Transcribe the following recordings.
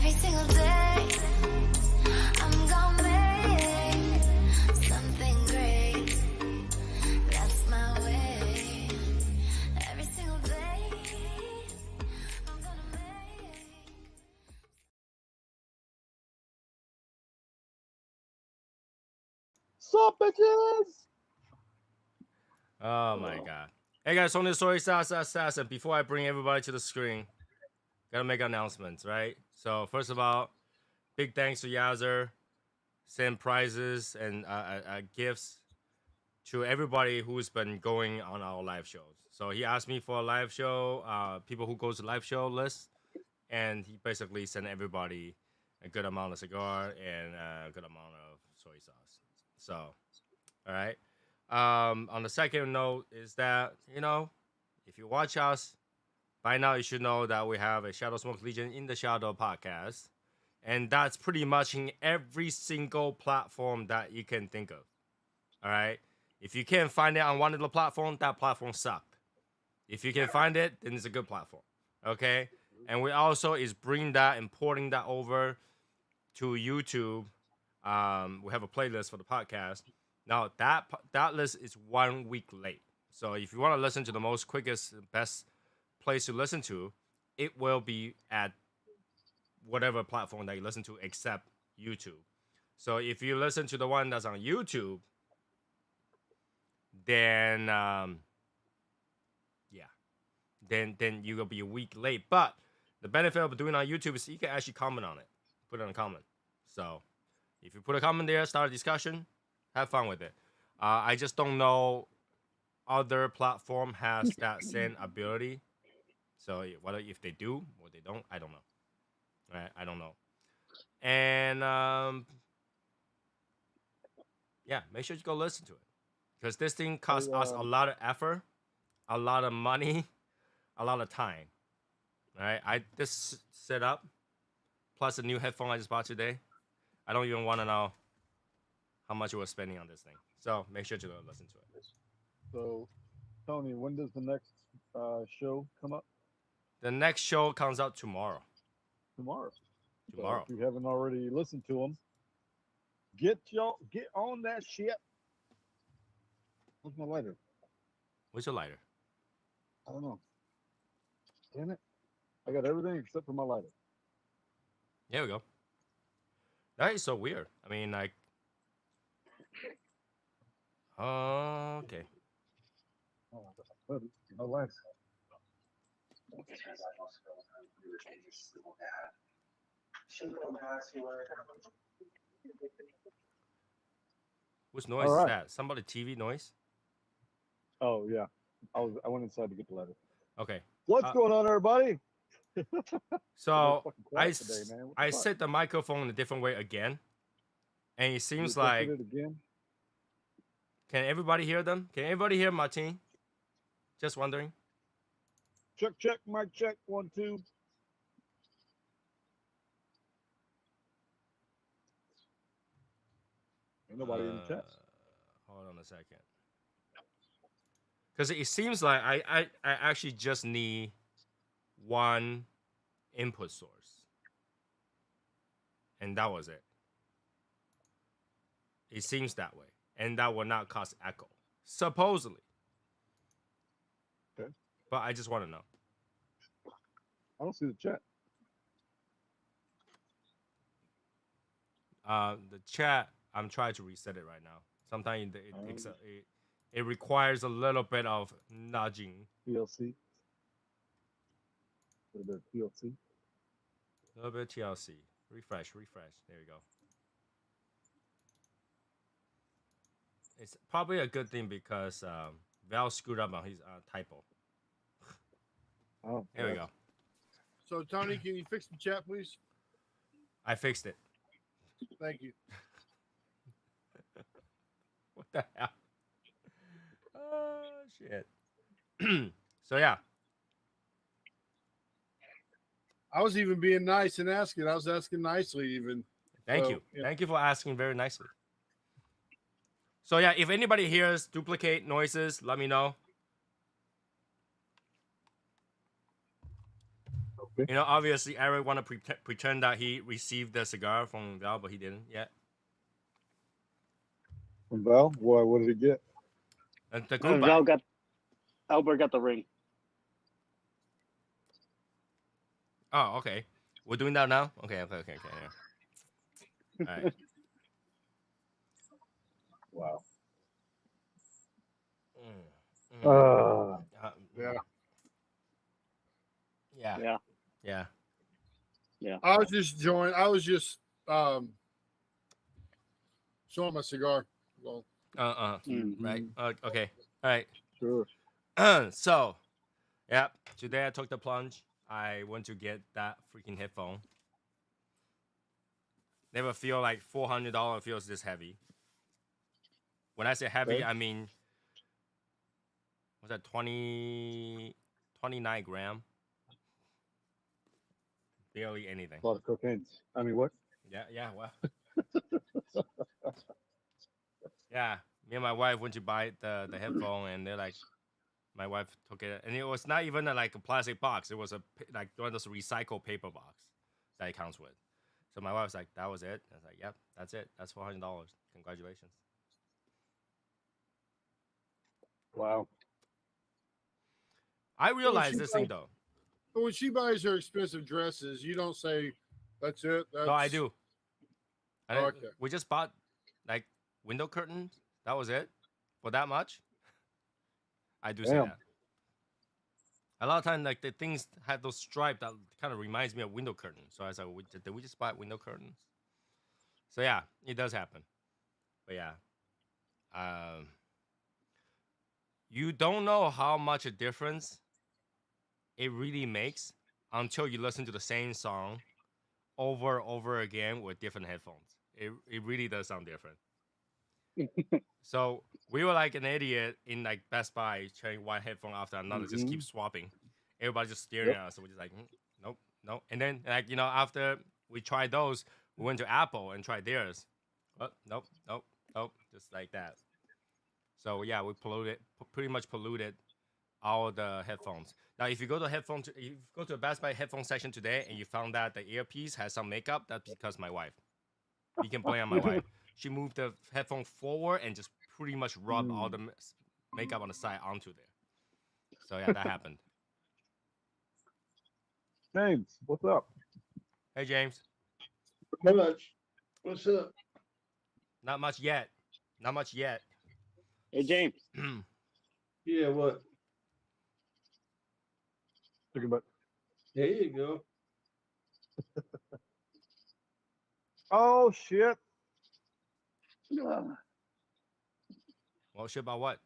Every single day, I'm gonna make something great. That's my way. Every single day, I'm gonna make. Sup, bitches? Oh my god. Hey guys, on the Soy Sauce Assassin, before I bring everybody to the screen, gotta make announcements, right? So first of all, big thanks to Yazer, send prizes and gifts to everybody who's been going on our live shows. So he asked me for a live show, people who goes to live show list, and he basically sent everybody a good amount of cigar and a good amount of soy sauce. So, all right. On the second note is that, if you watch us, by now you should know that we have a Shadow Smoke Legion in the Shadow podcast. And that's pretty much in every single platform that you can think of. All right. If you can't find it on one of the platforms, that platform sucked. If you can find it, then it's a good platform. Okay. And we also is bring that and porting that over to YouTube. We have a playlist for the podcast. Now that list is 1 week late. So if you want to listen to the most quickest, best place to listen to, it will be at whatever platform that you listen to except YouTube. So if you listen to the one that's on YouTube, then then you will be a week late. But the benefit of doing it on YouTube is you can actually comment on it, put it in a comment. So if you put a comment there, start a discussion, have fun with it. I just don't know other platform has that same ability. So whether if they do or they don't, I don't know. Right? I don't know. And yeah, make sure you go listen to it because this thing costs us a lot of effort, a lot of money, a lot of time. All right, this setup plus the new headphone I just bought today. I don't even want to know how much we're spending on this thing. So make sure to go listen to it. So, Tony, when does the next show come up? The next show comes out tomorrow. Tomorrow. Tomorrow. So if you haven't already listened to them, get on that shit. Where's my lighter? Where's your lighter? I don't know. Damn it! I got everything except for my lighter. There we go. That is so weird. I mean, like, okay. Oh, my lighter. Whose noise is that? Somebody TV noise? Oh yeah, I went inside to get the lighter. Okay. What's going on, everybody? So I today, set the microphone in a different way again, and it seems you like it again? Can everybody hear them? Can everybody hear Martin? Just wondering. Check, mic check, 1 2. Ain't nobody in the chat. Hold on a second. Because it seems like I actually just need one input source. And that was it. It seems that way. And that will not cause echo. Supposedly. Okay. But I just want to know. I don't see the chat. The chat, I'm trying to reset it right now. Sometimes it requires a little bit of nudging. TLC. A little bit of TLC. A little bit of TLC. Refresh. There we go. It's probably a good thing because Val screwed up on his typo. Oh, there we go. So, Tony, can you fix the chat, please? I fixed it. Thank you. What the hell? Oh, shit. So, yeah. I was even being nice and asking. I was asking nicely, even. Thank you. Yeah. Thank you for asking very nicely. So, yeah, if anybody hears duplicate noises, let me know. You know, obviously Eric want to pretend that he received the cigar from Val, but he didn't yet. From Val, why? What did he get? And the group Val bag. got Albert got the ring. Oh, okay. We're doing that now. Okay. Yeah. All right. Wow. Mm. Uh, Yeah. yeah. Yeah. I was just showing my cigar. Well, Right. Okay. All right. Sure. So, yeah. Today I took the plunge. I went to get that freaking headphone. Never feel like $400 feels this heavy. When I say heavy, Okay. I mean, what's that, 29 gram? Barely anything. A lot of cocaine. I mean, what? Yeah, well. Yeah, me and my wife went to buy the headphone, and they're like, my wife took it, and it was not even like a plastic box. It was like one of those recycled paper box that it comes with. So my wife was like, "That was it." I was like, "Yep, that's it. That's $400. Congratulations." Wow. I realized this thing though. but when she buys her expensive dresses, you don't say, "That's it." That's... No, I do. Okay. We just bought like window curtains. That was it for that much. I do say Damn. that. A lot of times, like the things have those stripes that kind of reminds me of window curtains. So I was like, did we just buy window curtains? So yeah, it does happen. But yeah, you don't know how much a difference it really makes until you listen to the same song over and over again with different headphones. It really does sound different. So we were like an idiot in like Best Buy trying one headphone after another, just keep swapping. Everybody just staring at us. So we're just like, nope, nope. And then like, you know, after we tried those, we went to Apple and tried theirs. Nope, just like that. So yeah, we pretty much polluted all the headphones. Now, if you go to if you go to a Best Buy headphone section today and you found that the earpiece has some makeup, that's because my wife. You can blame on my wife. She moved the headphone forward and just pretty much rubbed all the makeup on the side onto there. So yeah, that happened. James, what's up? Hey James, How much? What's up? not much yet. Not much yet. Hey James. Yeah, what? Talking about. There you go. Oh shit! Well, shit about what?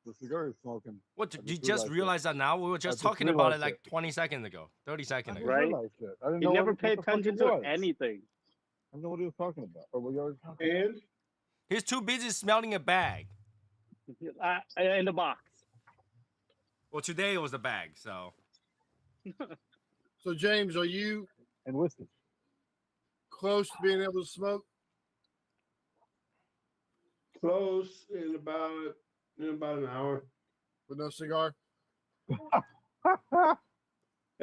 The cigar is smoking. What? I You just just realized realized that now? We were just just talking about it realized like 20 seconds ago, 30 I seconds didn't ago. Right? realize that. I didn't You know never what pay the fuck attention it to was. anything. I don't know what he was talking about. Or what you already talking about. And He's too busy smelling a bag. In the box. Well, today it was the bag, so. So James, are you And whiskey. close to being able to smoke? close in about an hour. With no cigar? Yeah,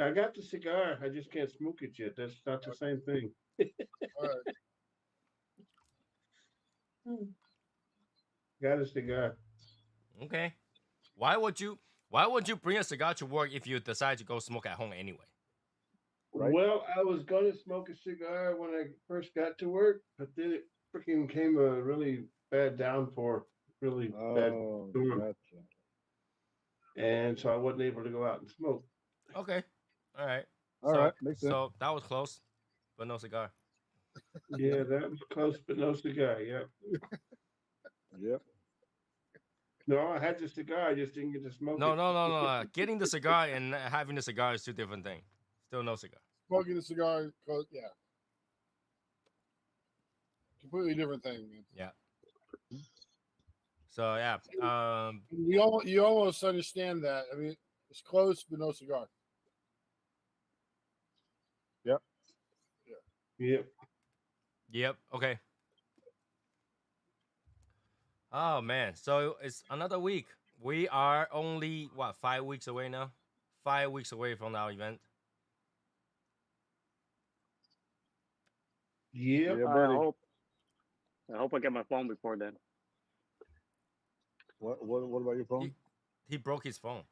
I got the cigar. I just can't smoke it yet. That's not the same thing. All right. Got a cigar. Okay. Why would you bring a cigar to work if you decide to go smoke at home anyway? Right. Well, I was gonna smoke a cigar when I first got to work, but then it freaking came a really bad downpour, really bad Oh, storm, gotcha. and so I wasn't able to go out and smoke. Okay. All right. All right, makes sense. So that was close, but no cigar. Yeah, that was close, but no cigar. Yeah. Yep. No, I had the cigar. I just didn't get to smoke No. it. Getting the cigar and having the cigar is two different things. Still no cigar. Smoking the cigar, yeah. Completely different thing, man. Yeah. So yeah. You almost understand that. I mean, it's close, but no cigar. Yep. Yep. Okay. Oh man. So it's another week. We are only 5 weeks away now. 5 weeks away from our event. Yep. Yeah, I buddy. hope I get my phone before then. What about your phone? He broke his phone.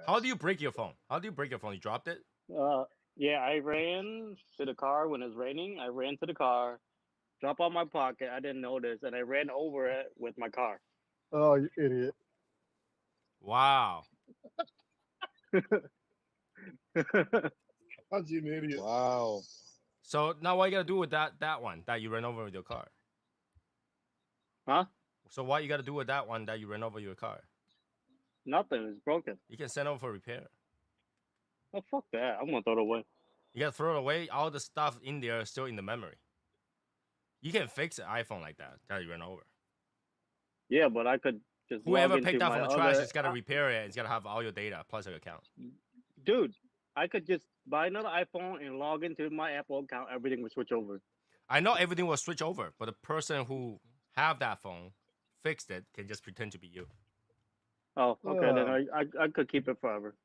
How do you break your phone? How do you break your phone? You dropped it? Yeah, I ran to the car when it was raining. I ran to the car, dropped out my pocket. I didn't notice, and I ran over it with my car. Oh, you idiot! Wow. How's you an idiot? Wow. So now what you gotta do with that one that you ran over with your car? Huh? So what you gotta do with that one that you ran over your car? Nothing. It's broken. You can send over for repair. Oh, fuck that. I'm gonna throw it away. You gotta throw it away. All the stuff in there is still in the memory. You can fix an iPhone like that you ran over. Yeah, but I could just Whoever log picked into up my from the trash other- is gotta repair it. It's gotta have all your data plus your account. Dude, I could just buy another iPhone and log into my Apple account. Everything will switch over. I know everything will switch over, but the person who have that phone fixed it can just pretend to be you. Oh, okay. Then I could keep it forever.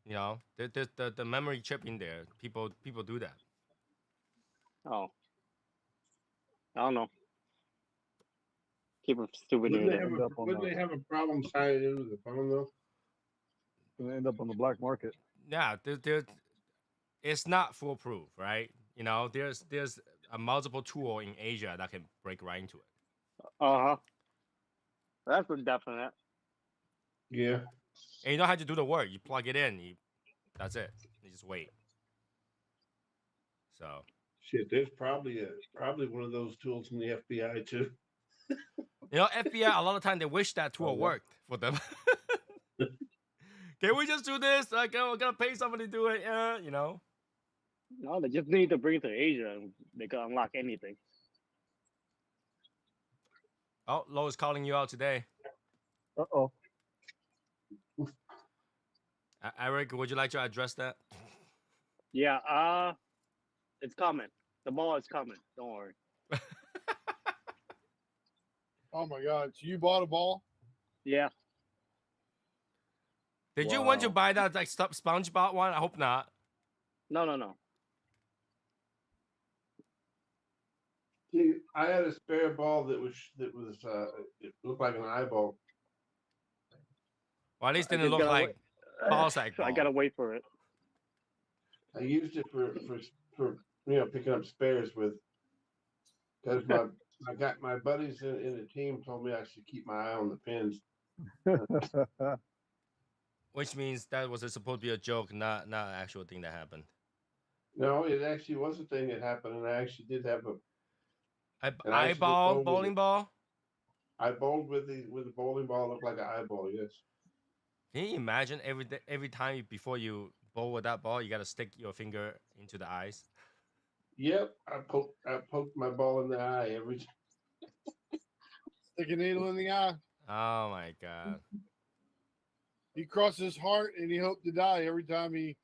You know, the memory chip in there. People do that. Oh, I don't know. Keep a souvenir Wouldn't they there. have End up on wouldn't the- they have a problem signing into the phone though? Gonna end up on the black market. Yeah, it's not foolproof, right? You know, there's a multiple tool in Asia that can break right into it. Uh huh. That's a definite. Yeah. And you know how to do the work. You plug it in. That's it. You just wait. So Shit, there's probably one of those tools in the FBI too. you know, FBI a lot of time they wish that tool Oh, yeah. worked for them. Can we just do this? Like, oh, I gotta pay somebody to do it. You know. No, they just need to bring it to Asia and they can unlock anything. Oh, Lowe's calling you out today. Uh-oh. Eric, would you like to address that? Yeah, it's coming. The ball is coming. Don't worry. Oh my God! So you bought a ball? Yeah. Did you want to Wow. buy that like SpongeBob one? I hope not. No. See, I had a spare ball that was it looked like an eyeball. Well, at least I didn't just look gotta like ball sack I ball. gotta wait for it. I used it for picking up spares with because my buddies in the team told me I should keep my eye on the pins. Which means that was supposed to be a joke, not an actual thing that happened. No, it actually was a thing that happened, and I actually did have and I actually did Eyeball bowl with bowling it. ball. I bowled with the bowling ball, looked like an eyeball. Yes. Can you imagine every time before you bowl with that ball, you gotta stick your finger into the eyes? Yep. I poked my ball in the eye every time. Stick a needle in the eye. Oh my god! He crossed his heart and he hoped to die every time he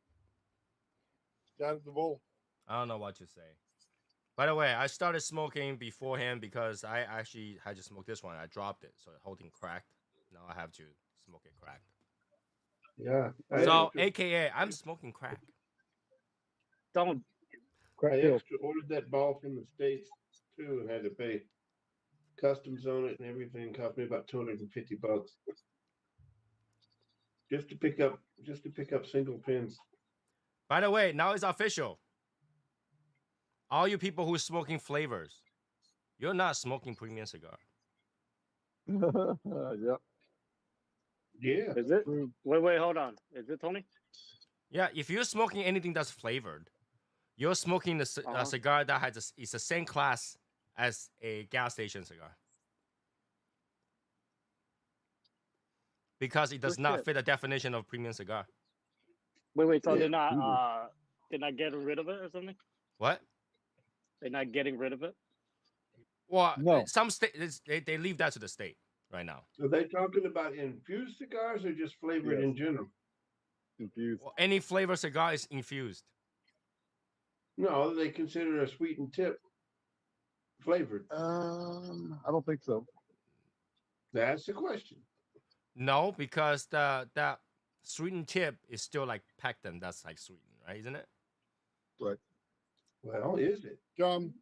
got at the bowl. I don't know what to say. By the way, I started smoking beforehand because I actually had to smoke this one. I dropped it, so holding cracked. Now I have to smoke it cracked. Yeah. So, AKA, I'm smoking crack. Don't. Crack I hill. extra ordered that ball from the States too and had to pay customs on it and everything. Cost me about $250 just to pick up single pins. By the way, now it's official. All you people who's smoking flavors, you're not smoking premium cigar. Yep. Yeah. Is it? True. Wait, hold on. Is it Tony? Yeah, if you're smoking anything that's flavored, you're smoking a Uh-huh. cigar that has it's the same class as a gas station cigar. Because it does Oh, not shit. fit the definition of premium cigar. Wait. So Yeah. they're not getting rid of it or something? What? They're not getting rid of it? Well, No. some states they leave that to the state right now. Are they talking about infused cigars or just flavored Yes. in general? Confused. Well, any flavor cigar is infused. No, they consider a sweetened tip flavored. I don't think so. That's the question. No, because that sweetened tip is still like pectin. That's like sweetened, right? Isn't it? Well, is it? Gum.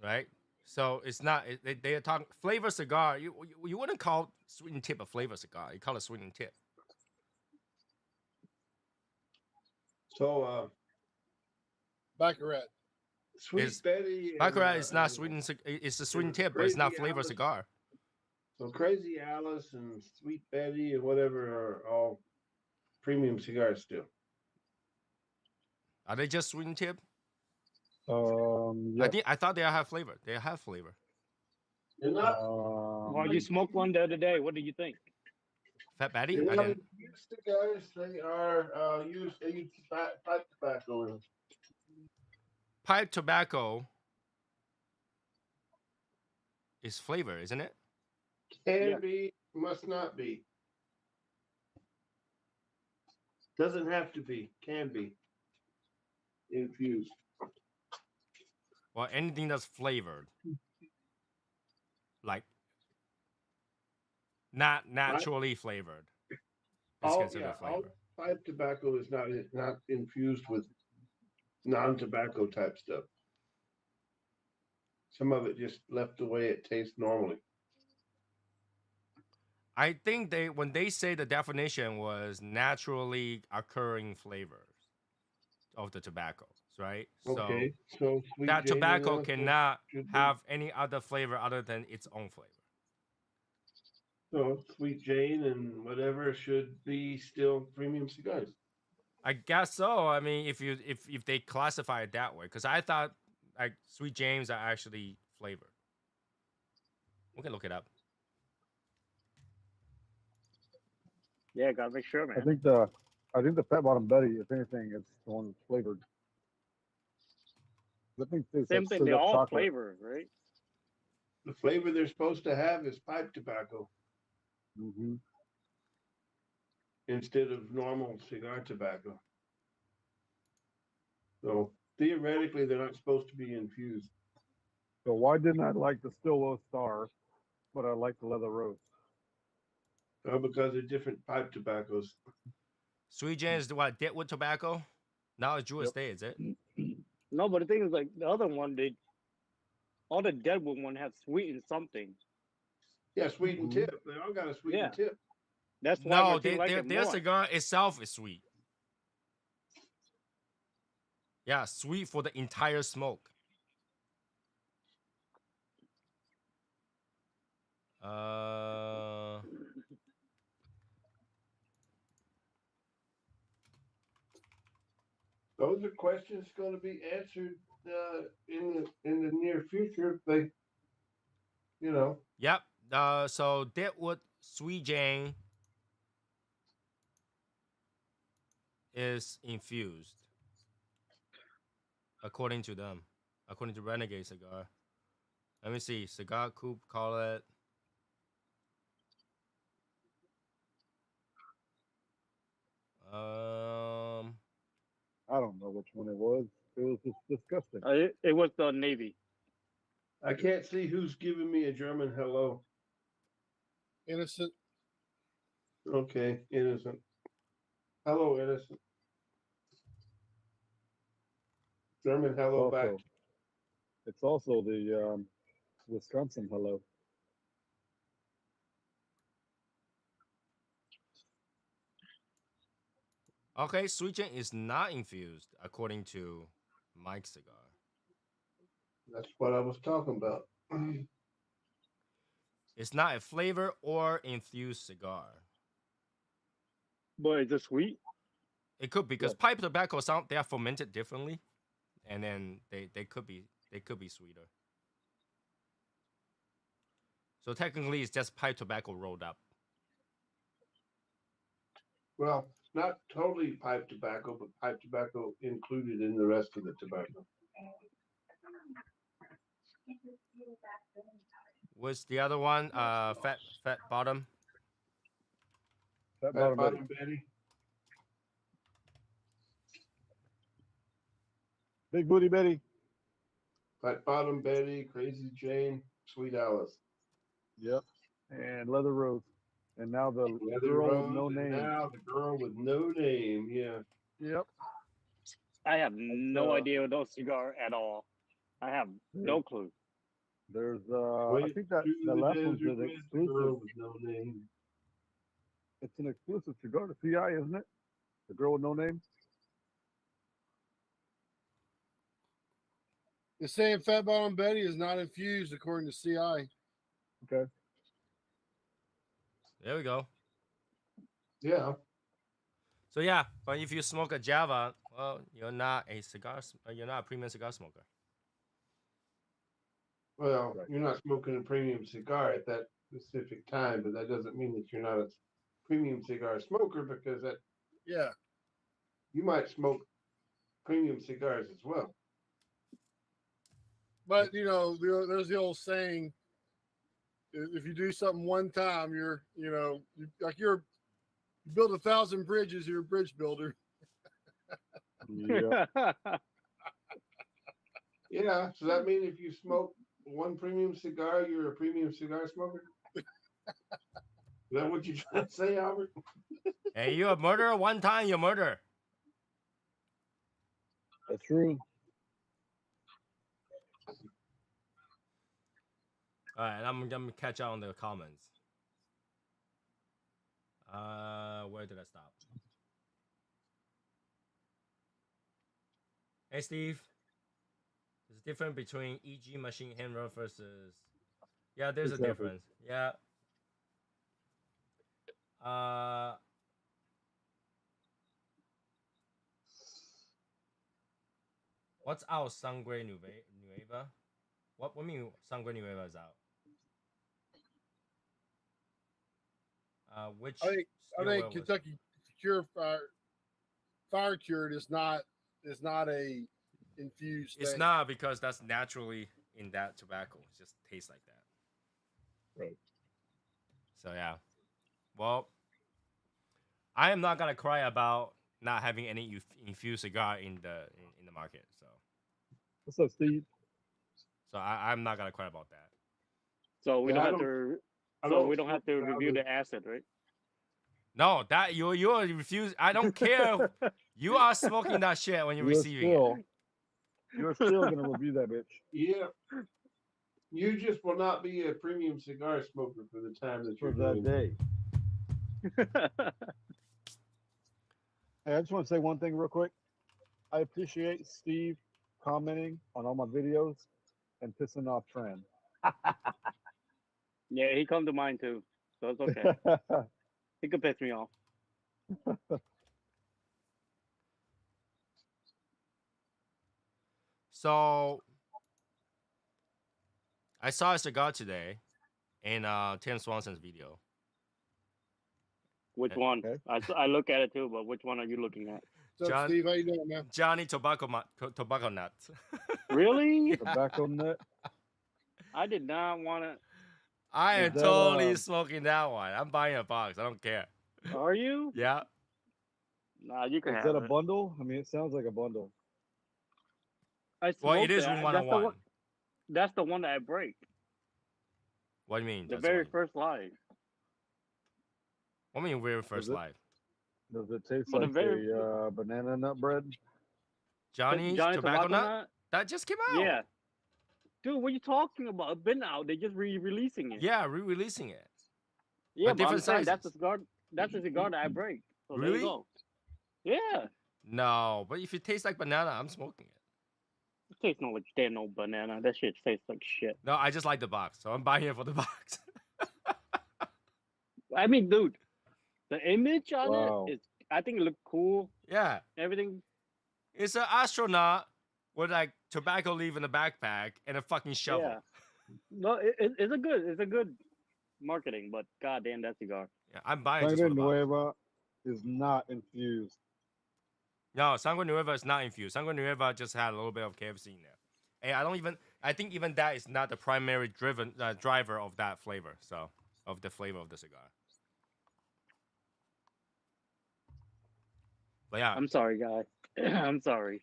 right? So it's not. They are talking flavor cigar. You wouldn't call sweetened tip a flavor cigar. You call it sweetened tip. So, Baccarat. Sweet Is Betty and Baccarat is not sweetened. It's a sweetened tip, but it's not Crazy flavor Alice. cigar. So Crazy Alice and Sweet Betty and whatever are all premium cigars still. Are they just sweetened tip? Yeah. I thought they have flavor. They have flavor. They're not. Well, you smoked one the other day. What did you think? Fat Betty? They're I not didn't. infused cigars. They are used. They use pipe tobacco in them. Pipe tobacco is flavor, isn't it? Can Yeah. be, must not be. Doesn't have to be. Can be infused. Well, anything that's flavored, like not naturally flavored, is considered All flavor. pipe tobacco is not infused with non-tobacco type stuff. Some of it just left the way it tastes normally. I think when they say the definition was naturally occurring flavors of the tobaccos, right? Okay, so Sweet That Jane tobacco and cannot should be- have any other flavor other than its own flavor. So Sweet Jane and whatever should be still premium cigars. I guess so. I mean, if they classify it that way, because I thought like Sweet James are actually flavored. We can look it up. Yeah, gotta make sure, man. I think the Fat Bottom Betty, if anything, it's the one that's flavored. I think it's Same like thing. straight They're up all chocolate. flavors, right? The flavor they're supposed to have is pipe tobacco Mm-hmm. instead of normal cigar tobacco. So theoretically, they're not supposed to be infused. So why didn't I like the Stillwell Star, but I like the Leather Rose? Because they're different pipe tobaccos. Sweet James is what Deadwood tobacco. Now it's Jewish Yep. Day, is it? No, but the thing is, like the other one, all the Deadwood one have sweetened something. Yeah, sweet and Mhm. tip. They all got a sweet and tip. That's why No, Martin like it their more. cigar itself is sweet. Yeah, sweet for the entire smoke. Those are questions going to be answered in the near future. If they, Yep. So Deadwood Sweet Jane is infused, according to them, according to Renegade Cigar. Let me see. Cigar Coop call it. I don't know which one it was. It was just disgusting. It was the Navy. I can't see who's giving me a German hello. Innocent. Okay, innocent. Hello, innocent. German hello back. It's also the Wisconsin hello. Okay, Sweet Jane is not infused, according to Mike's Cigar. That's what I was talking about. It's not a flavor or infused cigar. But is it sweet? It could be because pipe tobacco sound they are fermented differently, and then they could be sweeter. So technically, it's just pipe tobacco rolled up. Well, not totally pipe tobacco, but pipe tobacco included in the rest of the tobacco. What's the other one? Fat bottom. Fat Fat Bottom Bottom Betty. Betty. Big Booty Betty. Fat Bottom Betty, Crazy Jane, Sweet Alice. Yep. And Leather Rose. And now the Leather girl Rose, with no and name. now the girl with no name. Yeah. Yep. I have no uh, idea what those cigar at all. I have no clue. There's I Wait think that through that the last one's desert an with a exclusive. girl with no name. It's an exclusive cigar to CI, isn't it? The girl with no name. The saying Fat Bottom Betty is not infused according to CI. Okay. There we go. Yeah. So yeah, but if you smoke a Java, well, you're not a premium cigar smoker. Well, Right. you're not smoking a premium cigar at that specific time, but that doesn't mean that you're not a premium cigar smoker because that Yeah. you might smoke premium cigars as well. But there's the old saying: if you do something one time, you build 1,000 bridges. You're a bridge builder. Yeah. Yeah. So that means if you smoke one premium cigar, you're a premium cigar smoker? Is that what you're trying to say, Albert? Hey, you a murderer? One time you murder. That's true. All right, I'm gonna catch up on the comments. Where did I stop? Hey, Steve. There's a difference between EG machine handler versus. Yeah, there's Exactly. a difference. Yeah. What's out? Sangre Nueva? What mean Sangre Nueva is out? Which I think steel wheel was- Kentucky Fire Cured is not a infused. It's thing. not, because that's naturally in that tobacco. It just tastes like that. Right. So yeah. Well, I am not gonna cry about not having any infused cigar in the market. What's up, Steve? So I'm not gonna cry about that. So we Yeah, don't have to. I So don't we don't have to smoke review Java. the acid, right? No, that you refuse. I don't care. You are smoking that shit when you're receiving it. You're still gonna review that bitch. Yeah. You just will not be a premium cigar smoker for the time that For you're that doing it. day. Hey, I just want to say one thing real quick. I appreciate Steve commenting on all my videos and pissing off Tran. Yeah, he come to mine too, so it's okay. He could piss me off. So I saw a cigar today in Tim Swanson's video. Which Okay. one? Okay. I look at it too, but which one are you looking at? What's up, John- Steve? How you doing, man? Johnny Tobacco Nut. Really? Tobacco nut. I did not want to. I am Is that, totally smoking that one. I'm buying a box. I don't care. Are you? Yeah. Nah, you can Is have that a it. bundle? I mean, it sounds like a bundle. I Well, it smoked is it. room That's the 101. one. That's the one that I break. What do you mean? The That's very one? first live. What do you mean very first it- live? Does it taste Well, the like very- a banana nut bread? Johnny's Johnny Tobacco Nut? That just came out. Yeah. Dude, what are you talking about? It's been out. They're just re-releasing it. Yeah, re-releasing it. Yeah, But but I'm different saying that's the sizes. cigar. That's the cigar that I break. So there Really? you go. Yeah. No, but if it tastes like banana, I'm smoking it. It tastes no like damn no banana. That shit tastes like shit. No, I just like the box, so I'm buying it for the box. I mean, dude, the image on Wow. it is. I think it looked cool. Yeah, Everything. it's an astronaut with like tobacco leaf in a backpack and a fucking shovel. Yeah. No, it's a good marketing, but goddamn that cigar. Yeah, I'm buying it just Sangre for the box. Nueva is not infused. No, Sangre Nueva is not infused. Sangre Nueva just had a little bit of KFC in there. And I think even that is not the primary driver of that flavor. So, of the flavor of the cigar. But yeah, I'm sorry, guy. I'm sorry.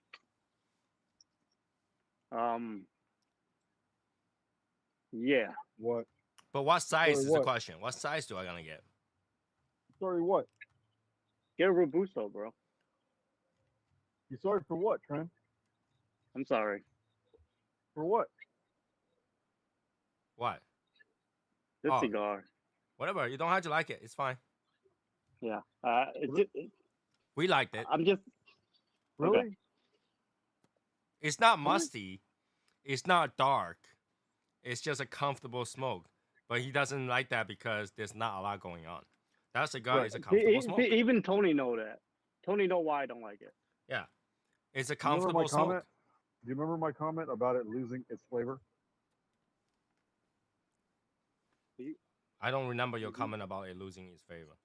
Yeah. What? but what size Sorry, is the what? question? What size do I gonna get? Sorry, what? Get a Robusto, bro. You sorry for what, Trent? I'm sorry. For what? What? This Oh. cigar. Whatever. You don't have to like it. It's fine. Yeah. We liked it. I'm just Really? Okay. It's not musty. It's not dark. It's just a comfortable smoke. But he doesn't like that because there's not a lot going on. That cigar Right. is a comfortable smoke. Even Tony know that. Tony know why I don't like it. Yeah. It's a Do you remember my comfortable smoke. comment? Do you remember my comment about it losing its flavor? I don't remember your comment about it losing its flavor.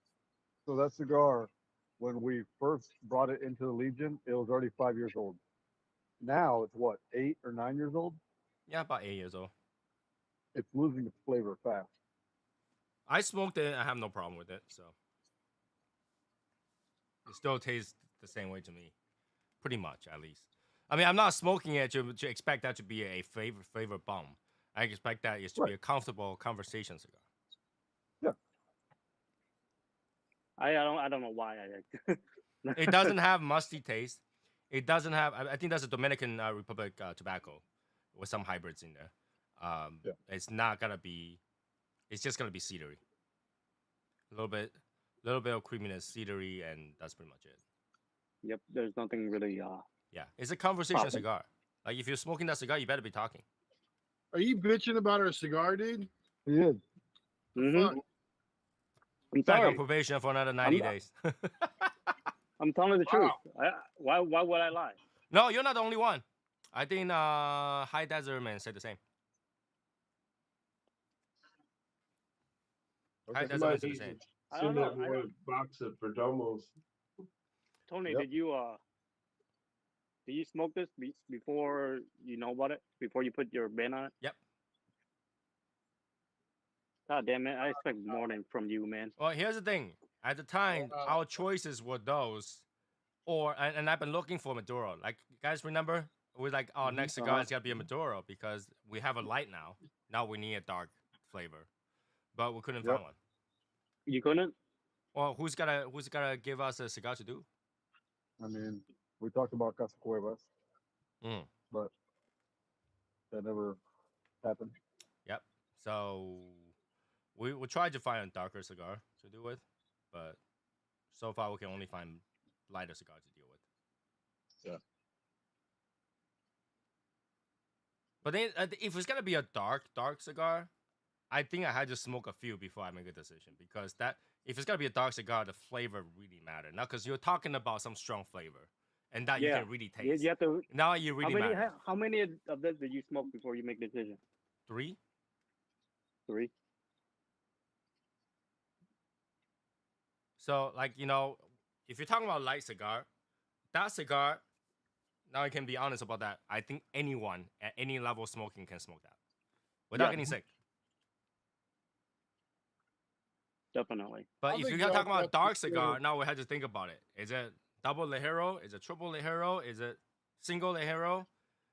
So that cigar, when we first brought it into the Legion, it was already 5 years old. Now it's what, 8 or 9 years old? Yeah, about 8 years old. It's losing its flavor fast. I smoked it. I have no problem with it. So it still tastes the same way to me, pretty much at least. I mean, I'm not smoking it to expect that to be a flavor bomb. I expect that is to be a comfortable conversation cigar. Yeah. I don't know why I like it. It doesn't have musty taste. It doesn't have. I think that's a Dominican Republic tobacco with some hybrids in there. It's not gonna be. It's just gonna be cedary. A little bit of creaminess, cedary, and that's pretty much it. Yep. There's nothing really. Yeah, it's a conversation Popping. cigar. Like if you're smoking that cigar, you better be talking. Are you bitching about our cigar, dude? He is. Mhm. Fuck. I'm Back on sorry. probation for another 90 not- days. I'm telling the truth. Why would I lie? No, you're not the only one. I think High Desert Man said the same. High Desert Man Somebody said the needs same. to I don't send know. that boy a box of Perdomos. Tony, Yep. did you smoke this before you know about it? Before you put your ban on it? Yep. God damn it! I expect more than from you, man. Well, here's the thing. At the time, our choices were those, and I've been looking for Maduro. Like, you guys remember? We're like, oh, next cigar is gotta be a Maduro because we have a light now. Now we need a dark flavor, but we couldn't find one. You couldn't? Well, who's gotta give us a cigar to do? I mean, we talked about Casa Cuevas, Mm. but that never happened. Yep. So we tried to find a darker cigar to do with, but so far we can only find lighter cigar to deal with. Yeah. But then, if it's gonna be a dark cigar, I think I had to smoke a few before I make a decision because if it's gonna be a dark cigar, the flavor really matters. Now, because you're talking about some strong flavor, and that you can really taste. You have to. Now you really matter. How many of this did you smoke before you make the decision? 3. 3. So, like, if you're talking about light cigar, that cigar, now I can be honest about that. I think anyone at any level smoking can smoke that without getting sick. Definitely. But I if think you're talking about a dark that's the cigar, now we have to think about it. Is it double Ligero? Is it triple Ligero? Is it single Ligero?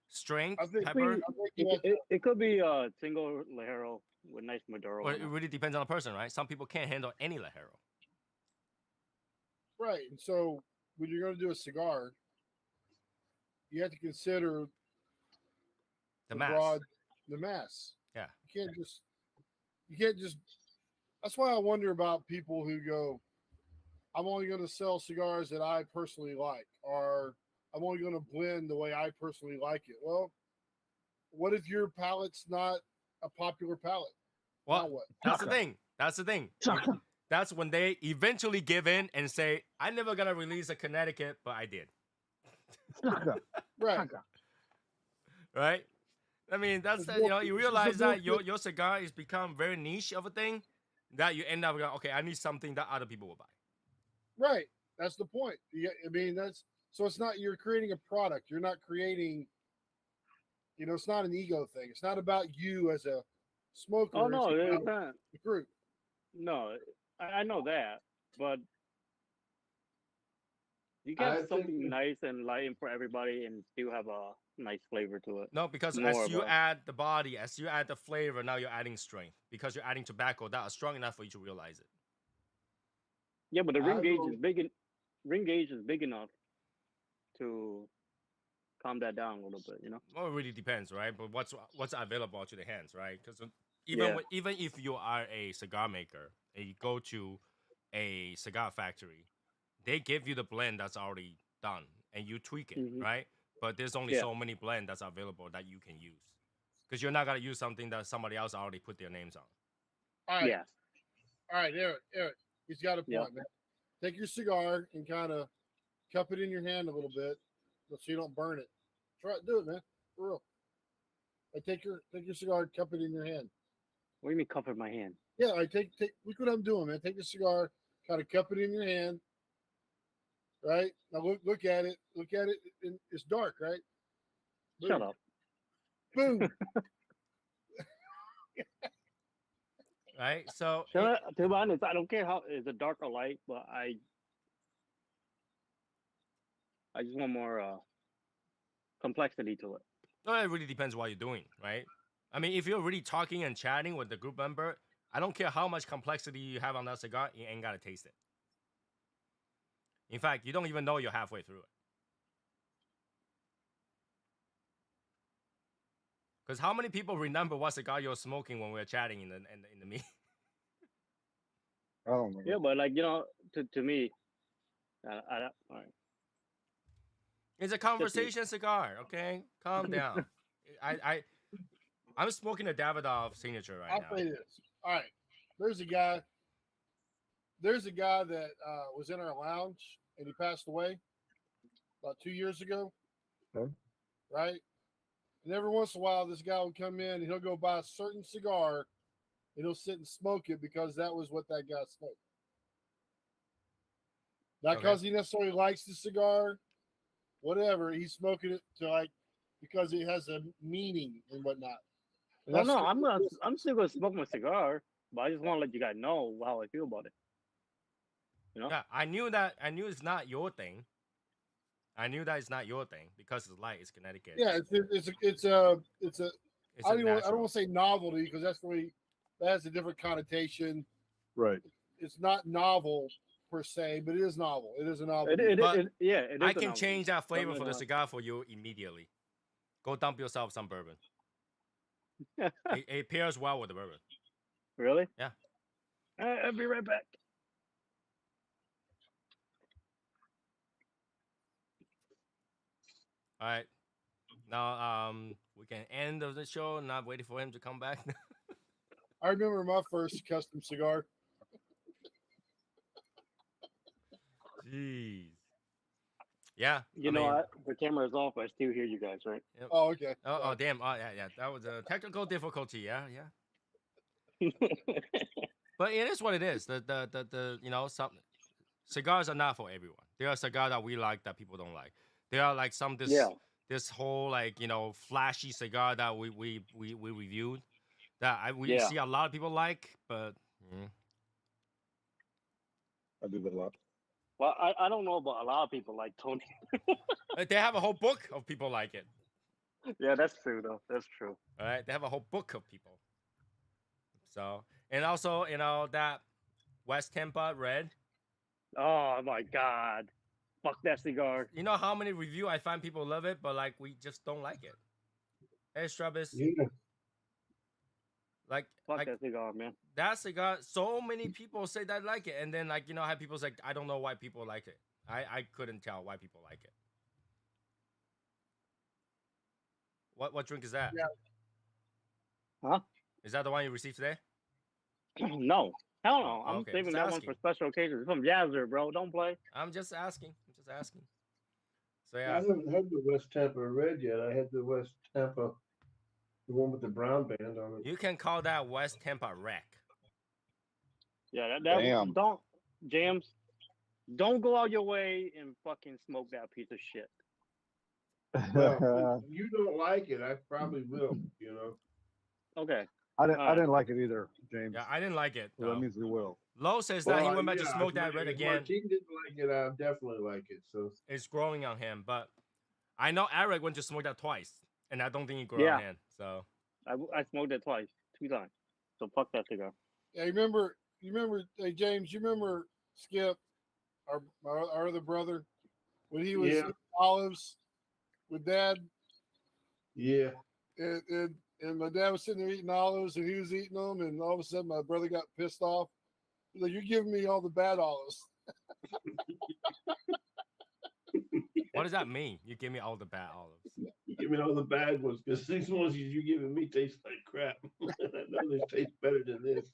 Strength, I think- pepper? It could be a single Ligero with nice Maduro. Well, on it really depends on the person, right? Some people can't handle any Ligero. Right. And so when you're going to do a cigar, you have to consider The mass. the mass. Yeah. You can't just. That's why I wonder about people who go, I'm only going to sell cigars that I personally like, or I'm only going to blend the way I personally like it. Well, what if your palate's not a popular palate? Now Well, what? that's the thing. That's the thing. That's when they eventually give in and say, I'm never going to release a Connecticut, but I did. Right. Right? I mean, that's It's more- you it's realize more that your cigar has become very niche of a thing that you end up going, okay, I need something that other people will buy. Right. That's the point. I mean, so it's not, you're creating a product. You're not creating, it's not an ego thing. It's not about you as a smoker. Oh no, it's it's about not. the group. No, I know that, but you I get think something that- nice and light for everybody, and still have a nice flavor to it. No, because More as of you a- add the body, as you add the flavor, now you're adding strength because you're adding tobacco that is strong enough for you to realize it. Yeah, but the I ring gauge will- is big. Ring gauge is big enough to calm that down a little bit, you know? Well, it really depends, right? But what's available to the hands, right? Because Yeah. even if you are a cigar maker and you go to a cigar factory, they give you the blend that's already done and you tweak it, Mhm. right? But there's only Yeah. so many blend that's available that you can use because you're not gonna use something that somebody else already put their names on. All right, Yeah. all right, Eric, he's got a Yeah. point, man. Take your cigar and kind of cup it in your hand a little bit, so you don't burn it. Try it, do it, man, for real. Like take your cigar, and cup it in your hand. What do you mean cover my hand? Yeah, I take. Look what I'm doing, man. Take the cigar, kind of cup it in your hand. Right now, look at it. Look at it. It's dark, right? Shut Boom. up. Boom. Right? So To be honest, I don't care how is it dark or light, but I just want more complexity to it. it really depends what you're doing, right? I mean, if you're really talking and chatting with the group member, I don't care how much complexity you have on that cigar, you ain't gotta taste it. In fact, you don't even know you're halfway through it. Because how many people remember what cigar you're smoking when we're chatting in the meeting? I don't know. Yeah, but like, you know, to me, all right. It's a conversation cigar, okay? Calm down. I'm smoking a Davidoff signature right I'll now. say this. All right, there's a guy. There's a guy that was in our lounge and he passed away about 2 years ago. Okay. Right, and every once in a while, this guy will come in and he'll go buy a certain cigar and he'll sit and smoke it because that was what that guy smoked. Not Okay. because he necessarily likes the cigar, whatever. He's smoking it to like because it has a meaning and whatnot. And Oh no, I'm still gonna smoke my cigar, but I just want to let you guys know how I feel about it. You know? Yeah, I knew it's not your thing. I knew that it's not your thing because it's light, it's Connecticut. Yeah, it's a It's I a don't natural. want to say novelty because that has a different connotation. Right. It's not novel per se, but it is novel. It is a novel. It But is I a can novelty. change that flavor Something for the like- cigar for you immediately. Go dump yourself some bourbon. It pairs well with the bourbon. Really? Yeah. I'll be right back. All right. Now we can end of the show, not waiting for him to come back. I remember my first custom cigar. Jeez. Yeah. You know what? The camera is off. I still hear you guys, right? Oh, okay. Oh, damn. Oh, yeah. That was a technical difficulty. Yeah. But it is what it is. The some cigars are not for everyone. There are cigars that we like that people don't like. There are like some this whole like flashy cigar that we reviewed that we see a lot of people like, but I do that a lot. Well, I don't know about a lot of people like Tony. they have a whole book of people like it. Yeah, that's true though. That's true. All right, they have a whole book of people. So and also that West Tampa Red. Oh my God. Fuck that cigar. You know how many review I find people love it, but like we just don't like it. Hey, Strubis. Yeah. Like that cigar, man. That cigar, so many people say they like it, and then how people say I don't know why people like it. I couldn't tell why people like it. What drink is that? Yeah. Huh? Is that the one you received today? No. Hell no. I'm okay. saving Just that one asking. for special occasions. It's from Yazzer, bro. Don't play. I'm just asking. So I yeah, haven't had the West Tampa Red yet. I had the West Tampa, the one with the brown band on it. you can call that West Tampa Wreck. Yeah, Damn. don't James. Don't go out your way and fucking smoke that piece of shit. Well, if you don't like it, I probably will. Okay. I didn't like it either, James. Yeah, I didn't like it. So that means we will. Lowe says that he went back to smoke that red if again. Martine didn't like it, I definitely like it. So It's growing on him, but I know Eric went to smoke that twice, and I don't think he grew on him. So I smoked it 2 times. So fuck that cigar. Yeah, you remember, hey James, you remember Skip, our other brother, when he was Yeah. olives with Dad, Yeah. and my dad was sitting there eating olives, and he was eating them, and all of a sudden my brother got pissed off. He's like, "You're giving me all the bad olives." What does that mean? You give me all the bad olives. You give me all the bad ones because these ones you're giving me taste like crap. I know they taste better than this.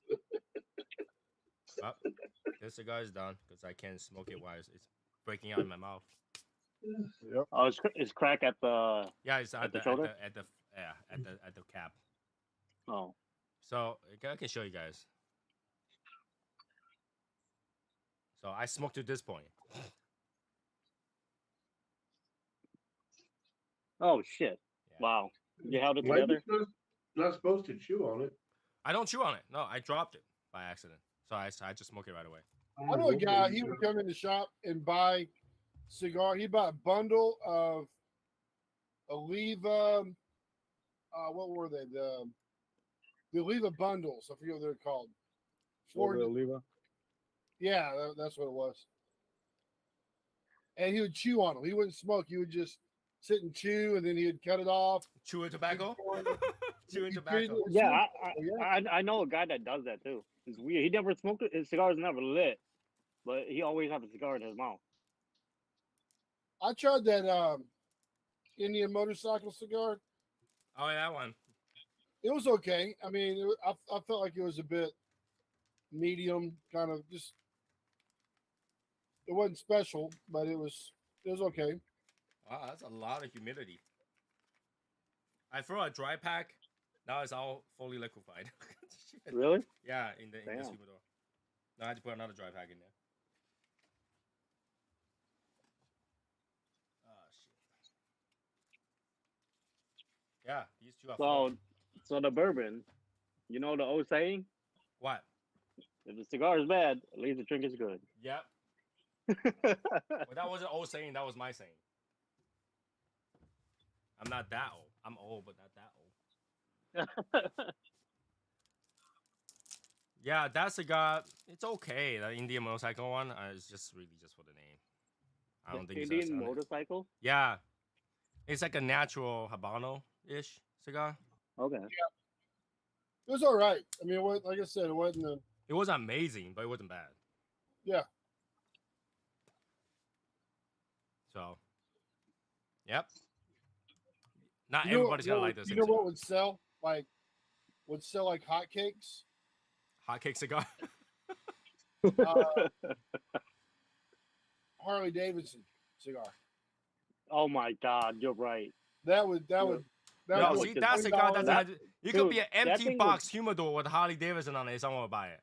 Well, this cigar is done because I can't smoke it while it's breaking out in my mouth. Yep. Oh, it's crack at the. Yeah, it's at the the shoulder? at the cap. Oh, So I can show you guys. So I smoked to this point. oh shit! Yeah. Wow, you held it Why together. you not supposed to chew on it? I don't chew on it. No, I dropped it by accident. So I just smoke it right away. I know a guy. He would come in the shop and buy cigar. He bought a bundle of Oliva. What were they? The Oliva bundles. I forget what they're called. Florida Oliva. Yeah, that's what it was. And he would chew on them. He wouldn't smoke. He would just sit and chew, and then he would cut it off. Chewing tobacco. Chewing He tobacco. treated it- Yeah, Yeah. I know a guy that does that too. It's weird. He never smoked it. His cigar's never lit, but he always have a cigar in his mouth. I tried that Indian motorcycle cigar. Oh, yeah, that one. It was okay. I mean, I felt like it was a bit medium, kind of just. It wasn't special, but it was okay. Wow, that's a lot of humidity. I throw a dry pack. Now it's all fully liquefied. Shit. Really? Yeah, in this Damn. humidor. Now I had to put another dry pack in there. Oh shit. Yeah, these two are. So the bourbon, you know the old saying: What? if the cigar is bad, at least the drink is good. Yep. Well, that wasn't old saying. That was my saying. I'm not that old. I'm old, but not that old. Yeah, that cigar, it's okay. The Indian motorcycle one, it's just really just for the name. I don't think Indian it's motorcycle. Yeah, it's like a natural Habano-ish cigar. Okay. It was all right. I mean, like I said, it wasn't a. It wasn't amazing, but it wasn't bad. Yeah. So, yep. Not You know everybody's gonna what- like this. You know what would sell like hotcakes? Hotcake cigar. Harley Davidson cigar. Oh my God, you're right. That would. No, would see, be that cigar doesn't $20. have. You could be Dude, an that empty thing box humidor with Harley Davidson on it. Someone will buy it.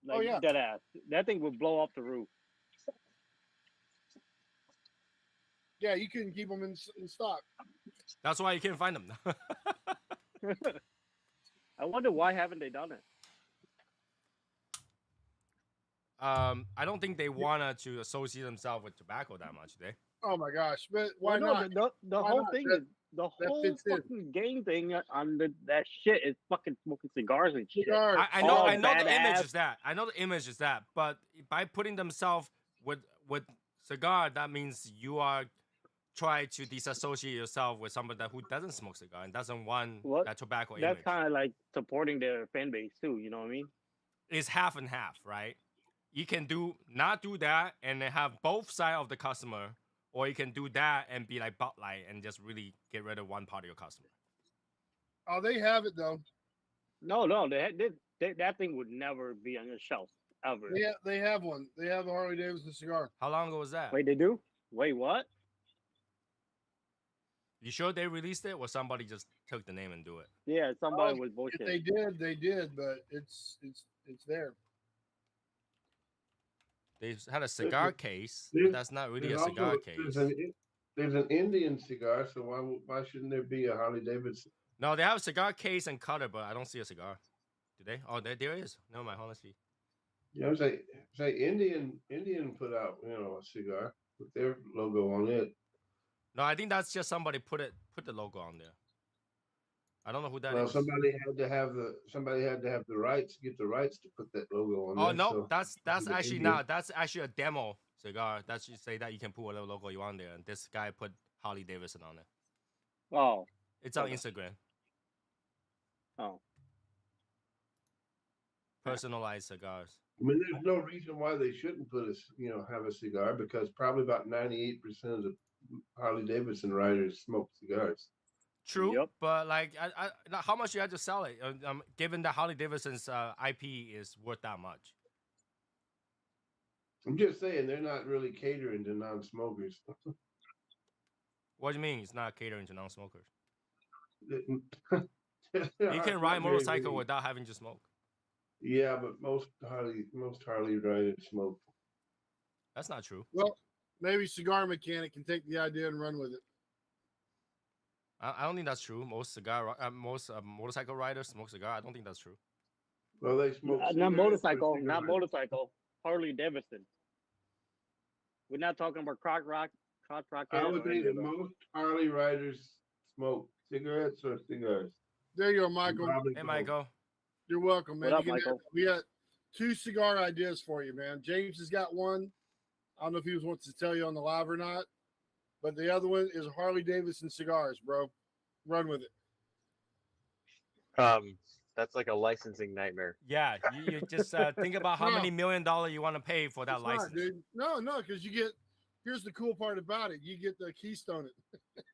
Like, Oh, yeah. dead ass. That thing would blow off the roof. Yeah, you couldn't keep them in stock. That's why you can't find them. I wonder why haven't they done it? I don't think they wanted to associate themselves with tobacco that much, do they? Oh my gosh! But why Well, not? no, the Why whole not? thing That- is the that whole fits in. fucking game thing on that shit is fucking smoking cigars and shit. Cigars. I know, all I know the image badass. is that. I know the image is that. But by putting themselves with cigar, that means you are trying to disassociate yourself with somebody who doesn't smoke cigar and doesn't want What? that tobacco That's image. kind of like supporting their fan base too. You know what I mean? It's half and half, right? You can not do that and then have both sides of the customer, or you can do that and be like Bud Light and just really get rid of one part of your customer. Oh, they have it though. No, that thing would never be on your shelf ever. They have one. They have a Harley Davidson cigar. How long ago was that? Wait, they do? Wait, what? You sure they released it, or somebody just took the name and do it? Yeah, somebody Oh, was If bullshit. they did, but it's there. They had a cigar case, There's- but that's not really a There's cigar also- case. There's an Indian cigar, so why shouldn't there be a Harley Davidson? No, they have a cigar case and cutter, but I don't see a cigar. Do they? Oh, there is. No, my honestly. You know, say Indian put out a cigar with their logo on it. No, I think that's just somebody put the logo on there. I don't know who that is. Well, somebody had to have the rights, get the rights to put that logo on. Oh there, no, so that's the actually Indian- not. That's actually a demo cigar. That should say that you can put whatever logo you want there. And this guy put Harley Davidson on it. Oh, It's on Okay. Instagram. oh. Personalized cigars. I mean, there's no reason why they shouldn't have a cigar because probably about 98% of the Harley Davidson riders smoke cigars. True, Yep. but like, like, how much you have to sell it? Given that Harley Davidson's IP is worth that much. I'm just saying they're not really catering to non-smokers. What do you mean? It's not catering to non-smokers. You You can ride a motorcycle without having to smoke. Yeah, but most Harley riders smoke. That's not true. Well, maybe Cigar Mechanic can take the idea and run with it. I don't think that's true. Most motorcycle riders smoke cigar. I don't think that's true. Well, they smoke. Not cigarettes, motorcycle, but not cigarettes. motorcycle. Harley Davidson. We're not talking about crotch rocket. I would or think any that of those. most Harley riders smoke cigarettes or cigars. There you go, Michael. Probably Hey, both. Michael. You're welcome, man. What up, You can- Michael? We got 2 cigar ideas for you, man. James has got one. I don't know if he wants to tell you on the live or not, but the other one is Harley Davidson cigars, bro. Run with it. That's like a licensing nightmare. Yeah, you just think about how many $1 million you want to pay for that It's not, license. dude. No, because you get. Here's the cool part about it. You get the Keystone it.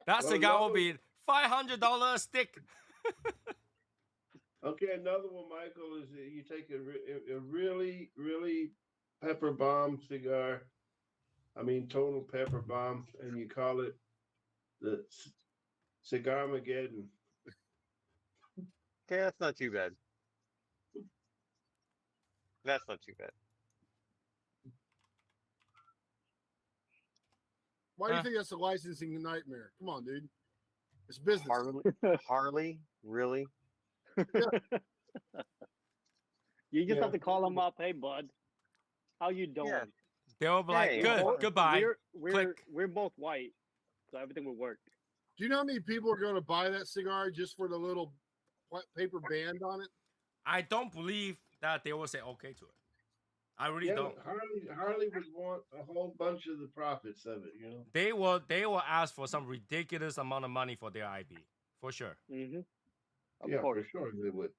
That Well, cigar will another- be $500 a stick. Okay, another one, Michael, is that you take a really, really pepper bomb cigar. I mean, total pepper bomb, and you call it the Cigar Mageddon. Okay, that's not too bad. That's not too bad. Why do you Huh. think that's a licensing nightmare? Come on, dude. It's business. Harley, really? You just Yeah. have to call them up. Hey, bud, how you doing? Yeah. They'll be like, Hey, good, or- goodbye. We're Click. both white, so everything will work. Do you know how many people are going to buy that cigar just for the little paper band on it? I don't believe that they will say okay to it. I really Yeah, don't. Harley would want a whole bunch of the profits of it, you know. They will ask for some ridiculous amount of money for their IP, for sure. Mm-hmm. Of Yeah, course. for sure they would.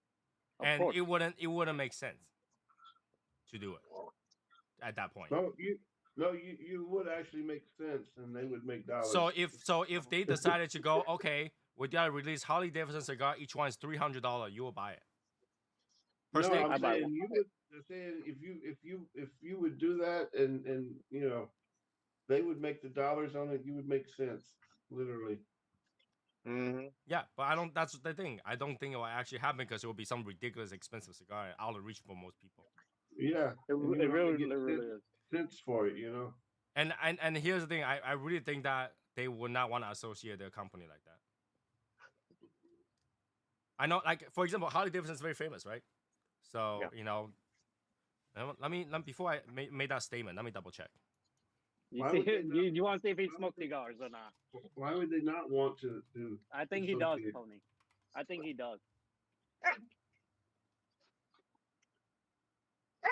Of And course. it wouldn't make sense to do it at that point. No, you would actually make sense, and they would make dollars. So if they decided to go, okay, we gotta release Harley Davidson cigar, each one is $300, you will buy it. no, Personally, I'm I buy saying one. you would. I'm saying if you would do that, and you know, they would make the dollars on it. You would make sense, literally. Mm-hmm. yeah, but I don't. That's the thing. I don't think it will actually happen because it will be some ridiculous expensive cigar out of reach for most people. Yeah, It, and you it don't really, get really is. cents for it, you know. And here's the thing. I really think that they would not want to associate their company like that. I know, like for example, Harley Davidson is very famous, right? So Yeah. you know, let me before I made that statement, let me double check. You Why see, would they not- you want to see if he why would smoked they- cigars or not? Why would they not want to? I think he does, associate? Tony. I think he does.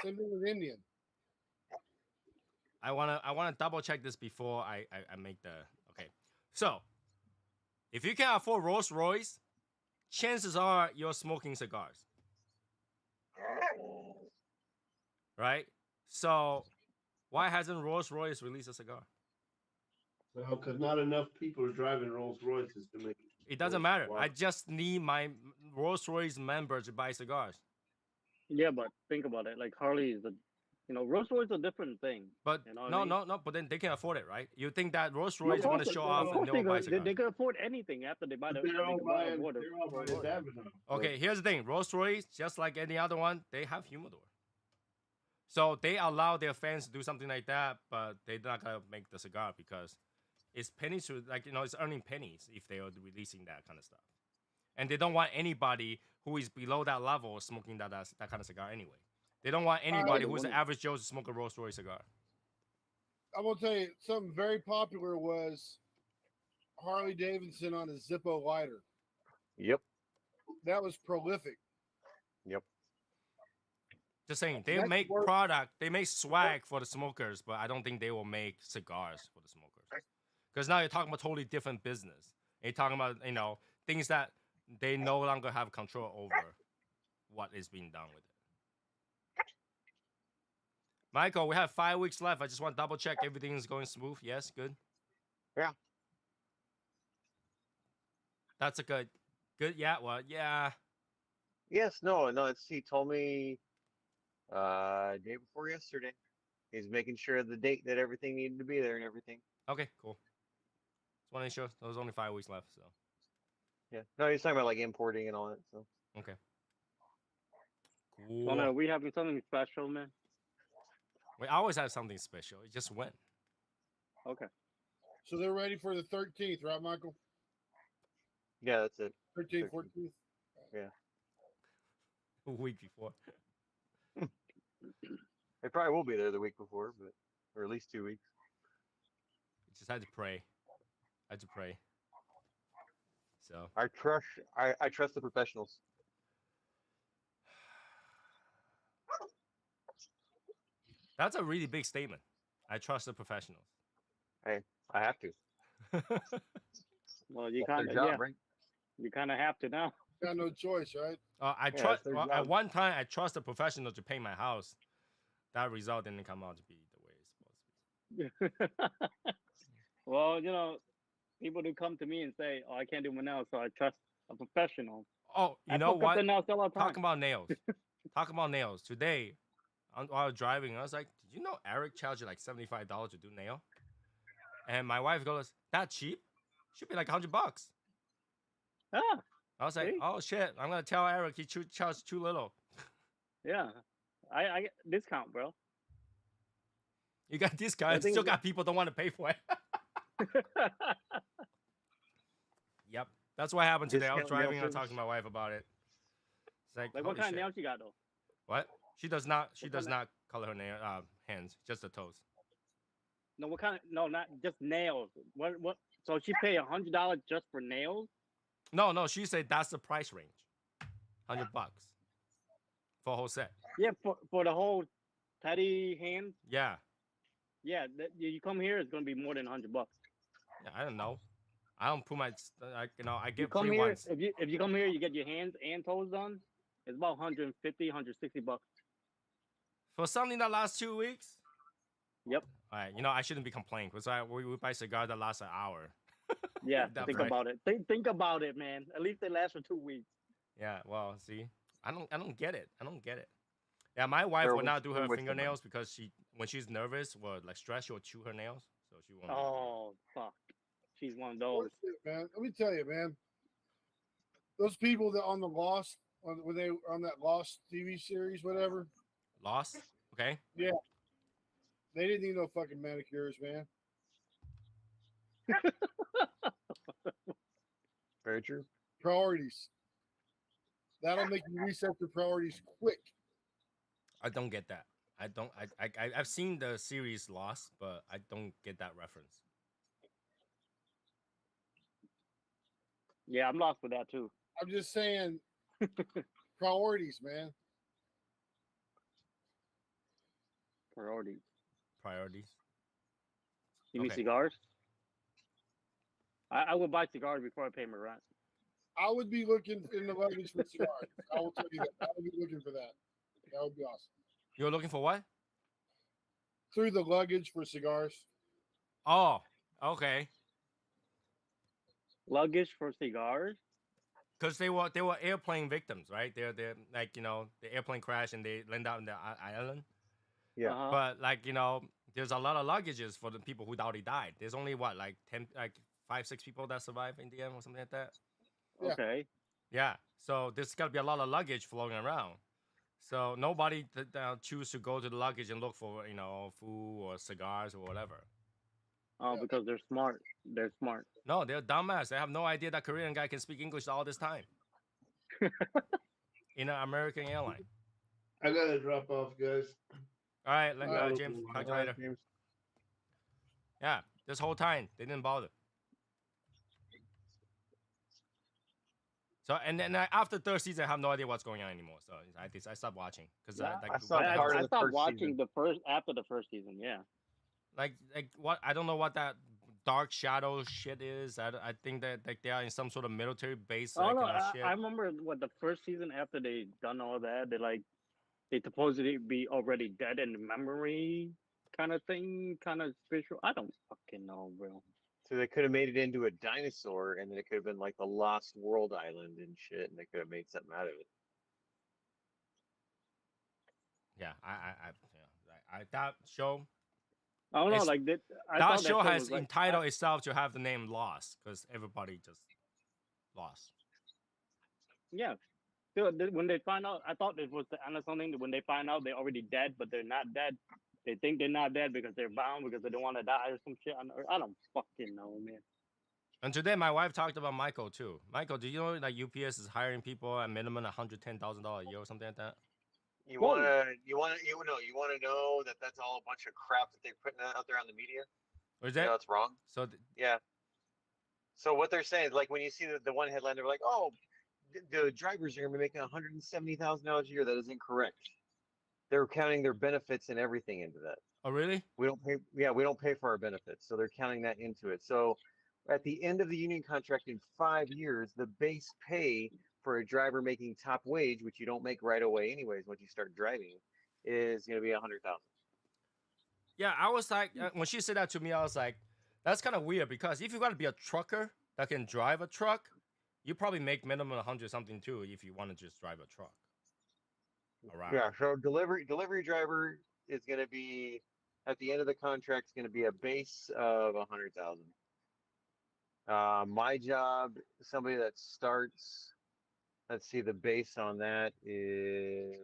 Same thing with Indian. I wanna double check this before I make the okay. So if you can afford Rolls Royce, chances are you're smoking cigars, right? So why hasn't Rolls Royce released a cigar? Well, because not enough people are driving Rolls Royces to make it. It doesn't matter. Wow. I just need my Rolls Royce member to buy cigars. Yeah, but think about it. Like Harley is Rolls Royce is a different thing. But You know what no, I mean? no. But then they can afford it, right? You think that Rolls Of Royce want course to show of off and course they will buy they cigars? can afford anything after they buy the. But they're they all can buy buying. Rolls They're all buying Royce. Davidoff. Okay, here's the thing. Rolls Royce, just like any other one, they have humidor. So they allow their fans to do something like that, but they're not gonna make the cigar because it's pennies to it's earning pennies if they are releasing that kind of stuff. And they don't want anybody who is below that level smoking that kind of cigar anyway. They don't want anybody the who's an women. average Joe to smoke a Rolls Royce cigar. I'm gonna tell you something very popular was Harley Davidson on a Zippo lighter. Yep. That was prolific. Yep. Just saying, they Next make word- product, they make swag for the smokers, but I don't think they will make cigars for the smokers. Because now you're talking about totally different business. You're talking about things that they no longer have control over what is being done with it. Michael, we have 5 weeks left. I just want to double check everything is going smooth. Yes, good. Yeah. That's a good. Yeah. Well, yeah. Yes, no. He told me day before yesterday. He's making sure the date that everything needed to be there and everything. Okay, cool. Just want to ensure there's only 5 weeks left. So. Yeah. No, he's talking about like importing and all that. So Okay. So no, Cool. we having something special, man. We always have something special. It just went. Okay. So they're ready for the 13th, right, Michael? yeah, that's it. 13th, 13th. 14th. A week before. They probably will be there the week before, but or at least 2 weeks. Just had to pray. So. I trust the professionals. That's a really big statement. I trust the professionals. Hey, I have to. Well, you That's kind their of job, yeah, right? you kind of have to now. Got no choice, right? I that's trust. their Well, job. at one time, I trust the professional to paint my house. That result didn't come out to be the way it's supposed to be. Well, people do come to me and say, "Oh, I can't do my nails, so I trust a professional." Oh, you I know fuck up what? the nails all the time. Talk about nails. Talk about nails. Today, while I was driving, I was like, "Did you know Eric charged you like $75 to do nail?" And my wife goes, "That cheap? Should be like $100." Ah, I was like, See? "Oh shit! I'm gonna tell Eric he charged too little." yeah. I get discount, bro. You got this guy, I and think still that- got people don't want to pay for it. Yep, that's what happened today. I was Discount nail driving and I was service. talking to my wife about it. It's like, Like, what holy kind of shit. nails you got though? What? She does not. She What does kinda- not color her nail hands, just the toes. No, what kind of? No, not just nails. What? So she pay $100 just for nails? No. She said that's the price range, $100 for a whole set. Yeah, for the whole teddy hand. Yeah. Yeah, you come here, it's gonna be more than $100. Yeah. I don't know. I don't put my. I You get come free here, ones. if you come here, you get your hands and toes done. It's about $150, $160. For something that lasts 2 weeks. Yep. All right. I shouldn't be complaining because we buy cigars that last an hour. Yeah, That think price. about it. Think about it, man. At least they last for 2 weeks. Yeah. Well, see, I don't get it. Yeah, my wife They're will not do her wasting money. fingernails because when she's nervous or like stressed, she'll chew her nails. So she won't. Oh fuck, she's one of those. Bullshit, man. Let me tell you, man. Those people that on the Lost, when they on that Lost TV series, whatever, Lost. Okay. they didn't need no fucking manicures, man. Very true. Priorities. That'll make you reset your priorities quick. I don't get that. I don't. I've seen the series Lost, but I don't get that reference. Yeah, I'm lost with that too. I'm just saying, priorities, man. Priorities. Priorities. You mean Okay. cigars? I would buy cigars before I pay my rent. I would be looking in the luggage for cigars. I will tell you that. I would be looking for that. That would be awesome. You're looking for what? Through the luggage for cigars. Oh, okay. Luggage for cigars? Because they were airplane victims, right? They're like the airplane crashed and they landed out in the island. Yeah. Uh-huh. But there's a lot of luggages for the people who already died. There's only what 5-6 people that survived in the end or something like that. Yeah. Okay. Yeah. So there's got to be a lot of luggage floating around. So nobody choose to go to the luggage and look for food or cigars or whatever. Oh, Yeah. because they're smart. They're smart. No, they're dumbass. They have no idea that Korean guy can speak English all this time. In an American airline. I gotta drop off, guys. All right, Alright. James, talk to you later. Yeah, this whole time they didn't bother. So and then after third season, I have no idea what's going on anymore. So I stopped watching because Yeah, like I saw what part else? of I the stopped first watching season. the first after the first season. Yeah. Like what I don't know what that dark shadow shit is. I think that like they are in some sort of military base Oh like no, kind of shit. I remember what the first season after they done all that, they supposedly be already dead in memory kind of thing, kind of spiritual. I don't fucking know, bro. So they could have made it into a dinosaur, and then it could have been like the Lost World Island and shit, and they could have made something out of it. Yeah, that show. I don't know, It's- like that. I That thought show has was like, entitled itself to have the name Lost because everybody just lost. yeah. So when they find out, I thought it was the end of something. When they find out they're already dead, but they're not dead. They think they're not dead because they're bound because they don't want to die or some shit. I don't fucking know, man. And today my wife talked about Michael too. Michael, do you know that UPS is hiring people at minimum $110,000 a year or something like that? You Whoa. you want to know that that's all a bunch of crap that they're putting out there on the media. Or is You know, that it's wrong. so? Yeah. So what they're saying is like when you see the one headline, they're like, oh, the drivers are going to be making $170,000 a year. That is incorrect. They're counting their benefits and everything into that. Oh really? We don't pay. Yeah, we don't pay for our benefits, so they're counting that into it. So at the end of the union contract in 5 years, the base pay for a driver making top wage, which you don't make right away anyways once you start driving, is going to be 100,000. Yeah, I was like, when she said that to me, I was like, that's kind of weird because if you got to be a trucker that can drive a truck, you probably make minimum 100 something too if you want to just drive a truck around. Yeah. So delivery driver is going to be at the end of the contract is going to be a base of 100,000. My job, somebody that starts, let's see, the base on that is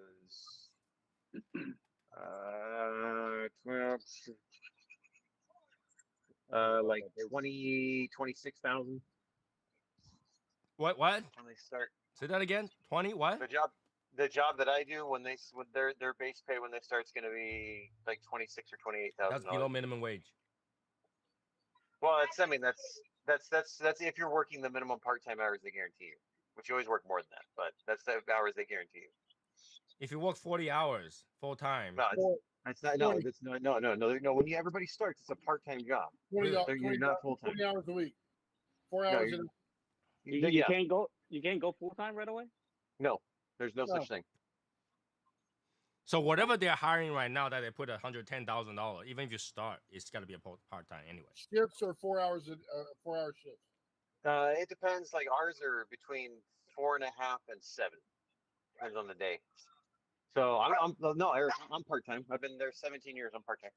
12, like 26,000 What? when they start. Say that again. 20? What? The job that I do when their base pay when they start is going to be like 26 or 28,000. That's below minimum wage. Well, that's if you're working the minimum part-time hours they guarantee you, which you always work more than that, but that's the hours they guarantee you. If you work 40 hours full time, No, it's not. No, it's not. No. When everybody starts, it's a part-time job. 20, You're not full-time. 20 hours a week, 4 No, hours. You can't go full time right away. No, there's no such thing. so whatever they're hiring right now that they put $110,000, even if you start, it's got to be a part time anyway. Shifts are 4 hours, 4 hour shifts. It depends. Like ours are between 4.5 and 7. Depends on the day. So Eric, I'm part-time. I've been there 17 years. I'm part-time.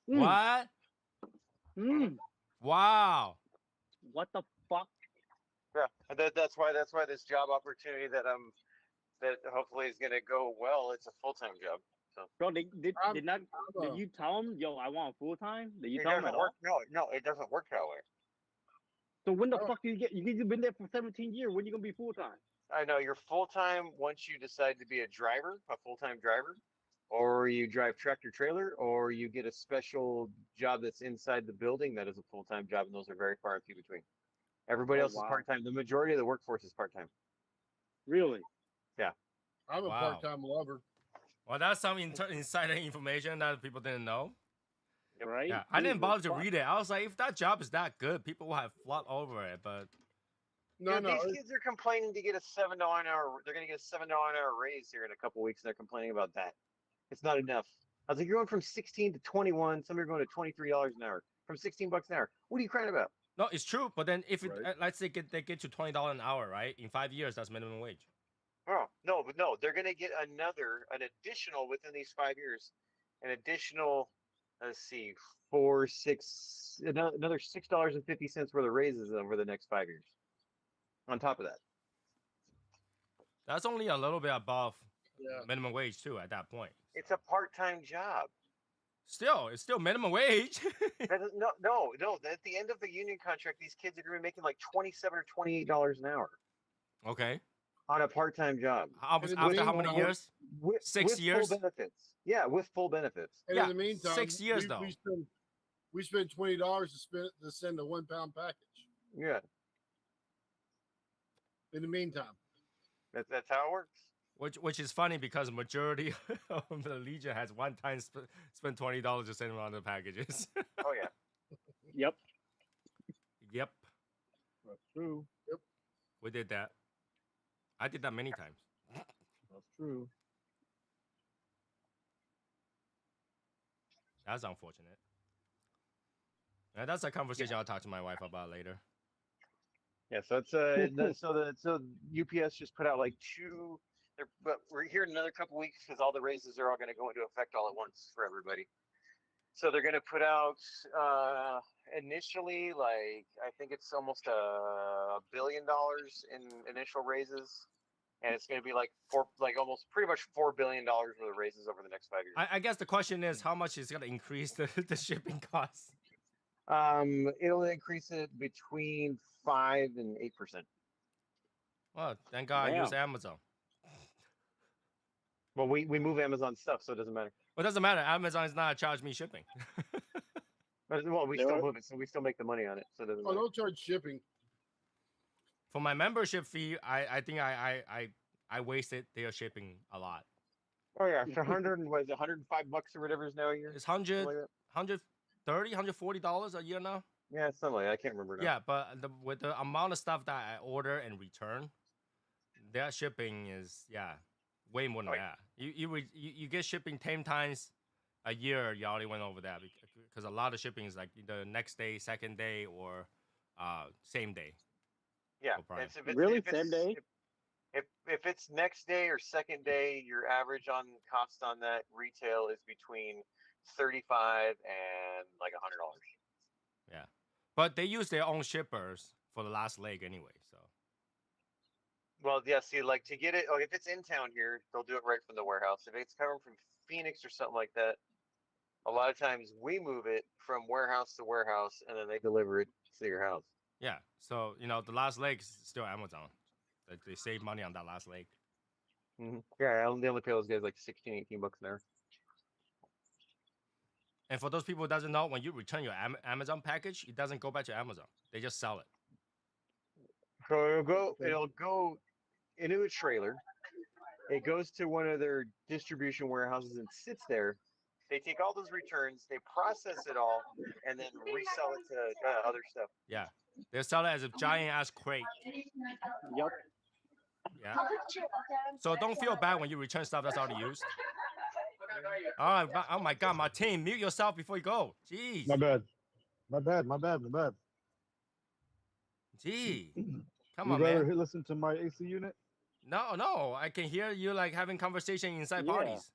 What? Wow. What the fuck? Yeah, that's why this job opportunity that hopefully is gonna go well. It's a full-time job. So Bro, did you tell him, yo, I want full time? Did you it tell him doesn't at work. all? No, it doesn't work that way. So when the fuck you've been there for 17 years? When you gonna be full time? I know you're full-time once you decide to be a full-time driver, or you drive tractor trailer, or you get a special job that's inside the building that is a full-time job, and those are very far and few between. Everybody else is part-time. The majority of the workforce is part-time. Really? Yeah. I'm a part-time lover. Well, that's some insider information that people didn't know. Right? Yeah, I didn't bother to read it. I was like, if that job is that good, people will have flocked over it. But these kids are complaining to get a $7 an hour. They're going to get a $7 an hour raise here in a couple weeks, and they're complaining about that. It's not enough. I was like, you're going from 16 to 21. Some are going to $23 an hour. From $16 an hour. What are you crying about? no, it's true. But then if let's say they get to $20 an hour, right? In 5 years, that's minimum wage. Oh, no, they're going to get an additional within these 5 years, an additional, let's see, another $6.50 worth of raises over the next 5 years. On top of that. That's only a little bit above minimum wage too at that point. It's a part-time job. Still, it's still minimum wage. No. At the end of the union contract, these kids are going to be making like $27 or $28 an hour. Okay. On a part-time job. After how many years? 6 years. Full benefits. Yeah, with full benefits. And in the meantime, 6 years though. We spend $20 to send a 1 pound package. Yeah. In the meantime, That's how it works. Which is funny because majority of the Legion has one time spent $20 to send around the packages. Oh yeah. Yep. Yep, That's true. we did that. I did that many times. That's true. That's unfortunate. And that's a conversation I'll talk to my wife about later. Yeah, so it's so UPS just put out like two. But we're here in another couple weeks because all the raises are all going to go into effect all at once for everybody. So they're going to put out initially, like I think it's almost $1 billion in initial raises, and it's going to be like almost pretty much $4 billion worth of raises over the next 5 years. I guess the question is how much is going to increase the shipping costs? It'll increase it between 5 and 8%. Well, thank God I use Amazon. Well, we move Amazon stuff, so it doesn't matter. Well, it doesn't matter. Amazon is not charge me shipping. But well, we still move it, so we still make the money on it. So it doesn't oh, matter. don't charge shipping. For my membership fee, I think I wasted their shipping a lot. Oh yeah, for 100 was it $105 or whatever is now a year. It's 100, Something like that. $130, $140 a year now. Yeah, something like that. I can't remember now. Yeah, but with the amount of stuff that I order and return, their shipping is way more than that. You get shipping 10 times a year. You already went over that because a lot of shipping is like the next day, second day, or same day. Yeah, Really? Same day? If it's next day or second day, your average on cost on that retail is between $35 and like $100. Yeah, but they use their own shippers for the last leg anyway. So. Well, yeah. See, like to get it, if it's in town here, they'll do it right from the warehouse. If it's coming from Phoenix or something like that, a lot of times we move it from warehouse to warehouse, and then they deliver it to your house. Yeah, so the last leg is still Amazon. They save money on that last leg. Mm-hmm. Yeah, they only pay those guys like $16, $18 an hour. And for those people who doesn't know, when you return your Amazon package, it doesn't go back to Amazon. They just sell it. So it'll go into a trailer. It goes to one of their distribution warehouses and sits there. They take all those returns, they process it all, and then resell it to other stuff. Yeah, they sell it as a giant ass crate. Yep. Yeah. So don't feel bad when you return stuff that's already used. All right. Oh my God, Martin, mute yourself before you go. Jeez. My bad. Gee. Come You on, man. rather listen to my AC unit? No. I can hear you like having conversation inside Yeah. parties.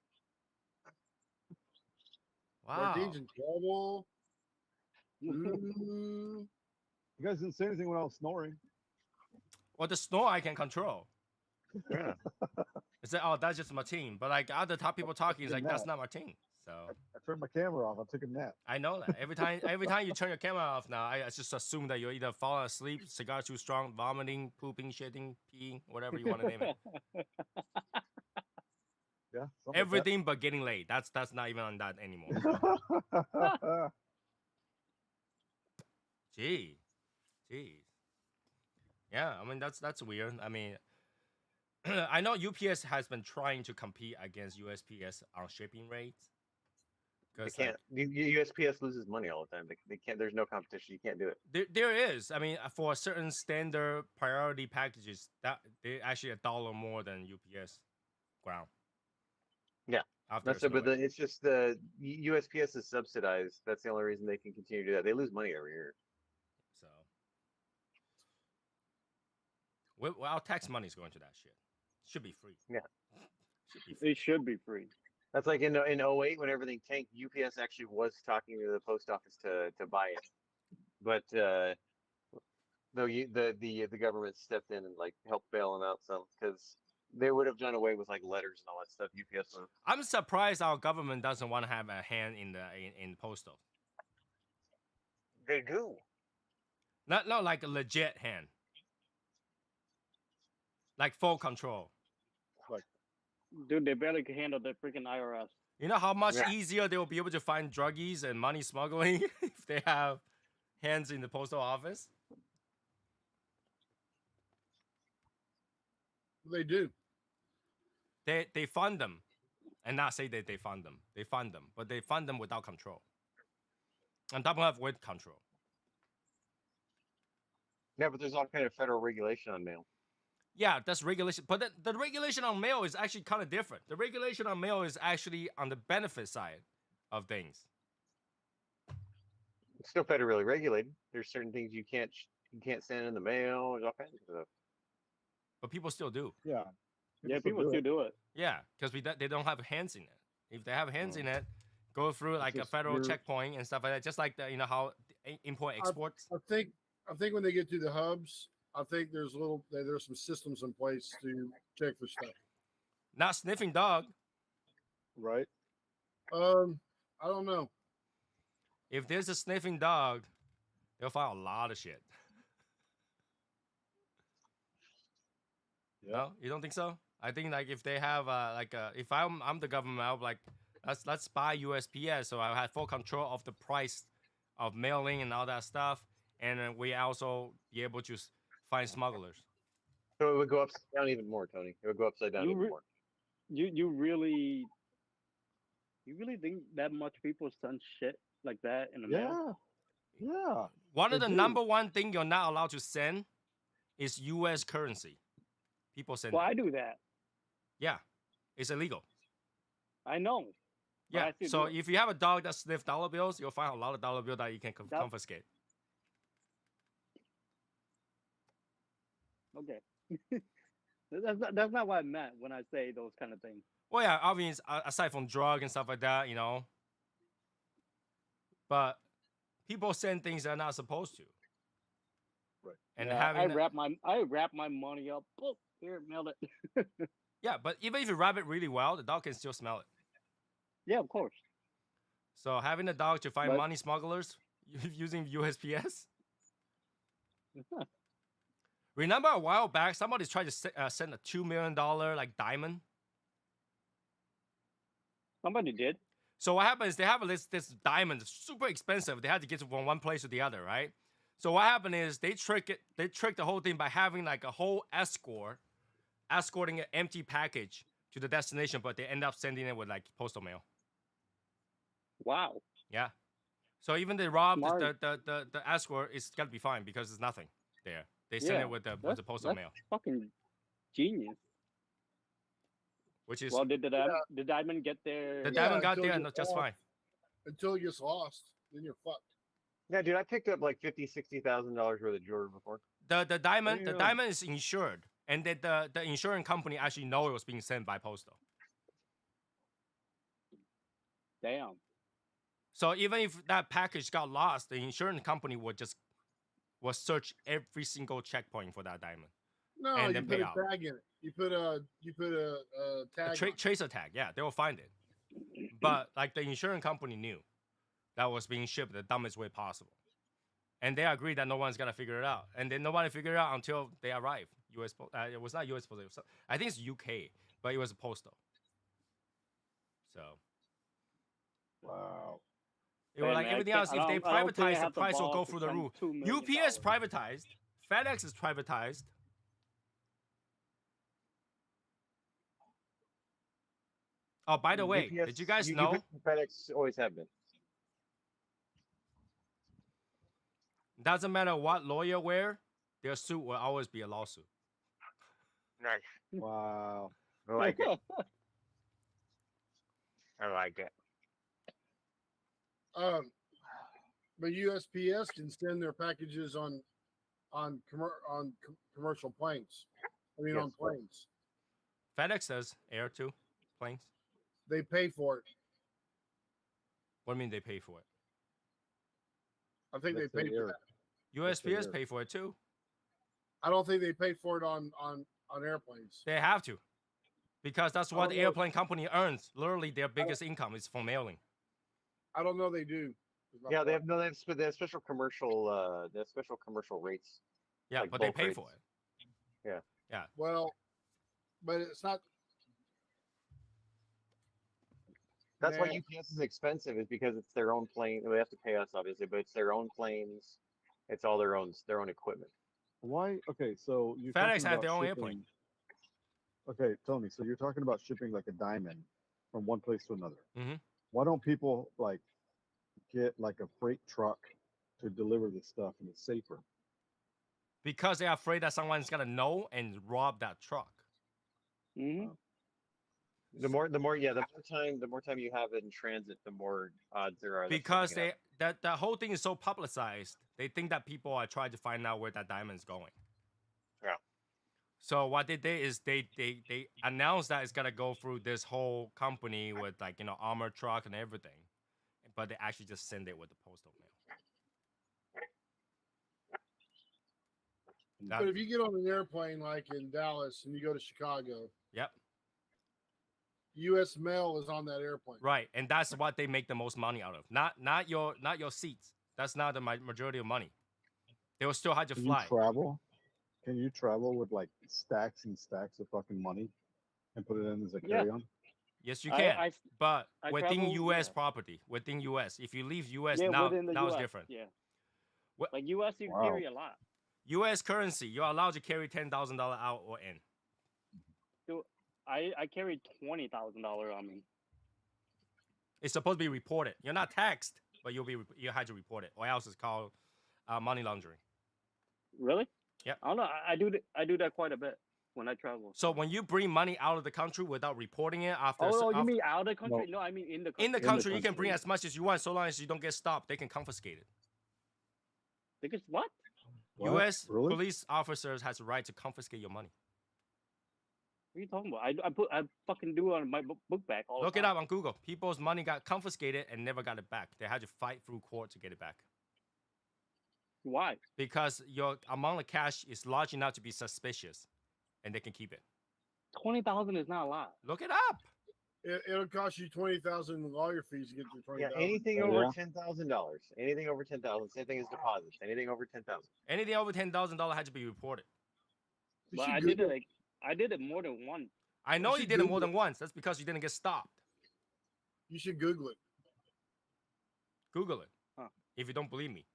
Wow. Martine's in trouble. Mm. You guys didn't say anything when I was snoring. Well, the snore I can control. Yeah. It's like, oh, that's just Martin. But like other top people talking, it's like that's not Martin. So I turned my camera off. I took a nap. I know that. Every time you turn your camera off now, I just assume that you're either falling asleep, cigar too strong, vomiting, pooping, shitting, peeing, whatever you want to name it. Yeah. Everything but getting late. That's not even on that anymore. Jeez. Yeah, I mean that's weird. I mean, I know UPS has been trying to compete against USPS on shipping rates. They can't. USPS loses money all the time. They can't. There's no competition. You can't do it. There is. I mean, for certain standard priority packages, that they're actually $1 more than UPS ground. Yeah, After that's it. But it's just the USPS is subsidized. That's the only reason they can continue to do that. They lose money every year. So, well, our tax money is going to that shit. Should be free. Yeah, It should be free. that's like in 08 when everything tanked. UPS actually was talking to the post office to buy it, but the government stepped in and like helped bail them out some because they would have done away with like letters and all that stuff. UPS would. I'm surprised our government doesn't want to have a hand in the postal. They do. Not like a legit hand. Like full control. Dude, they barely can handle the freaking IRS. You know how much easier they will be able to find druggies and money smuggling if they have hands in the postal office? They do. They fund them, and not say that they fund them. They fund them, but they fund them without control. On top of with control. Yeah, but there's all kind of federal regulation on mail. Yeah, that's regulation. But the regulation on mail is actually kind of different. The regulation on mail is actually on the benefit side of things. It's still federally regulated. There's certain things you can't send in the mail. There's all kinds of stuff. But people still do. Yeah. Yeah, people still do it. Yeah, because they don't have hands in it. If they have hands in it, go through like a just federal your- checkpoint and stuff like that. Just like the, how import exports. I think when they get to the hubs, I think there's some systems in place to check for stuff. Not sniffing dog. Right. I don't know. If there's a sniffing dog, they'll find a lot of shit. Yeah. No, you don't think so? I think like if they have if I'm the government, I'll be like let's buy USPS, so I have full control of the price of mailing and all that stuff, and we also be able to find smugglers. So it would go upside down even more, Tony. It would go upside down even more. You really think that much people send shit like that in the mail? Yeah. Yeah. One of They the do. number one thing you're not allowed to send is U.S. currency. People send. Well, it. I do that. Yeah, it's illegal. I know. but I Yeah. still So do it. if you have a dog that sniffs dollar bills, you'll find a lot of dollar bills that you can That- confiscate. Okay. That's not what I meant when I say those kind of things. Well, yeah, obviously, aside from drug and stuff like that, But people send things they're not supposed to. Right. And Yeah, having I wrap my money up. Boop, here, mail it. yeah, but even if you wrap it really well, the dog can still smell it. Yeah, of course. So having a dog to find But- money smugglers using USPS. Remember a while back, somebody tried to send a $2 million like diamond. Somebody did. So what happened is they have this diamond, super expensive. They had to get it from one place to the other, right? So what happened is they tricked the whole thing by having like a whole escorting an empty package to the destination, but they end up sending it with like postal mail. Wow. Yeah. So even they rob Smart. the escort, it's gotta be fine because there's nothing there. They send Yeah, it with the that's- postal that's mail, Fucking genius. which is Well, did the diamond get there? the Yeah, diamond got until there you and just fall. fine. Until it gets lost, then you're fucked. Yeah, dude, I picked up like $50,000-$60,000 worth of jewelry before. The diamond Damn. is insured, and the insurance company actually know it was being sent by postal. Damn. So even if that package got lost, the insurance company will search every single checkpoint for that diamond. No, And you then put pay a out. tag in it. You put a tag. on it. Tracer tag, yeah, they will find it. But like the insurance company knew that was being shipped the dumbest way possible, and they agreed that no one's gonna figure it out, and then nobody figured it out until they arrived. It was not US postal. It was, I think it's UK, but it was postal. So Wow. it was Hey, like man, I everything can't- else. I If they don't think I privatize, the have the price will balls go to through the spend roof. $2 million. UPS privatized, FedEx is privatized. Oh, by the way, UPS did you guys U- know? UPS and FedEx always have been. Doesn't matter what lawyer wear, their suit will always be a lawsuit. Nice. Wow. I like it. I like it. But USPS can send their packages on commercial planes. I mean, Yes. on planes. FedEx does air too, planes. They pay for it. What do you mean they pay for it? I think That's they pay the for air. that. USPS air. pay for it too. I don't think they pay for it on airplanes. They have to, because that's what the don't know. airplane company earns. Literally, their biggest income is from mailing. I don't know they do. is my Yeah, they point. have they have special commercial rates. Yeah, Like but they bulk pay rates. for it. Well, but it's not. That's why Man. UPS is expensive, is because it's their own plane. They have to pay us obviously, but it's their own planes. It's all their own equipment. Why? Okay, so you FedEx had their own airplane. Okay, Tony. So you're talking about shipping like a diamond from one place to another. Mhm. Why don't people like get like a freight truck to deliver this stuff and it's safer? Because they're afraid that someone's gonna know and rob that truck. Hmm. The more time you have it in transit, the more odds there are that Because something happens. that whole thing is so publicized, they think that people are trying to find out where that diamond's going. Yeah. So what they did is they announced that it's gonna go through this whole company with like armored truck and everything, but they actually just send it with the postal mail. But if you get on an airplane like in Dallas and you go to Chicago, Yep. U.S. mail is on that airplane. Right, and that's what they make the most money out of. Not your seats. That's not the majority of money. They will still have to Can fly. you travel? Can you travel with like stacks and stacks of fucking money and put it in as a Yeah. carry-on? Yes, you can. But I within travel, U.S. yeah. property, within U.S. If you leave U.S. Yeah, now, within the now US. it's different. Yeah. What- Like US, you Wow. carry a lot. U.S. currency, you're allowed to carry $10,000 out or in. So I carry $20,000 on me. It's supposed to be reported. You're not taxed, but you had to report it, or else it's called money laundering. Really? Yep. I don't know. I do that quite a bit when I travel. So when you bring money out of the country without reporting it after, Oh, you after mean out of the country? No, I mean in the country. in the the country, you can country. bring as much as you want, so long as you don't get stopped. They can confiscate it. Because what? What? U.S. Really? police officers has the right to confiscate your money. What are you talking about? I fucking do it on my book bag all Look the it time. up on Google. People's money got confiscated and never got it back. They had to fight through court to get it back Why? because your amount of cash is large enough to be suspicious, and they can keep it. 20,000 is not a lot. Look it up. It'll cost you 20,000 in lawyer fees to get your 20,000. Yeah, anything Oh, over yeah? $10,000. Anything over 10,000. Same thing as deposits. Anything over 10,000. Anything over $10,000 had to be reported. You But should I did Google- it I did it more than once. I know you should did it more Google than once. That's because you didn't get stopped. You should Google it. Google it. Huh. If you don't believe me,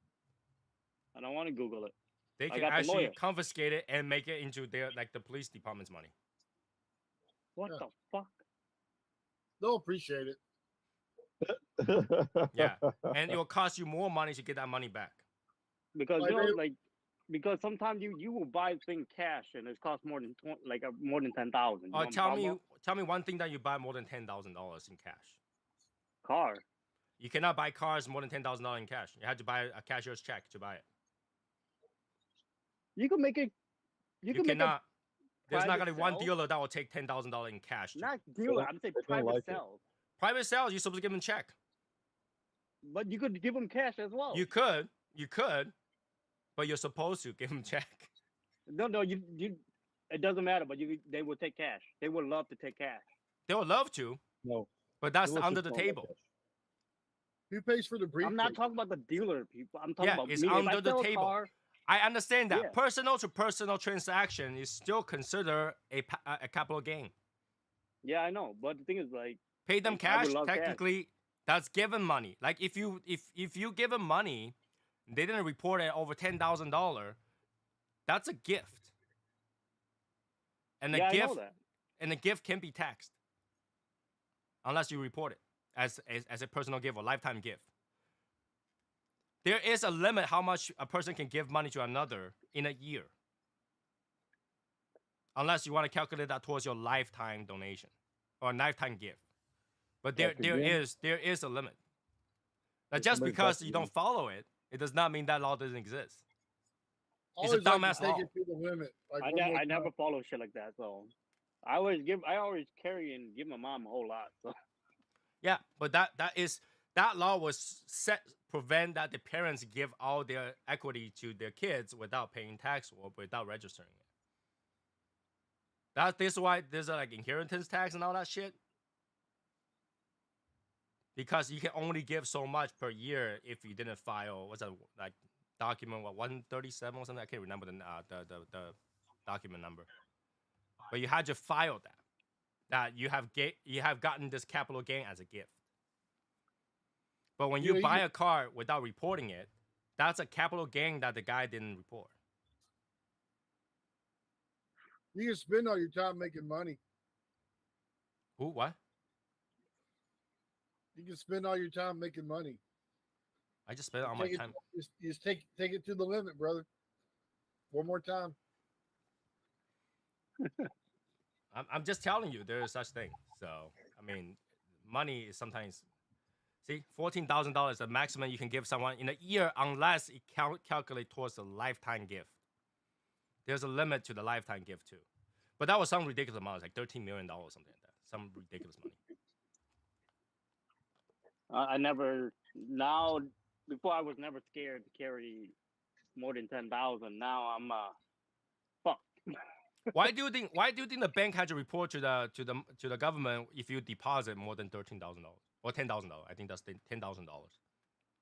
I don't want to Google it. they I can got the actually lawyer. confiscate it and make it into their the police department's money. What Yeah. the fuck? They'll appreciate it. Yeah, and it will cost you more money to get that money back. Because Like, because sometimes you will buy things cash and it costs more than more than 10,000. Tell me one thing that you buy more than $10,000 in cash. car. You cannot buy cars more than $10,000 in cash. You have to buy a cashier's check to buy it. You can make it. You can make it cannot. There's not private gonna be one sale. dealer that will take $10,000 in cash. not dealer. I'm saying they don't private like it. sales. Private sales, you're supposed to give them a check. But you could give them cash as well. You could, but you're supposed to give them a check. No, you. It doesn't matter. But they will take cash. They would love to take cash. They would love to, No. but that's Dealers under the just don't like table. that. Who pays for the briefcase? I'm not talking about the dealer people. I'm talking Yeah, about it's me. If I under the sell a table. car, I understand that. Yeah. Personal to personal transaction is still considered a capital gain. yeah, I know. But the thing is, like, Pay them I would cash, love cash. technically, that's given money. Like if you give them money, they didn't report it over $10,000, that's a gift. And the yeah, I know gift that. and the gift can be taxed. Unless you report it as a personal gift or lifetime gift. There is a limit how much a person can give money to another in a year. Unless you want to calculate that towards your lifetime donation or lifetime gift. But there Like again? is a limit. Now, If just somebody's because asking you you- don't follow it, it does not mean that law doesn't exist. It's a Always like dumbass to take law. it to the limit. Like I, one ne- more I never time. follow shit like that. So I always carry and give my mom a whole lot. So Yeah, but that law was set prevent that the parents give all their equity to their kids without paying tax or without registering it. This is why there's like inheritance tax and all that shit. Because you can only give so much per year if you didn't file what's that like document 137 or something. I can't remember the document number. But you had to file that you have gotten this capital gain as a gift. But when you Yeah, buy a car without reporting it, that's a capital gain that the guy didn't report. You can spend all your time making money. Who? What? You can spend all your time making money. I just spent all my time. Just take it to the limit, brother. One more time. I'm just telling you, there is such thing. So I mean, money is sometimes. See, $14,000 the maximum you can give someone in a year, unless it calculate towards the lifetime gift. There's a limit to the lifetime gift too, but that was some ridiculous amount, like $13 million, something like that. Some ridiculous money. I never now. Before I was never scared to carry more than 10,000. Now I'm fuck. Why do you think? Why do you think the bank had to report to the government if you deposit more than $13,000 or $10,000? I think that's $10,000.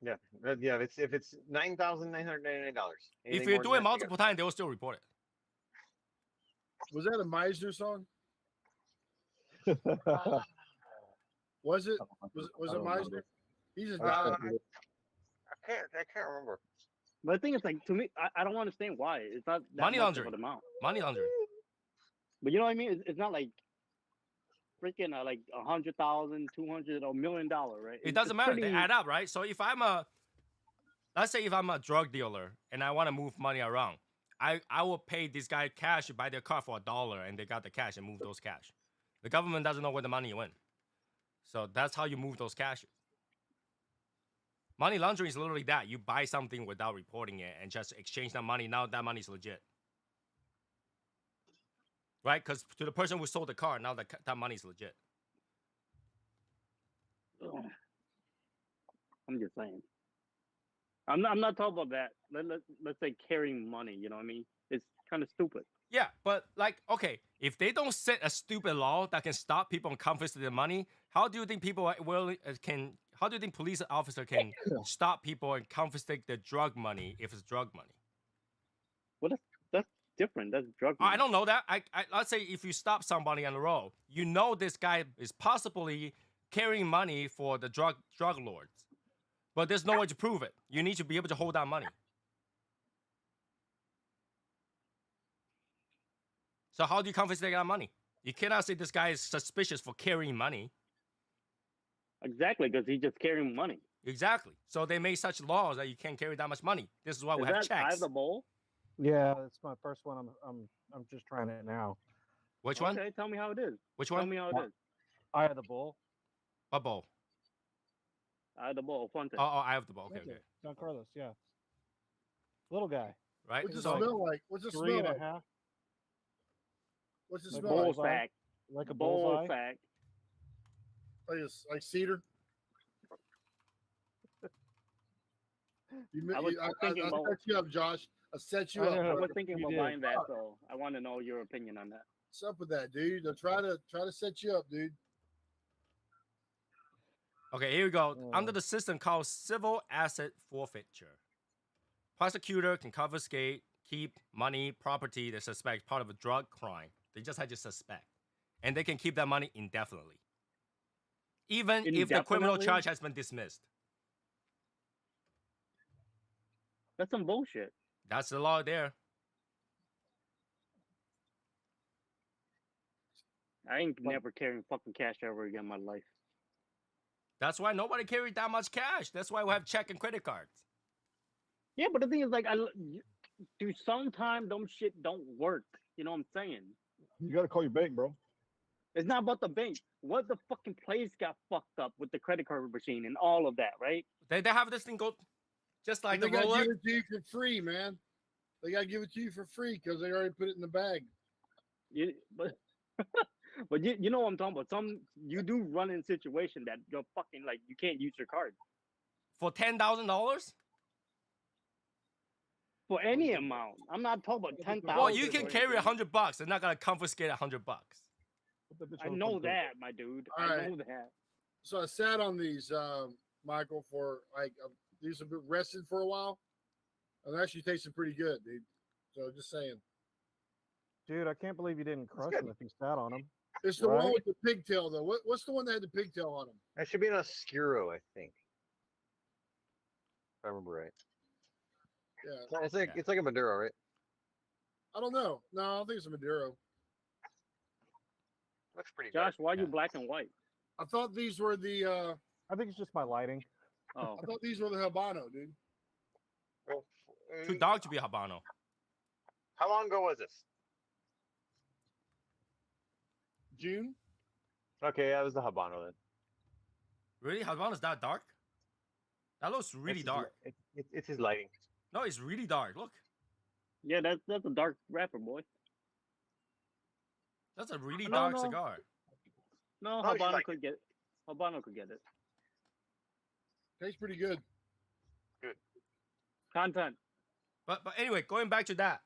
Yeah, yeah. If it's $9,999. If you do it multiple times, they will still report it. Was that a Meisner song? Was it? Was it Meisner? He just died. I can't remember. But the thing is, like, to me, I don't understand why. It's not that Money much laundering. of an amount. Money laundering. But you know what I mean? It's not like freaking like 100,000, 200, or $1 million, right? It doesn't matter. Pretty... They add up, right? So if let's say if I'm a drug dealer and I want to move money around, I will pay this guy cash to buy their car for $1, and they got the cash and move those cash. The government doesn't know where the money went, so that's how you move those cash. Money laundering is literally that. You buy something without reporting it and just exchange that money. Now that money is legit. Right? Because to the person who sold the car, now that money is legit. I'm just saying. I'm not talking about that. Let's say carrying money, you know what I mean? It's kind of stupid. Yeah, but like, okay, if they don't set a stupid law that can stop people from confiscating their money, how do you think people how do you think police officer can stop people and confiscate their drug money if it's drug money? Well, that's different. That's drug money. I don't know that. I let's say if you stop somebody on the road, you know this guy is possibly carrying money for the drug lords, but there's no way to prove it. You need to be able to hold that money. So how do you confiscate that money? You cannot say this guy is suspicious for carrying money. Exactly, because he's just carrying money. Exactly. So they made such laws that you can't carry that much money. This is why we have checks. Eye of the bowl? Yeah, it's my first one. I'm just trying it now. Which one? Okay, tell me how it is. Which one? Tell me how it is. Eye of the bull. What bowl? Eye of the bowl. Fuente. Oh, Eye of the bowl. Okay, okay. Don Carlos, yeah. Little guy. Right? What's it So, smell like? What's it Three smell and a like? half. What's it Like smell Bowl like? bullseye? sack. Like a Bowl bullseye. sack. Like cedar? I was thinking I about- set you up, Josh. I set you I up. know. I brother. was thinking You about did. buying that, so I want to know your opinion on that. What's up with that, dude? They'll try to set you up, dude. okay, here we go. Oh. Under the system called civil asset forfeiture, prosecutor can confiscate, keep money, property they suspect part of a drug crime. They just had to suspect, and they can keep that money indefinitely, even if the criminal Indefinitely? charge has been dismissed. That's some bullshit. That's the law there. I ain't never carrying fucking cash ever again in my life. That's why nobody carried that much cash. That's why we have check and credit cards. Yeah, but the thing is, like, dude, sometimes them shit don't work. You know what I'm saying? You got to call your bank, bro. It's not about the bank. What the fucking place got fucked up with the credit card machine and all of that, right? They have this thing go just like And the they gotta roller. give it to you for free, man. They gotta give it to you for free because they already put it in the bag. But you know what I'm talking about. You do run in situation that you're fucking like you can't use your card For $10,000? for any amount. I'm not talking about 10,000. Well, you can carry $100. They're not gonna confiscate $100. Put that bitch I on the know phone, bro. that, my dude. All I right. know that. So I sat on these, Michael, for like these have been rested for a while, and they actually tasted pretty good, dude. So just saying, Dude, I can't believe you didn't crush good. him if you sat on him. it's the one Right. with the pigtail though. What's the one that had the pigtail on them? That should be an Oscuro, I think. If I remember right. Yeah, It's like a Maduro, right? I don't know. No, I don't think it's a Maduro. Looks pretty Josh, dark. why are you Yeah. black and white? I thought these were the. I think it's just my lighting. Oh, I thought these were the Habano, dude. Well, Too dark to be Habano. How long ago was this? June. Okay, that was the Habano then. Really? Habano's that dark? That looks really It's his dark. It's his lighting. No, it's really dark. Look. yeah, that's a dark wrapper, boy. That's a really No, dark no. cigar. No, Oh, you Habano like could get it. Habano could get it. Tastes pretty good. Content. But anyway, going back to that.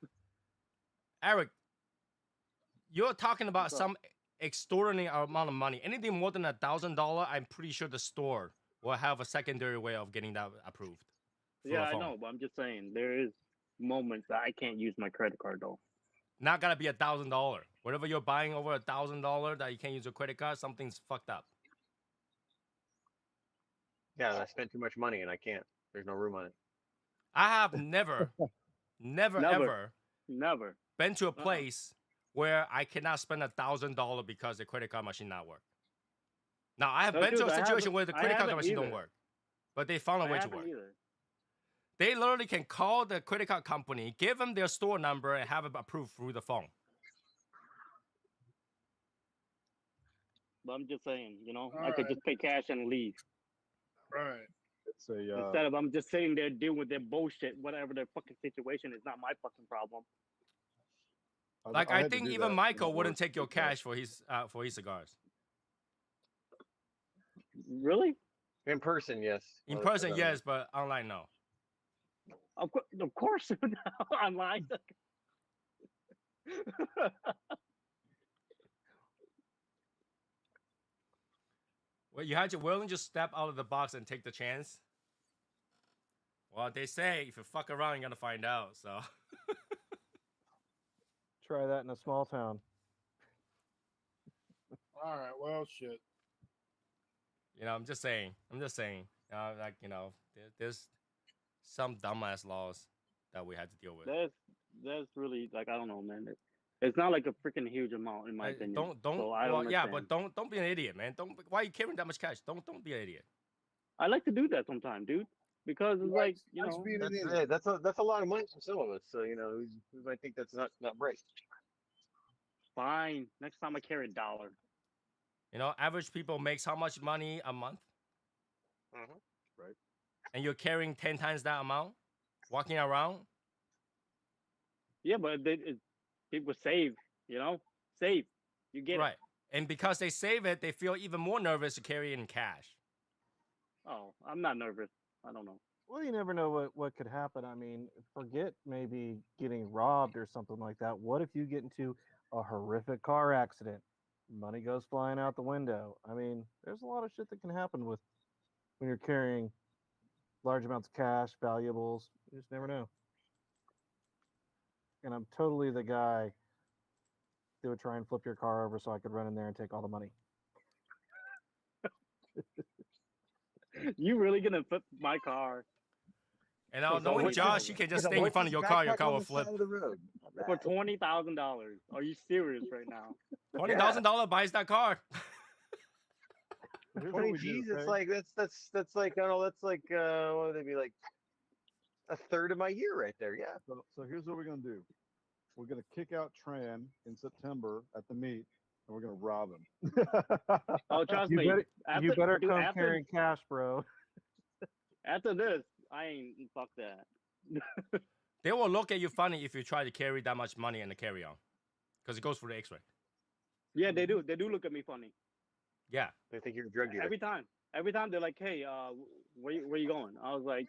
Eric, you're talking about What's up? some extraordinary amount of money. Anything more than $1,000, I'm pretty sure the store will have a secondary way of getting that approved. through Yeah, a I phone. know, but I'm just saying there is moments that I can't use my credit card though. Not gotta be $1,000. Whatever you're buying over $1,000 that you can't use a credit card, something's fucked up. Yeah, I spent too much money and I can't. There's no room on it. I have never Never. ever Never. been to a place where I cannot spend $1,000 because the credit card machine not work. Now I have No, been to dude, a I situation haven't- where the I credit card haven't machine don't either. work, but they found a I way to haven't work. either. They literally can call the credit card company, give them their store number, and have it approved through the phone. But I'm just saying, I All could right. just pay cash and leave Right. It's a instead of I'm just sitting there dealing with their bullshit, whatever their fucking situation is, not my fucking problem. Like I I had to think do even that Michael when I wouldn't worked take your with that. cash for his cigars. Really? In person, yes. In Well, person, I don't yes, but online, no. Of course, online. Well, you had to willing to step out of the box and take the chance. Well, they say if you fuck around, you're gonna find out. So Try that in a small town. All right. Well, shit. I'm just saying. There's some dumbass laws that we had to deal with. That's really like I don't know, man. It's not like a freaking huge amount in my opinion. Don't. So I well, don't yeah, understand. but don't be an idiot, man. Don't. Why are you carrying that much cash? Don't be an idiot. I like to do that sometimes, dude, because it's like Likes being an That's idiot. that's a lot of money for some of us. So we might think that's not right. fine. Next time I carry $1. Average people makes how much money a month, Mhm. and you're carrying 10 times that amount, walking around. Yeah, but people save, save. You get Right. And because they save it, they feel even more nervous to carry it in cash. it. Oh, I'm not nervous. I don't know. Well, you never know what could happen. I mean, forget maybe getting robbed or something like that. What if you get into a horrific car accident? Money goes flying out the window. I mean, there's a lot of shit that can happen when you're carrying large amounts of cash, valuables. You just never know. And I'm totally the guy that would try and flip your car over so I could run in there and take all the money. You really gonna flip my car And now, So knowing what- Josh, he can just stay in front of your car will flip. for $20,000? Are you serious right now? $20,000 buys that car. Here's what 20 we do, G's. It's okay? like that's like I don't know. That's like what would they be like? A third of my year right there. Yeah. So here's what we're gonna do. We're gonna kick out Tran in September at the meet, and we're gonna rob him. Oh, trust You me. better, you better dude, come carrying cash, bro. After this, I ain't fuck that. They will look at you funny if you try to carry that much money in the carry-on, because it goes for the X-ray. Yeah, they do. They do look at me funny Yeah. They think you're a drug dealer. every time. Every time they're like, "Hey, where you going?" I was like,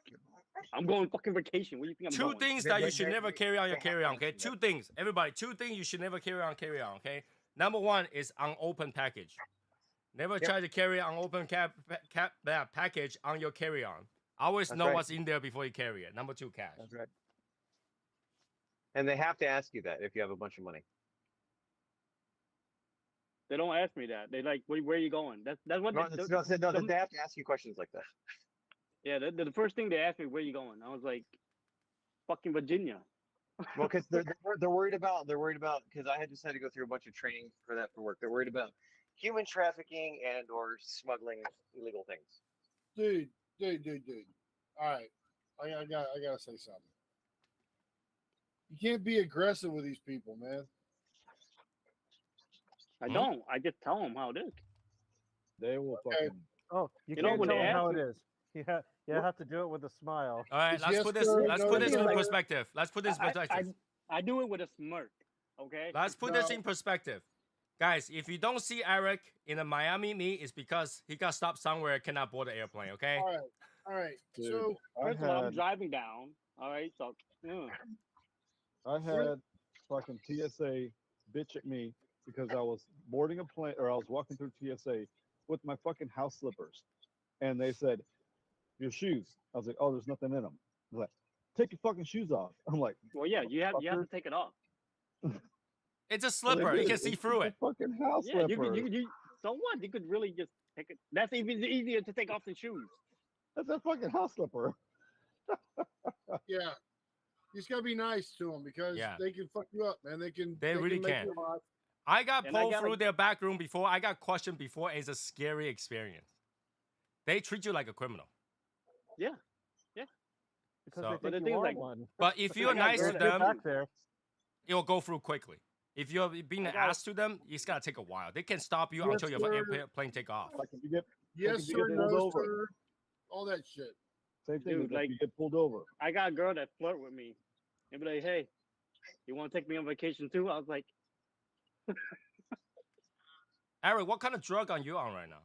"I'm going fucking vacation. Where you think I'm Two going?" things that you should never carry on your carry-on, okay? Two things. Everybody, two things you should never carry on carry-on, okay? Number one is unopened package. Never try to carry unopened package on your carry-on. Always That's know right. what's in there before you carry it. Number two, cash. That's right. And they have to ask you that if you have a bunch of money. They don't ask me that. They like, where are you going? That's what. No, they, no, the- they have to ask you questions like that. yeah, the first thing they asked me, where you going? I was like, fucking Virginia. Well, because they're worried about because I just had to go through a bunch of training for that for work. They're worried about human trafficking and or smuggling illegal things. Dude. All right, I gotta say something. You can't be aggressive with these people, man. I don't. I just tell them how it is. They will Okay. fucking. Oh, you You know, can't when tell they them how ask it me- is. You have to do it with a smile. All right, It's let's yes, put this. sir, Let's no, put this in sir. perspective. Let's put this in I, perspective. I do it with a smirk. Okay. Let's put this No. in perspective. Guys, if you don't see Eric in a Miami meet, it's because he got stopped somewhere and cannot board the airplane, okay? All right. Dude, So First of all, I'm had driving down. All right. So, I had fucking TSA bitch at me because I was boarding a plane or I was walking through TSA with my fucking house slippers, and they said, "Your shoes." I was like, "Oh, there's nothing in them." They're like, "Take your fucking shoes off." I'm like, well, yeah, you have to take it off. It's a "Well, slipper. they You did. can see It's through a it. fucking house Yeah, slippers. you. So what? You could really just take it. That's even easier to take off the shoes. That's a fucking house slipper. yeah, you just gotta be nice to them because Yeah. they can fuck you up, man. They really make can. you alive. I got And I pulled got, through like- their back room before. I got questioned before, and it's a scary experience. They treat you like a criminal. Because So- they But the think thing you is, are like, one. But if you're I got nice girl to that- Get them, back there. it'll go through quickly. If you're being an I got- ass to them, it's gotta take a while. They can stop you Yes, until your sir. airplane take off. Like if you get Yes, if you sir, get no, pulled over. sir. All that shit. Same thing. Dude, If like- you get pulled over. I got a girl that flirt with me. And be like, hey, you want to take me on vacation too? I was like, Eric, what kind of drug are you on right now?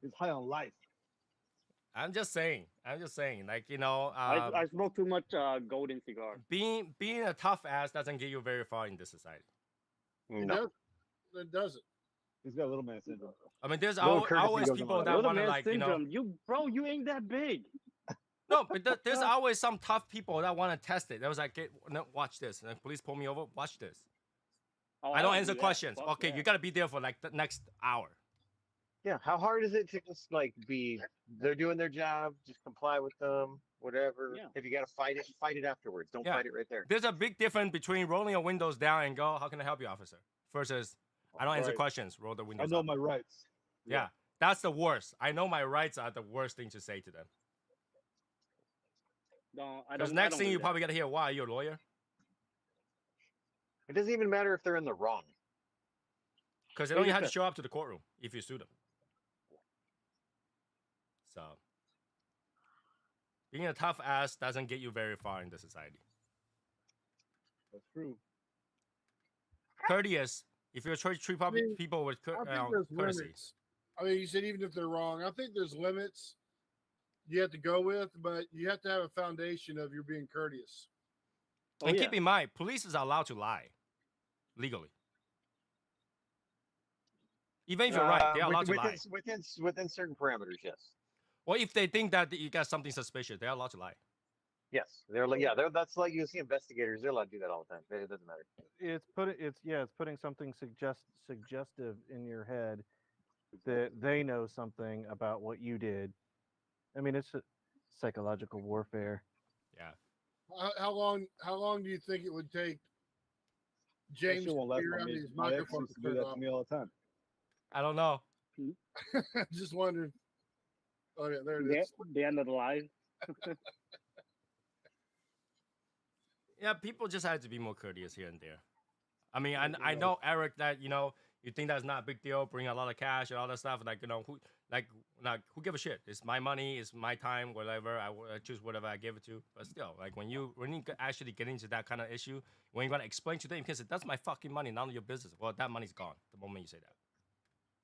He's high on life. I'm just saying. Like, I smoke too much golden cigar. being a tough ass doesn't get you very far in this society. No. It doesn't. He's got little man syndrome. I mean, there's Little courtesy always goes a people long that Little want to man like, syndrome. You ain't that big. No, but there's always some tough people that want to test it. That was like, no, watch this. And then police pull me over. Watch this. Oh, I don't do answer that. questions. Fuck Okay, that. you gotta be there for like the next hour. Yeah. How hard is it to just like they're doing their job, just comply with them, whatever. Yeah. If you gotta fight it afterwards. Don't Yeah. fight it right there. There's a big difference between rolling your windows down and go, "How can I help you, officer?" versus, "I don't answer Right. questions. Roll the I windows know up." my rights. Yeah, that's the worst. I know my rights are the worst thing to say to them. No, I Because don't. next I don't thing do you that. probably gotta hear, "Why are you a lawyer?" It doesn't even matter if they're in the wrong. Because they Well, don't you have to said- show up to the courtroom if you sue them. So, being a tough ass doesn't get you very far in the society. That's true. Courteous, if you're trying to treat mean, people with I think there's courtesy. limits. I mean, you said even if they're wrong, I think there's limits you have to go with, but you have to have a foundation of you're being courteous. Oh, And yeah. keep in mind, police is allowed to lie legally. Even if you're right, they're allowed to lie. Within certain parameters, yes. Or if they think that you got something suspicious, they're allowed to lie. Yes. They're like that's like you see investigators, they're allowed to do that all the time. It doesn't matter. It's putting something suggestive in your head that they know something about what you did. I mean, it's a psychological warfare. Yeah. How long do you think it would take That James shit to won't last figure on out me. these My ex microphones used to to do turn that off? to me all the time. I don't know. Just wondering. Oh yeah, there it The, is. the end of the live. Yeah, people just have to be more courteous here and there. I mean, I know, Eric, that, you think that's not a big deal, bring a lot of cash and all that stuff. Like, who give a shit? It's my money, it's my time, whatever. I choose whatever I give it to. But still, like, when you actually get into that kind of issue, when you're going to explain to them, because that's my fucking money, none of your business. Well, that money's gone the moment you say that.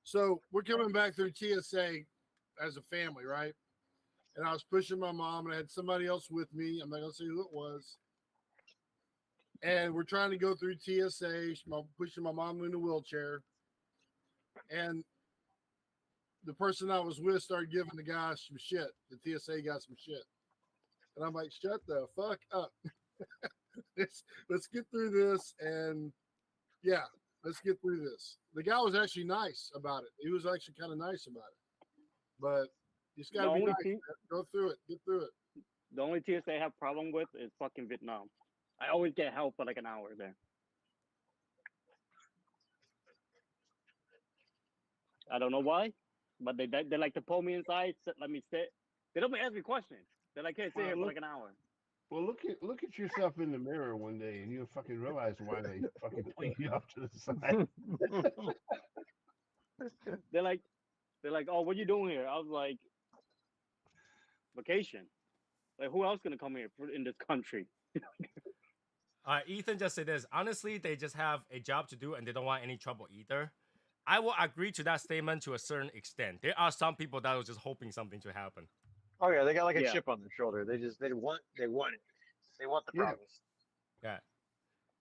So we're coming back through TSA as a family, right? And I was pushing my mom, and I had somebody else with me. I'm not gonna say who it was. And we're trying to go through TSA, pushing my mom in a wheelchair. And the person I was with started giving the guy some shit. The TSA got some shit. And I'm like, shut the fuck up. let's get through this. And yeah, let's get through this. The guy was actually nice about it. He was actually kind of nice about it. But you just got to The be only nice. thing- Man. Go through it. Get through it. only TSA I have problem with is fucking Vietnam. I always get held for like an hour there. I don't know why, but they like to pull me inside, let me sit. They don't ask me questions. They're like, "Hey, sit here for like an hour." Well, look at yourself in the mirror one day, and you'll fucking realize why they fucking point you off to the side. They're like, "Oh, what you doing here?" I was like, "Vacation." Like, who else gonna come here in this country? Ethan just said this. Honestly, they just have a job to do and they don't want any trouble either. I will agree to that statement to a certain extent. There are some people that are just hoping something to happen. Oh yeah, they got like a Yeah. chip on their shoulder. They want it. They want the Yeah. problems. Yeah.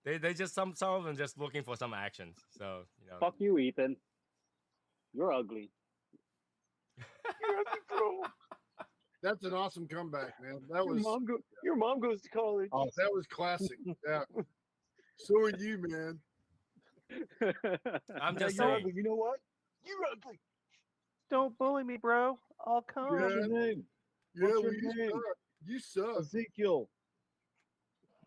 They just some of them just looking for some actions. So, you know. Fuck you, Ethan. You're ugly. You're ugly, bro. That's an awesome comeback, man. That was Your mom goes to college. oh, that was classic. Yeah. So are you, man. I'm just You're saying. ugly. You know what? You're ugly. Don't bully me, bro. I'll come. Yeah. What's your name? Yeah, What's well, your name? you suck. Ezekiel.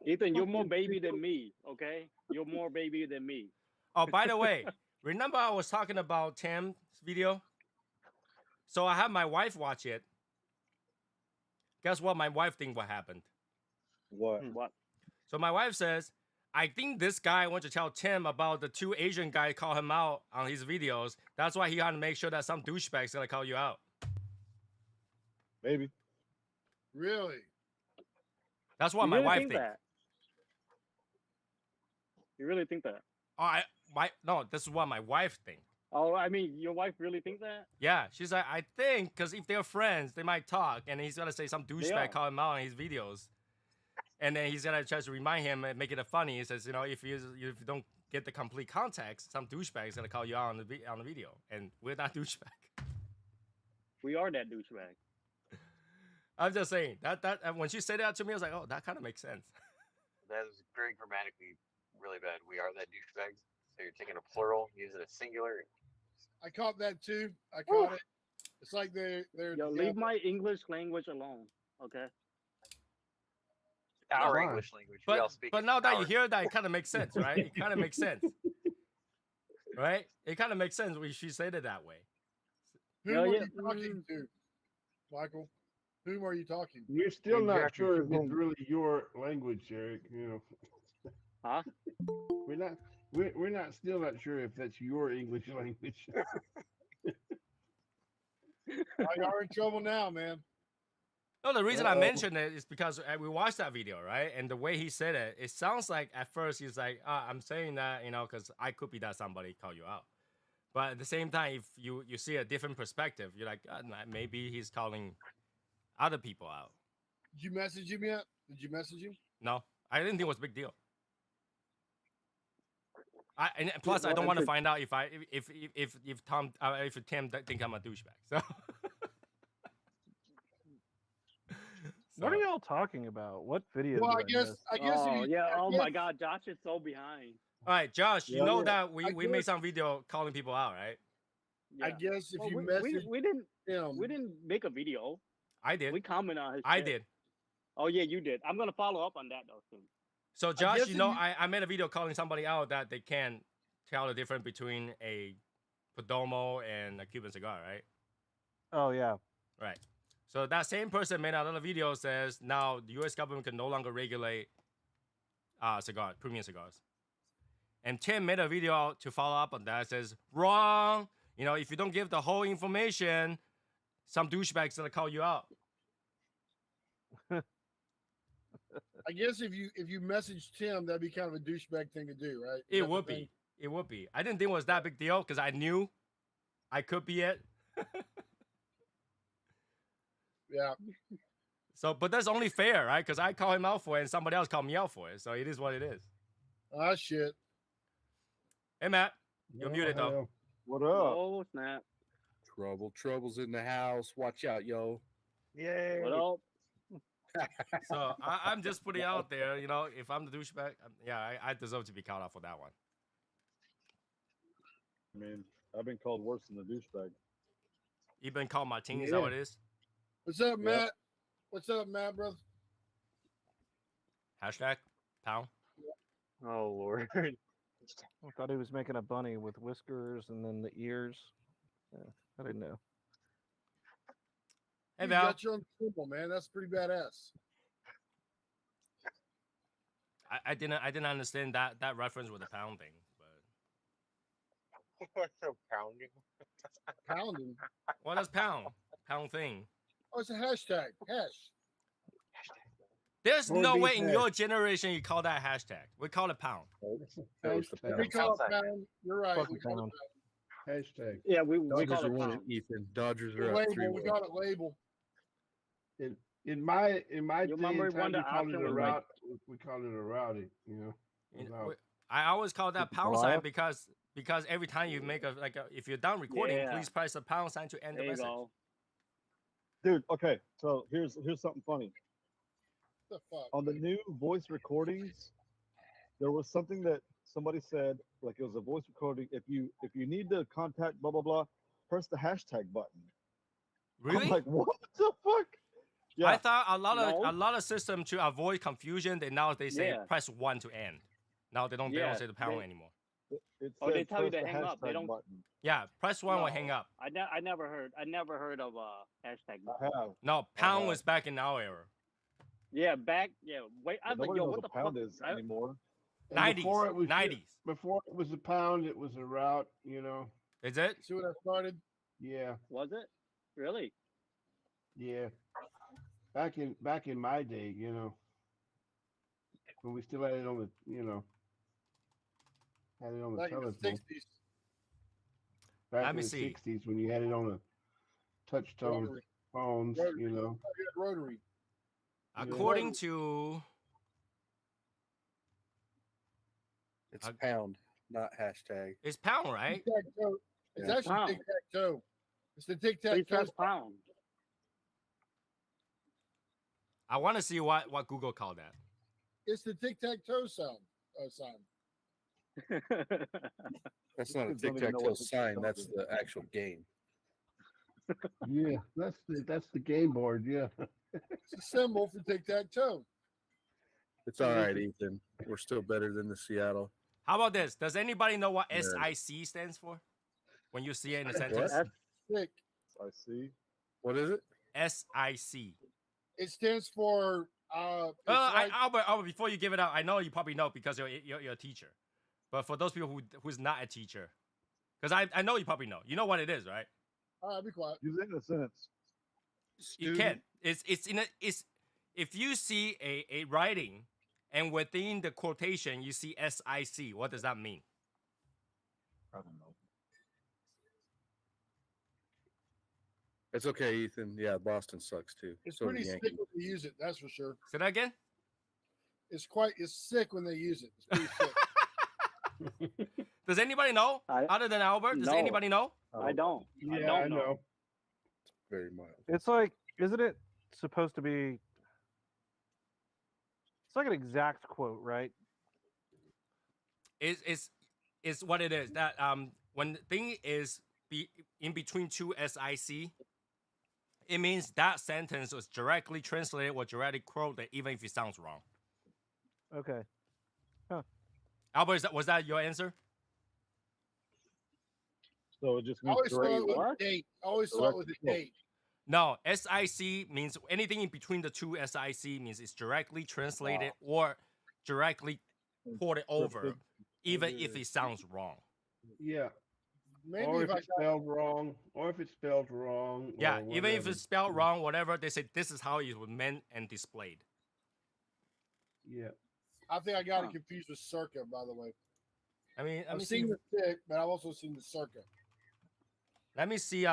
Ethan, you're more baby than me, okay? You're more baby than me. Oh, by the way, remember I was talking about Tim's video? So I had my wife watch it. Guess what? My wife think what happened. What? What? So my wife says, I think this guy wants to tell Tim about the 2 Asian guys call him out on his videos. That's why he had to make sure that some douchebag's gonna call you out. Maybe. Really? That's what You my really wife think thinks. that? You really think that? Oh, no, this is what my wife thinks. Oh, I mean, your wife really think that? Yeah, she's like, I think, because if they're friends, they might talk, and he's gonna say some are. douchebag call him out on his videos, and then he's gonna try to remind him and make it funny. He says, you know, if you don't get the complete context, some douchebag is gonna call you out on the video, and we're not douchebag. We are that douchebag. I'm just saying that when she said that to me, I was like, oh, that kind of makes sense. That is very grammatically really bad. We are that douchebags. So you're taking a plural, using a singular. I caught that too. I caught it. It's like they're Yo, leave my English language alone, okay? Our Why? English language. We all But speak. but it. now that you Our- hear that, it kind of makes sense, right? It kind of makes sense, right? It kind of makes sense when she said it that way. Who Hell are yeah. you talking to, Michael? Whom are you talking to? We're still not Exactly. sure if it's really your language, Eric. You know, Huh? we're not still not sure if that's your English language. You are in trouble now, man. No, the reason I Uh-oh. mentioned it is because we watched that video, right? And the way he said it, it sounds like at first he's like, I'm saying that, you know, because I could be that somebody call you out. But at the same time, if you see a different perspective, you're like, maybe he's calling other people out. Did you message him yet? Did you message him? No, I didn't think it was a big deal. And plus, I Well, don't want to it's a- find out if Tim think I'm a douchebag. So. What are y'all talking about? What video? Well, did miss? I guess. Oh, if you, yeah. I Oh, guess- my God. Josh is so behind. All right, Josh, you Yeah. know that I we made guess- some video calling people out, right? Yeah. I guess if Well, you we message didn't him, make a video. I did. We comment on his I shit. did. Oh, yeah, you did. I'm going to follow up on that, though, soon. So, Josh, guess you if know, you- I made a video calling somebody out that they can't tell the difference between a Perdomo and a Cuban cigar, right? Oh yeah. Right. So that same person made another video says now the U.S. government can no longer regulate premium cigars. And Tim made a video to follow up on that. Says wrong. You know, if you don't give the whole information, some douchebag's gonna call you out. I guess if you messaged Tim, that'd be kind of a douchebag thing to do, right? Is It that the would thing? be. It would be. I didn't think it was that big deal because I knew I could be it. Yeah. So, but that's only fair, right? Because I call him out for it, and somebody else called me out for it. So it is what it is. Ah, shit. Hey, Matt, you're muted though. hell. What up? Oh, snap. Trouble's in the house. Watch out, yo. Yay. What up? So I'm just putting it out there. You know, if I'm the douchebag, I deserve to be called out for that one. I mean, I've been called worse than the douchebag. You've been called Martini, is that what it is? What's up, Yeah. Matt? What's up, Matt, brother? Hashtag pound. Oh Lord. I thought he was making a bunny with whiskers and then the ears. I didn't know. Hey You Val. got your own symbol, man. That's pretty badass. I didn't understand that reference with the pound thing, but What's so pounding? Pounding. well, that's pound thing. Oh, it's a hashtag. Hash. There's Corned no beef way in hash. your generation you call that hashtag. We call it pound. That was the Hashtag. We call it Outside. pound. You're right. Fuck We it, call pound. Hashtag. Yeah, we Dodgers call are it winning, pound. Ethan. Dodgers it are pound. up Label. We 3-1. got it label. In my You day and remember when time, the we called it option a was like- route. We called it a rowdy. You know. Without- I always call that pound Goliath? sign because every time you make if you're done recording, Yeah. please press the pound sign to end There the you message. go. Dude, okay, so here's something funny. What the fuck? On the new voice recordings, there was something that somebody said, like it was a voice recording. If you need to contact blah blah blah, press the hashtag button. Really? I'm like, what the fuck? Yeah, I thought a No. lot of system to avoid confusion. They say Yeah. press 1 to end. Now they don't Yeah, say the pound they- anymore. it Oh, they said tell you press to the hang up. They hashtag don't- button. Yeah, press 1 or No. hang up. I never heard of hashtag. I have. No, pound Uh-huh. was back in our era. Yeah, back. Yeah, wait. I But was like, nobody yo, knows what what the pound fuck? is anymore. and 90s. Before it was 90s. Before it was a pound, it was a route. You know. Is it? See what I started? Yeah. Was it? Really? Yeah. Back in my day, you know, when we still had it on the, had it on the Back in the telephone. 60s. Back Let in me the see. 60s when you had it on the touch tone Rotary. phones, Rotary. you know. Rotary. According to It's I- pound, not hashtag. it's pound, right? Tic-tac-toe. It's Yeah. actually Pound. tic-tac-toe. It's the Please tic-tac-toe. press pound. I want to see what Google called that. It's the tic-tac-toe sound. Sign. That's not a Kids don't even know tic-tac-toe what sign. tic-tac-toe That's is. the actual game. Yeah, that's the game board. Yeah. It's a symbol for tic-tac-toe. It's all right, Ethan. We're still better than the Seattle. How about this? Does anybody know what Yeah. SIC stands for? When you see it in a What? sentence, That's Sick. I see. What is it? SIC. It stands for it's like, Albert, before you give it out, I know you probably know because you're a teacher. But for those people who's not a teacher, because I know you probably know. You know what it is, right? all right, be quiet. Use it in a sentence. You can. It's if you see a writing and within the quotation you see SIC, what does that mean? I don't know. It's okay, Ethan. Yeah, Boston sucks too. It's So do pretty the sick Yankees. when they use it. That's for sure. Say that again. It's sick when they use it. It's pretty sick. Does anybody know? Other than Albert, does No. anybody know? I don't. Yeah, I don't I know. Very mild. It's like, isn't it supposed to be? It's like an exact quote, right? It's what it is. That when the thing is in between two SIC, it means that sentence was directly translated or directly quoted, even if it sounds wrong. Okay. Albert, was that your answer? So it just I means always saw it with What? a date. I always saw it with a date. No, SIC means anything in between the two SIC means it's directly translated or directly quoted over, even if it sounds wrong. Yeah. Maybe Or if if I it's spelled wrong, or if it's spelled wrong. Yeah, or even if whatever. it's spelled wrong, whatever, they say this is how it was meant and displayed. Yeah. I think I got it confused with circa, by the way. I mean, let I've me see. seen the tick, but I've also seen the circa. Let me see.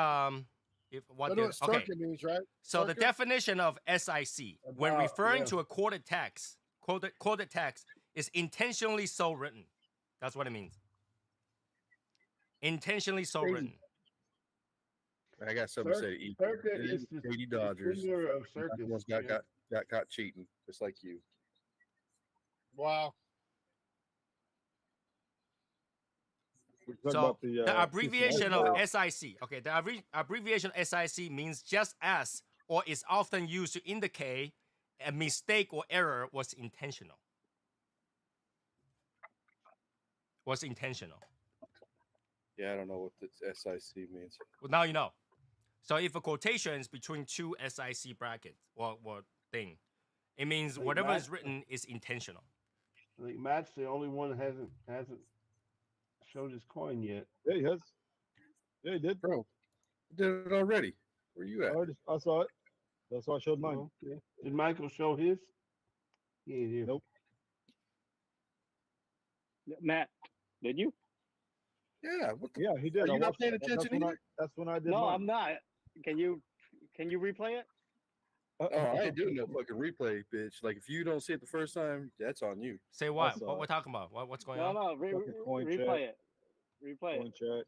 If what I know the, what circa okay. means, right? So the Circa? definition of SIC when About, referring yeah. to a quoted text, quoted text is intentionally so written. That's what it means. Intentionally so Crazy. written. I got something to say to Ethan. Circa It is is the Katie Dodgers. finger of circus. Almost yeah. got caught cheating, just like you. Wow. We're talking So about the abbreviation of Wow. SIC, okay, the abbreviation SIC means just as or is often used to indicate a mistake or error was intentional. Was intentional. Yeah, I don't know what the SIC means. Well, now you know. So if a quotation is between two SIC brackets or thing, it means Like whatever Matt- is written is intentional. I think Matt's the only one that hasn't showed his coin yet. Yeah, he has. Yeah, he did. Bro, I did it already. Where you at? I saw it. That's why I showed mine. Oh, okay. Did Michael show his? He ain't here. Nope. Matt, did you? Yeah. What the Yeah, he did. Are you I not watched paying it. attention either? That's when I did No, mine. I'm not. Can you replay it? Oh, I ain't doing no fucking replay, bitch. Like if you don't see it the first time, that's on you. Say what? saw What we're it. talking about? What's going No, on? no, Fucking coin replay check. it. Replay Coin it. check.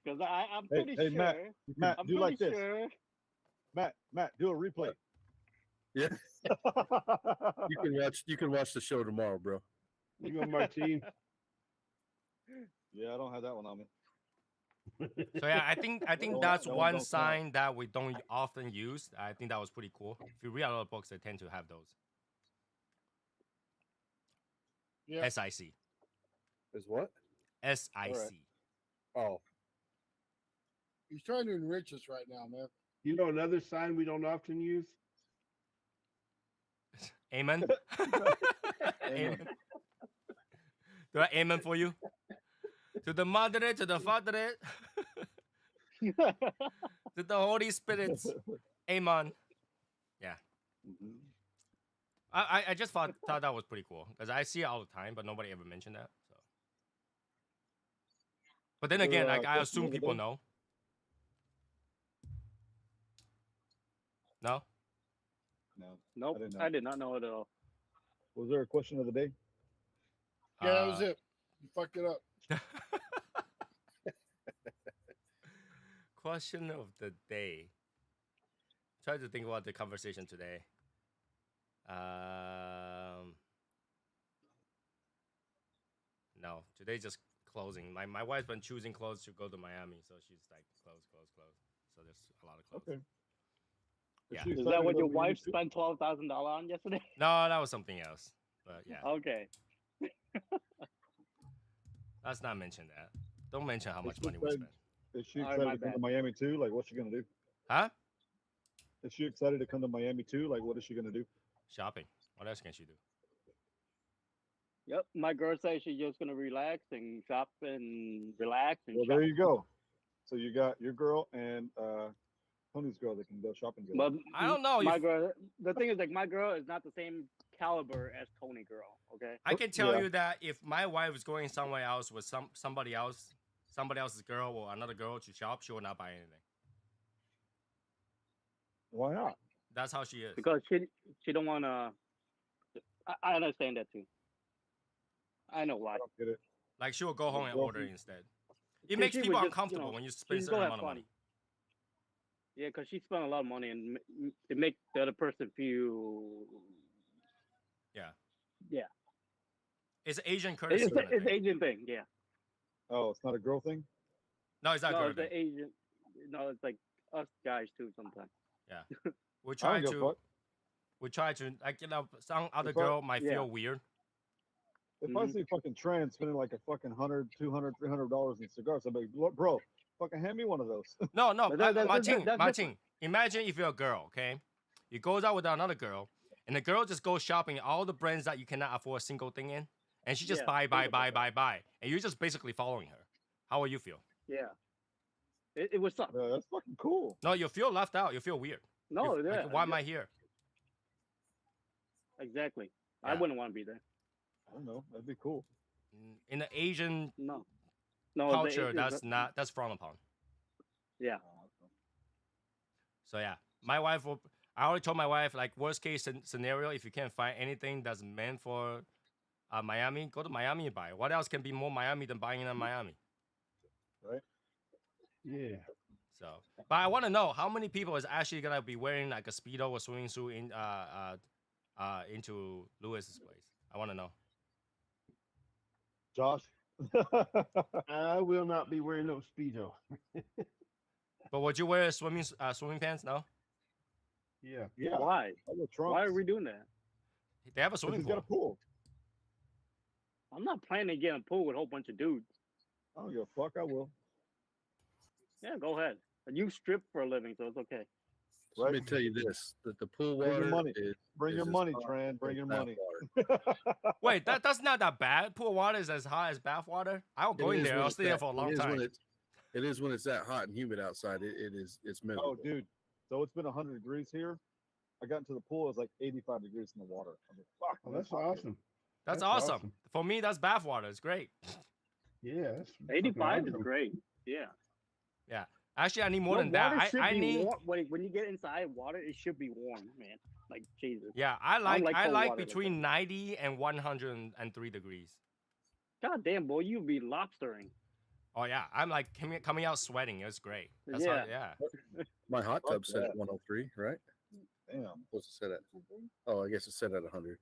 Because I'm Hey, pretty hey, sure. Matt, I'm do like pretty this. sure. Matt, do a replay. Yeah. You can watch the show tomorrow, bro. You go, Martine. Yeah, I don't have that one on me. So yeah, I think Don't- that's don't- one don't count. sign that we don't often use. I think that was pretty cool. If you read a lot of books, they tend to have those. Yeah. SIC. Is what? SIC. Alright. Oh, He's trying to enrich us right now, man. You know another sign we don't often use? Amen. Amen. Do I amen for you? To the Mother, to the Father, to the Holy Spirit. Amen. Yeah. Mhm. I just thought that was pretty cool because I see it all the time, but nobody ever mentioned that. So. But then Is there again, a like I question assume over people there? know. No. No. Nope, didn't know. I did not know it at all. Was there a question of the day? Yeah, that was it. You fucked it up. Question of the day. Try to think about the conversation today. No, today's just closing. My wife's been choosing clothes to go to Miami, so she's like clothes. So there's a lot of clothes. Okay. Yeah. she Is excited that to what go your to Miami wife too? spent $12,000 on yesterday? No, that was something else. But yeah, Okay. let's not mention that. Don't mention how much Is she money we excited- spent. Is she All right, excited my to come to bad. Miami too? Like, what's she gonna do? Huh? Is she excited to come to Miami too? Like, what is she gonna do? Shopping. What else can she do? Yep. My girl says she's just gonna relax and shop and relax and Well, shop. there you go. So you got your girl and Tony's girl that can go shopping together. But I don't know. my girl. The thing is, like, my girl is not the same caliber as Tony girl. Okay. I can tell Yeah. you that if my wife is going somewhere else with somebody else's girl or another girl to shop, she will not buy anything. Why not? That's how she is. Because she don't wanna. I understand that too. I know why. I don't get it. Like she will go home and order girlfriend- instead. It She- makes she people would just, uncomfortable when you spend a she's certain gonna amount have of money. fun. Yeah, because she spent a lot of money and it makes the other person feel. Yeah. Yeah. It's Asian courtesy. It's kind of an thing. Asian thing. Yeah. Oh, it's not a girl thing. No, it's not No, girl it's an thing. Asian. No, it's like us guys too sometimes. We I try don't give a to. fuck. We try to. Like some other If I- girl might Yeah. feel weird. If I Mhm. see fucking trans spending like a fucking $100, $200, $300 in cigars, I'm like, "Look, bro, fucking hand me one of those. No, But that's Martin. different. Imagine if you're a girl, okay? You goes out with another girl, and the girl just goes shopping all the brands that you cannot afford a single thing in, and she just Yeah, buy, think about that. and you're just basically following her. How will you feel? Yeah. It would suck. Yeah, that's fucking cool. No, you feel left out. You feel weird. No, Like, yeah. why am I here? Exactly. I Yeah. wouldn't want to be there. I don't know. That'd be cool. In the Asian No. No. culture, that's frowned upon. Yeah. So yeah, my wife will. I already told my wife like worst case scenario, if you can't find anything that's meant for Miami, go to Miami and buy it. What else can be more Miami than buying in Miami? Right? Yeah. So, but I want to know how many people is actually gonna be wearing like a speedo or swimming suit in into Lewis's place. I want to know. Josh. I will not be wearing no Speedo. But would you wear swimming pants? No. Yeah. Yeah. Why? All the trunks. Why are we doing that? They have a 'Cause swimming he's got a pool. pool. I'm not planning to get a pool with a whole bunch of dudes. I don't give a fuck. I will. Yeah, go ahead. You strip for a living, so it's okay. So let me tell you this: that the pool Bring water your money. is Bring is your as money, hot Tran. Bring as your bath money. water. Wait, that's not that bad. Pool water is as hot as bath water. I'll go It in is there. when I'll it's stay there that- for a it long is when time. it is when it's that hot and humid outside. It's miserable. Oh, dude. So it's been 100 degrees here. I got into the pool. It was like 85 degrees in the water. I'm like, fuck. Oh, man, that's it's hot here. awesome. That's awesome. For me, that's bath water. It's great. Yeah, that's fucking 85 is awesome. great. Yeah. Actually, I need more No, than that. water should I be need. warm. When you get inside water, it should be warm, man. Like Jesus. Yeah, I like like cold water like between 90 and 103 degrees. God damn, boy, you'd be lobstering. Oh yeah, I'm like coming out sweating. It's great. That's Yeah. how, yeah. My hot Fuck tub set that. at 103, right? Damn. What's it set at? Oh, I guess it's set at 100.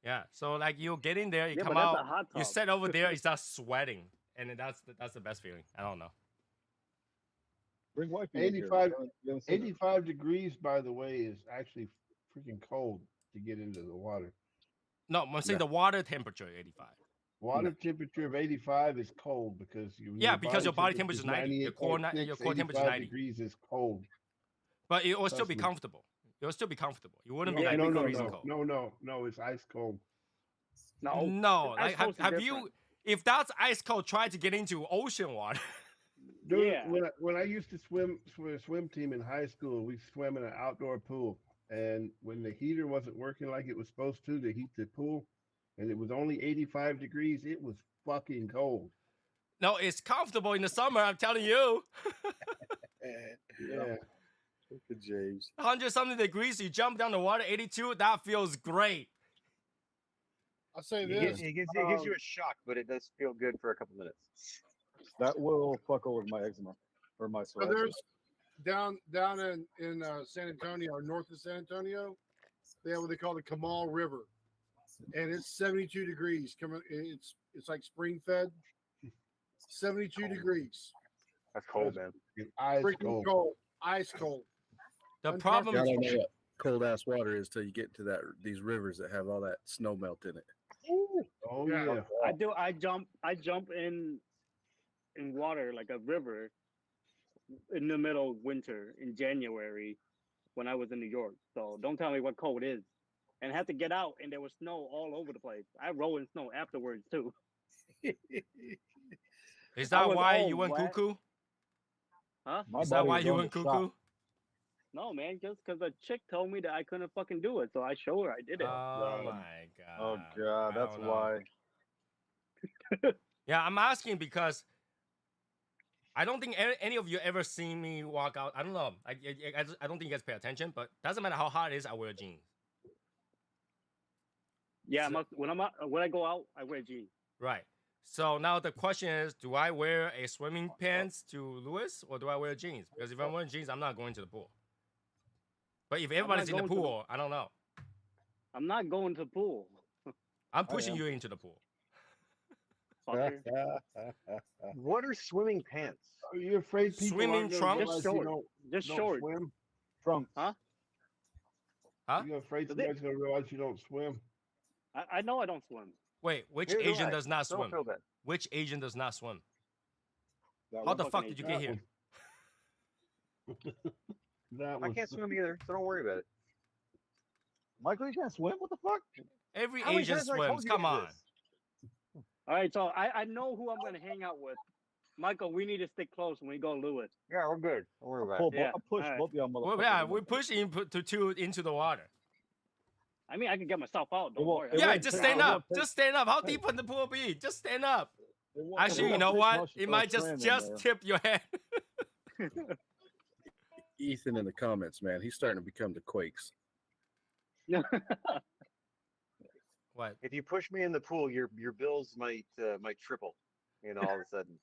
Yeah. So like you get in there, you Yeah, come but that's out, a hot you tub. sit over there, you start sweating, and then that's the best feeling. I don't know. Bring wifey in here. 85 You haven't seen her. 85 degrees, by the way, is actually freaking cold to get into the water. No, I'm saying Yeah. the water temperature 85. Water temperature of 85 is cold because Because your body temperature is 90. Your core temperature is 90. degrees is cold. But it will still Trust be me. comfortable. It will still be comfortable. You wouldn't be Yeah, like no, freezing cold. no, it's ice cold. No, ice like cold's have different. you? If that's ice cold, try to get into ocean water. Dude, Yeah. when I used to swim for a swim team in high school, we swam in an outdoor pool, and when the heater wasn't working like it was supposed to heat the pool, and it was only 85 degrees, it was fucking cold. No, it's comfortable in the summer. I'm telling you. Yeah. Look at James. 100 something degrees, you jump down the water, 82. That feels great. I say It this. gives you a shock, but it does feel good for a couple minutes. That will fuck over my eczema or my So psoriasis. there's down in San Antonio or north of San Antonio, they have what they call the Kamal River, and it's 72 degrees. Coming, it's like spring fed. 72 degrees. That's cold, man. Ice Freaking cold. Ice cold. The Uncomfortable. problem Y'all don't know what cold ass water is till you get to these rivers that have all that snow melt in it. Oh Yeah. yeah. I do. I jump in water like a river in the middle of winter in January when I was in New York. So don't tell me what cold is. And I had to get out, and there was snow all over the place. I rolled in snow afterwards too. is I that was why all you went wet. cuckoo? Huh? My Is that body why was you on went the cuckoo? shop. No, man, just because a chick told me that I couldn't fucking do it, so I showed her I did it. Oh God. my god. Oh god, I that's don't know. why. Yeah, I'm asking because I don't think any of you ever seen me walk out. I don't know. I don't think you guys pay attention, but doesn't matter how hot it is, I wear jeans. Yeah, So- when I go out, I wear jeans. Right. So now the question is, do I wear a swimming pants to Lewis or do I wear jeans? Because if I'm wearing jeans, I'm not going to the pool. But if everybody's in the going to the- pool, I don't know. I'm not going to the pool. I'm pushing am. you into the pool. Fucker. What are swimming pants? Are you afraid people Swimming aren't gonna trunks? realize Just you short. don't, Just don't short. swim? Trunks. Huh? Huh? You're afraid So they- somebody's gonna realize you don't swim? I know I don't swim. Wait, which Neither do Asian I. does not Don't swim? feel bad. Which Asian does not swim? That How one. the fucking fuck did you get Asian. here? That I was can't swim either, so don't worry about it. Michael, you can't swim? What the fuck? Every How many Asian times have I told swims. you Come guys on. this? All right, so I know who I'm gonna hang out with. Michael, we need to stick close when we go to Lewis. Yeah, we're good. Don't worry about Pull, it. Yeah, I'll push alright. both of y'all motherfuckers. Well, yeah, in we're there. pushing two into the water. I mean, I can get myself out. Don't won't- worry. it Yeah, won't just take- stand it up. won't take- Just stand up. How Hey. deep would the pool be? Just stand up. It won't- Actually, it you won't know take what? much to It throw might Tran in just there. tip your head. Ethan in the comments, man, he's starting to become the Quakes. What? If you push me in the pool, your bills might triple. You know, all of a sudden.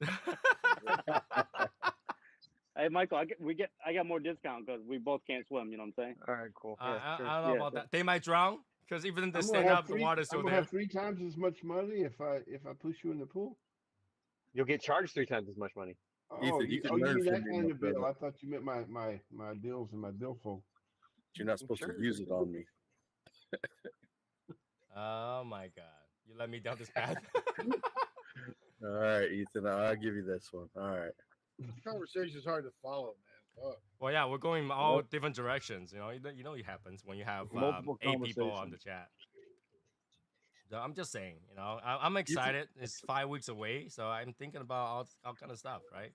Hey, Michael, I got more discount because we both can't swim. You know what I'm saying? All right, cool. I Yeah, sure. don't know Yeah, about so- that. They might drown because even if they I'm gonna stand have up, the three- water's still I'm gonna there. have 3 times as much money if I push you in the pool. You'll get charged 3 times as much money. Oh, Ethan, you you, can oh, you learn mean from that me, kind my of bill? brother. I thought you meant my bills and my billfold. You're not supposed to use it on me. Oh my god, you let me down this path. All right, Ethan, I'll give you this one. All right. Conversation is hard to follow, man. Fuck. Well, yeah, we're going all different directions. You know, it happens when you have Multiple 8 people on the conversations. chat. So I'm just saying, you know, I'm excited. It's 5 weeks away, so I'm thinking about all kind of stuff, right?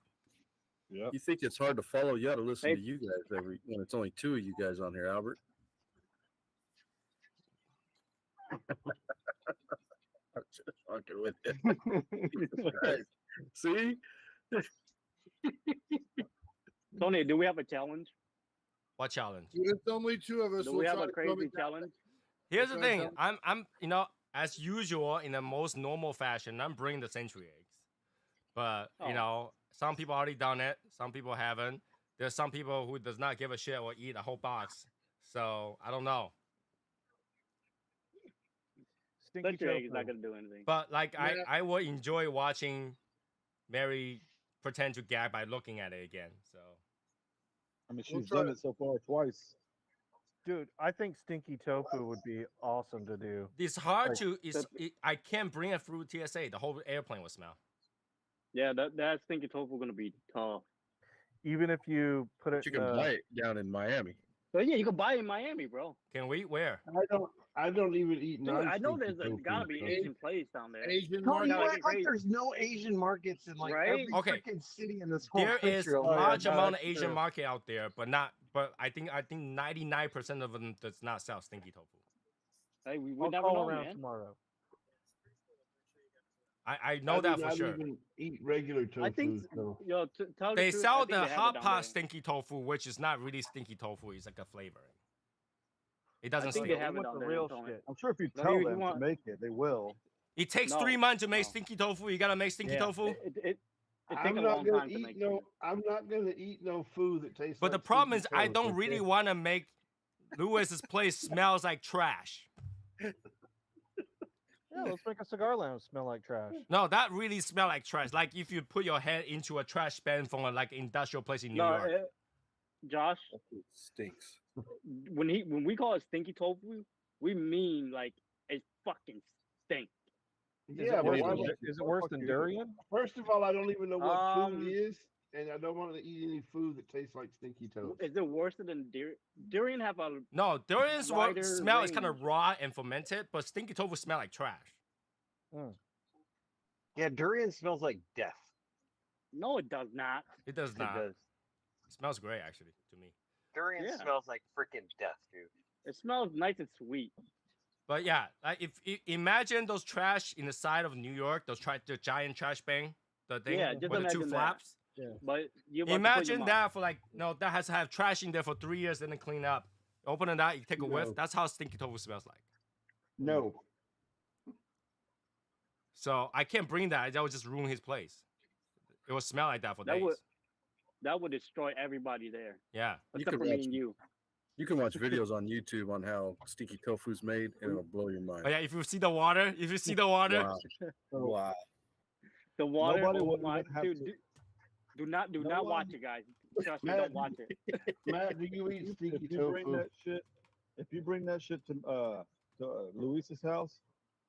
Yep. You think it's hard to follow? You ought to listen Hey. to you guys when it's only 2 of you guys on here, Albert. I'm just fucking with it. See? Tony, do we have a challenge? What challenge? If it's only 2 of us, Do we'll we have try a to come crazy down. challenge? Here's the What kind thing. of I'm, you know, as usual in the most normal fashion, I'm bringing the century eggs. But Oh. you know, some people already done it. Some people haven't. There's some people who does not give a shit or eat a whole box. So I don't know. Stinky Century egg is tofu. not gonna do anything. But like Yeah. I will enjoy watching Mary pretend to gag by looking at it again. So I mean, We'll she's try done to- it so far twice. Dude, I think stinky tofu would be awesome to do. it's hard Like, to. I can't bring it through TSA. The whole airplane will smell. Yeah, that stinky tofu gonna be tough. Even if you put it You in can a, buy it down in Miami. But yeah, you can buy it in Miami, bro. Can we? Where? I don't even eat. Dude, I know non-stinky there's tofu, gotta be so- Asian place down there. Asian Tony, you gotta market. get act like crazy. there's no Asian markets in like Right? every Okay. freaking city in this whole There country. is almost. large no, amount of that's Asian true. market out there, but not. But I think 99% of them does not sell stinky tofu. Hey, we I'll never call know, around man. tomorrow. I know I that do for not sure. even eat regular tofu. I think, so. yo, tell They the truth, sell I think the they have it hot down pot there. stinky tofu, which is not really stinky tofu. It's like a flavoring. It I doesn't think stink. they have it want down the there. real Tony. shit. I'm sure if you No, tell you them want- to make it, they will. It takes No, 3 months to make no. stinky tofu. You gotta make stinky Yeah, tofu. It takes I'm a not long gonna time to eat make. no. I'm not gonna eat no food that tastes. But like the problem stinky is, I toast, don't really okay? want to make Lewis's place smells like trash. Yeah, let's make a cigar lounge smell like trash. No, that really smell like trash. Like if you put your head into a trash bin from a like industrial place in New No, York. Josh, It stinks. when we call it stinky tofu, we mean like it fucking stinks. Yeah, but Worse why than- would- is it worse than durian? first of all, I don't even know what food Um, is, and I don't want to eat any food that tastes like stinky toast. Is it worse than durian? Durian have a No, durian's wider smell is kind of range. raw and fermented, but stinky tofu smell like trash. Yeah, durian smells like death. no, it does not. It does It not. does. It smells great actually to me. Durian Yeah. smells like freaking death, dude. It smells nice and sweet. But yeah, like if imagine those trash in the side of New York, the giant trash bin, the thing Yeah, just with the two imagine that. flaps. But you about to put Imagine your that for like that has to have trash in there for 3 years and then clean up. Open it out, you take a whiff. No. That's how stinky tofu smells like. No, So I can't bring that. That would just ruin his place. It will smell like that for That days. that would destroy everybody there, Yeah. You except could for me watch and you. You can watch videos on YouTube on how stinky tofu's made, and it'll blow your mind. But yeah, if you see the water, Wow. Wow. The water, Nobody oh would my, even have dude, to- do not No watch one- it, guys. Trust me, Matt, don't watch it. Matt, do you eat stinky If you bring tofu? that shit, if you bring that shit to Luis's house,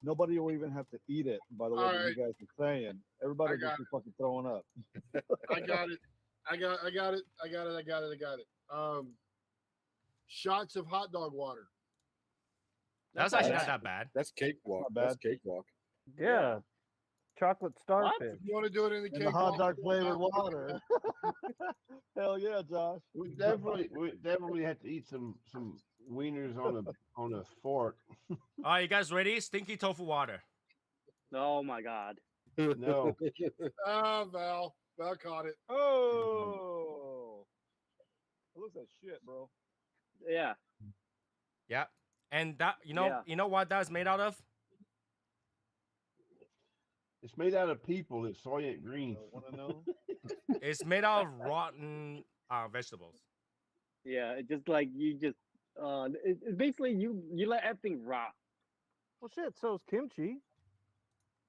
nobody will even have to eat it. By the way, that Alright. you guys are saying, everybody I will got just be fucking throwing up. I got it. I got it. Shots of hot dog water. That's actually not that bad. That's cakewalk. Not bad. That's cakewalk. Yeah. Chocolate starfish. If you want to do it in the And cake, the hot dog walk, flavored water. Hell yeah, Josh. We definitely have to eat some wieners on a fork. All right, you guys ready? Stinky tofu water. Oh my god. No, Oh, Val caught it. Oh, it looks like shit, bro. Yeah. Yeah. And that Yeah. you know what that's made out of? it's made out of people. It's soy ain't green. Want to know? It's made out of rotten vegetables. Yeah. It's just like you just it's basically you let everything rot. Well, shit, so is kimchi.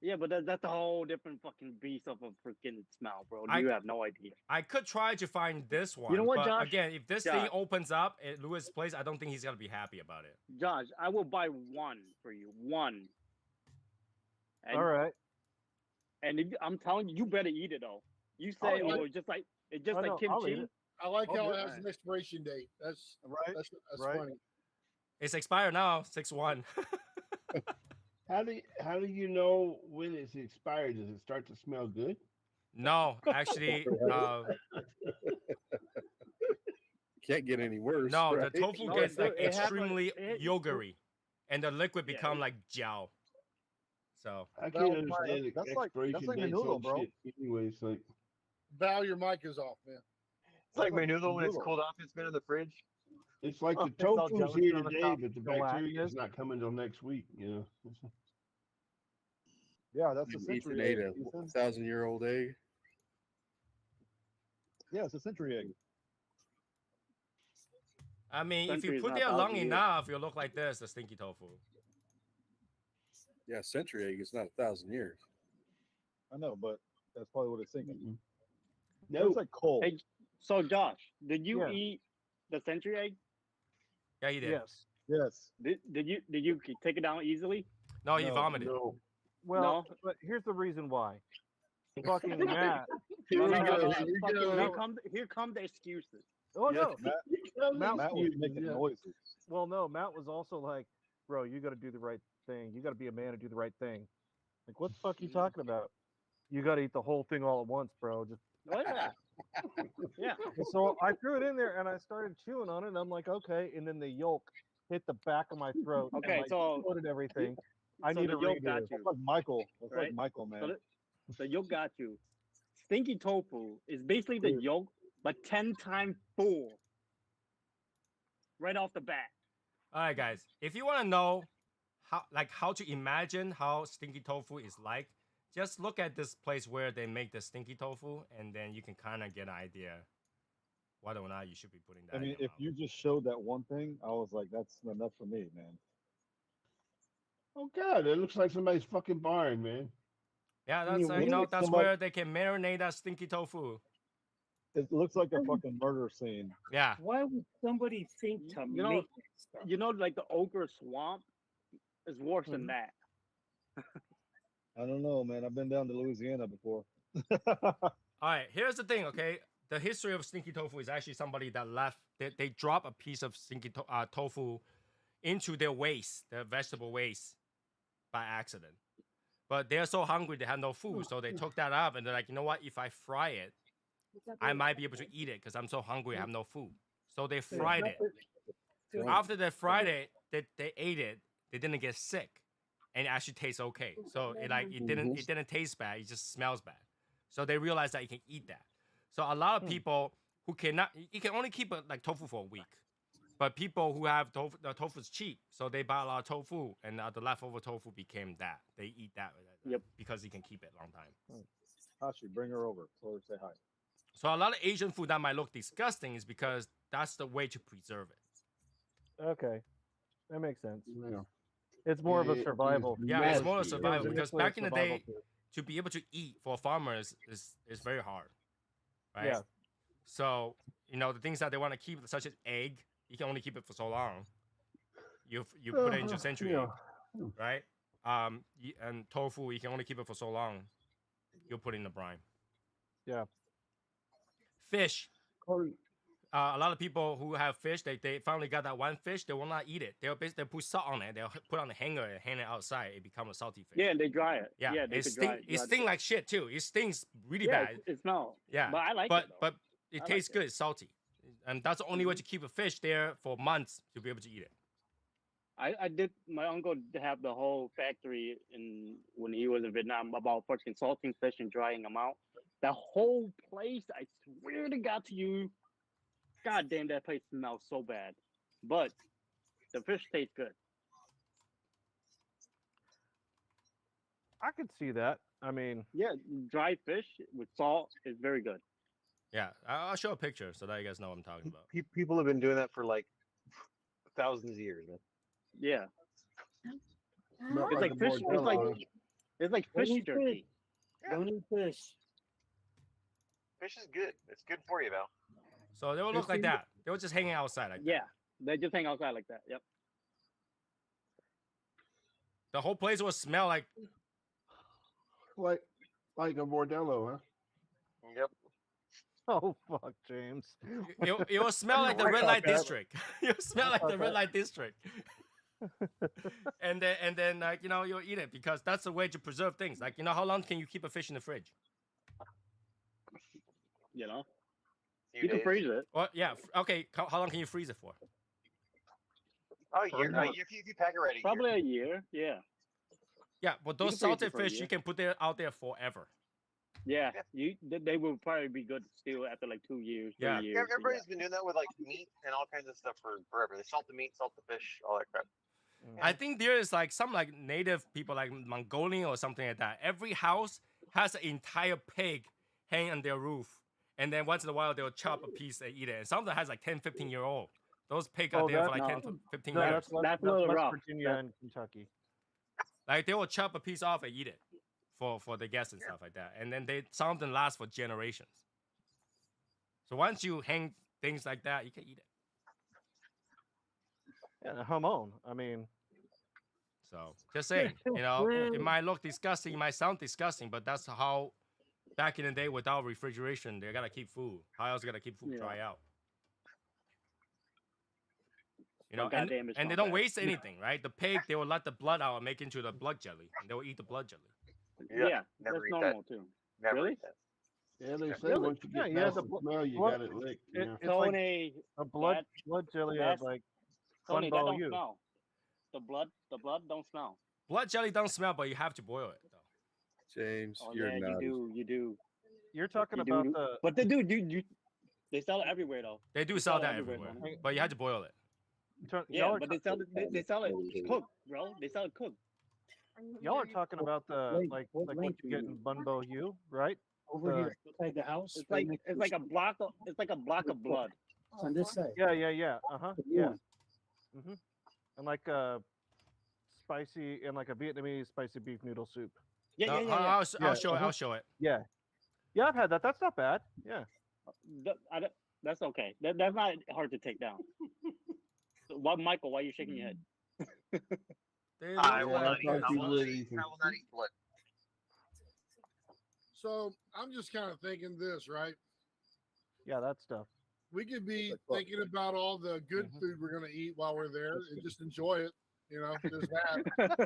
Yeah, but that's a whole different fucking beast of a freaking smell, bro. I- You have no idea. I could try to find this one. know what, but Josh? again, if this thing Josh. opens up at Lewis' place, I don't think he's gonna be happy about it. Josh, I will buy one for you. One. And, All right. And I'm telling you, you better eat it though. You say, I'll eat oh, it. it's just like I'll eat kimchi. it. I like Oh, how it good. has an expiration date. That's Right? that's Right. funny. It's expired now, 6/1. How do you know when it's expired? Does it start to smell good? No, actually, Can't get any worse. no, right? the tofu No, gets it- like it has, like, extremely it- yogurty, and the liquid Yeah, become like jiao. So I Well, can't understand the that's like expiration the dates noodle, on bro. shit. Anyways, like Val, your mic is off, man. It's like like menudo when it's noodle. cooled off. It's been in the fridge. it's like the It's all tofu's jelly here on the today, top, but the gelatinous. bacteria is not coming till next week. You know. Yeah, that's a Ethan century ate egg. a Ethan. 1,000-year-old egg. Yeah, it's a century egg. I mean, if Century you is put not there long 1,000 years. enough, you'll look like this, the stinky tofu. Yeah, century egg is not 1,000 years. I know, but that's probably what it's thinking. Mm-mm. No, it's like cold. Hey, so Josh, did you Yeah. eat the century egg? Yeah, he did. Yes. Yes. Did you take it down easily? No, he No, vomited. No. Well, No. but here's the reason why. Fucking Matt. Here we No, go. no, Here we Fucking, go. here come the excuses. Oh no. Matt was Excuses, making yeah. noises. Well, no. Matt was also like, bro, you got to do the right thing. You got to be a man and do the right thing. Like, what the fuck are you talking about? You got to eat the whole thing all at once, bro. Just Oh yeah, yeah. so I threw it in there and I started chewing on it. And I'm like, okay. And then the yolk hit the back of my throat. Okay, and like, so- exploded everything. I So need the a yolk redo. got That's you. like Michael. That's Right. like Michael, man. So the yolk got you. Stinky tofu is basically the Dude. yolk, but 10 times full. Right off the bat. All right, guys. If you want to know how to imagine how stinky tofu is like, just look at this place where they make the stinky tofu, and then you can kind of get an idea whether or not you should be putting that. I mean, in your if mouth. you just showed that one thing, I was like, that's enough for me, man. Oh God, it looks like somebody's fucking barn, man. Yeah, that's you really that's somebody- where they can marinate that stinky tofu. It looks like a fucking murder scene. Yeah. Why would somebody think to You know- make that stuff? You know, like the ogre swamp is worse than that. I don't know, man. I've been down to Louisiana before. All right, here's the thing, okay? The history of stinky tofu is actually somebody that left. They drop a piece of stinky tofu into their waste, their vegetable waste, by accident. But they're so hungry they have no food, so they took that up and they're like, you know what? If I fry it, I might be able to eat it because I'm so hungry, I have no food. So they fried it. After they fried it, they ate it. They didn't get sick, and it actually tastes okay. So it didn't taste bad. It just smells bad. So they realized that you can eat that. So a lot of people who cannot, you can only keep like tofu for a week. But people who have tofu, the tofu is cheap, so they buy a lot of tofu, and the leftover tofu became that. They eat that because you can keep it a long time. Hashi, bring her over. Tell her to say hi. So a lot of Asian food that might look disgusting is because that's the way to preserve it. Okay, that makes sense. Yeah. It's more of a It survival. is Yeah, it's more of nasty. survival because initially a back in the survival day, food. to be able to eat for farmers is very hard, right? Yeah. So the things that they want to keep, such as egg, you can only keep it for so long. You put it into century Yeah. egg, right? And tofu, you can only keep it for so long. You'll put it in the brine. Yeah. Fish. A lot of people who have fish, they finally got that one fish, they will not eat it. They'll basically put salt on it. They'll put on the hanger and hang it outside. It becomes a salty fish. Yeah, and they dry it. Yeah, they it could dry it stings like shit too. It stings really yeah, bad. it smells. Yeah, But I like but it. Though. but it I tastes like good. It's salty, and that's the only way to keep a fish there for months to be able to eat it. I did. My uncle have the whole factory when he was in Vietnam about fucking salting fish and drying them out. The whole place, I swear to God to you, God damn, that place smells so bad. But the fish tastes good. I could see that. I mean, Yeah, dry fish with salt is very good. Yeah, I'll show a picture so that you guys know what I'm talking about. People have been doing that for like thousands of years, man. Yeah, Smell it's like a fish. It's Bordello. like It's like Don't fish eat jerky. Don't eat fish. Fish is good. It's good for you, though. So they will look like that. They were just hanging outside like that. Yeah, they just hang outside like that. Yep. The whole place will smell like Like a bordello, huh? Yep. Oh fuck, James. it will smell like the red light district. It will smell like the red light district. and then like you'll eat it because that's the way to preserve things. Like how long can you keep a fish in the fridge? You know, Few you can days. freeze it. Well, yeah. Okay. How long can you freeze it for? Oh, a year. If you pack it right, a year. Probably a year. Yeah. Yeah, but You those can freeze it salted for a fish year. you can put it out there forever. Yeah. They will probably be good still after like 2 years, 3 Yeah. years. Yeah, everybody's been doing that with like meat and all kinds of stuff for forever. They salt the meat, salt the fish, all that crap. I think there is like some like native people like Mongolian or something like that. Every house has an entire pig hanging on their roof. And then once in a while they'll chop a piece and eat it. And some of them has like 10, 15-year-old. Those pigs are Oh, there for that- like no. 10 to 15 No, years. that's a little West rough. Virginia and Kentucky. Like they will chop a piece off and eat it for the guests and stuff like that. And then some of them last for generations. So once you hang things like that, you can eat it. Yeah, hamon. I mean, So just saying, it might look disgusting, it might sound disgusting, but that's how back in the day without refrigeration, they gotta keep food. How else gotta keep food dry out? Well, goddamn, it's And they not don't bad. waste anything, right? The pig, they will let the blood out and make into the blood jelly, and they will eat the blood jelly. Yeah, never that's eat that. normal too. Never Really? eat that. Yeah, they say Really? once you get Yeah, past the the smell, you blood- got it licked. it- Yeah. it's like Tony, a blood that- jelly of that's- like Tony, that Bunbo don't you. smell. The blood don't smell. Blood jelly don't smell, but you have to boil it though. James, Oh you're yeah, not. you do. You're talking You about do. the But they do. They sell it everywhere though. They do They sell sell it that everywhere, everywhere, Tony. but you have to boil it. Yeah, y'all are but they sell it. They sell it cooked, bro. They sell it cooked. y'all are talking about the Wait, like what what link you do get you in need? Bunbo Hue, right? Over The- here inside the house. It's right like next to it's the like a block. It's like a block of blood. It's on this side. Yeah. Uh-huh. The Yeah. one. Mm-hmm. And like spicy and like a Vietnamese spicy beef noodle soup. Yeah, No, yeah, yeah. I'll Yeah, show it. uh-huh. I'll show it. Yeah. Yeah, I've had that. That's not bad. Yeah. That's okay. That's not hard to take down. So, what, Michael? Why are you shaking your head? They I look will like not eat. thought I you will would not eat. either. I will not eat blood. So I'm just kind of thinking this, right? Yeah, that stuff. We could be Like what? thinking about all the good Mhm. food we're going to eat while we're there and just enjoy it. You know, there's that.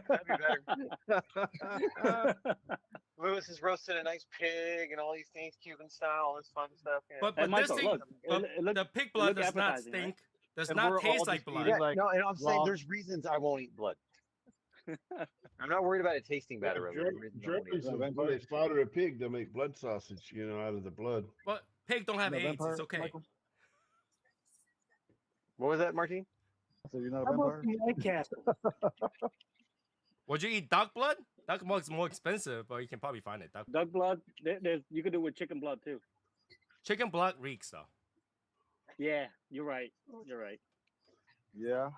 That'd be better. Lewis has roasted a nice pig and all these things, Cuban style, all this fun stuff. Yeah. But Hey, this Michael, thing, look, but it look- the pig it blood look does not appetizing, right? stink. Does And not we're all taste like just blood. eating Yeah, like no, and I'm saying raw- there's reasons I won't eat blood. I'm not worried about it tasting bad or whatever. There's reasons I won't eat Germans, it. when they slaughter a pig, they make blood sausage, out of the blood. But pig don't have No AIDS. vampire, It's okay. Michael? What was that, Martin? So you're not a How about vampire? the White Castle? Would you eat duck blood? Duck blood is more expensive, but you can probably find it. Duck blood. There's you could do with chicken blood too. Chicken blood reeks though. Yeah, you're right. You're right. Yeah.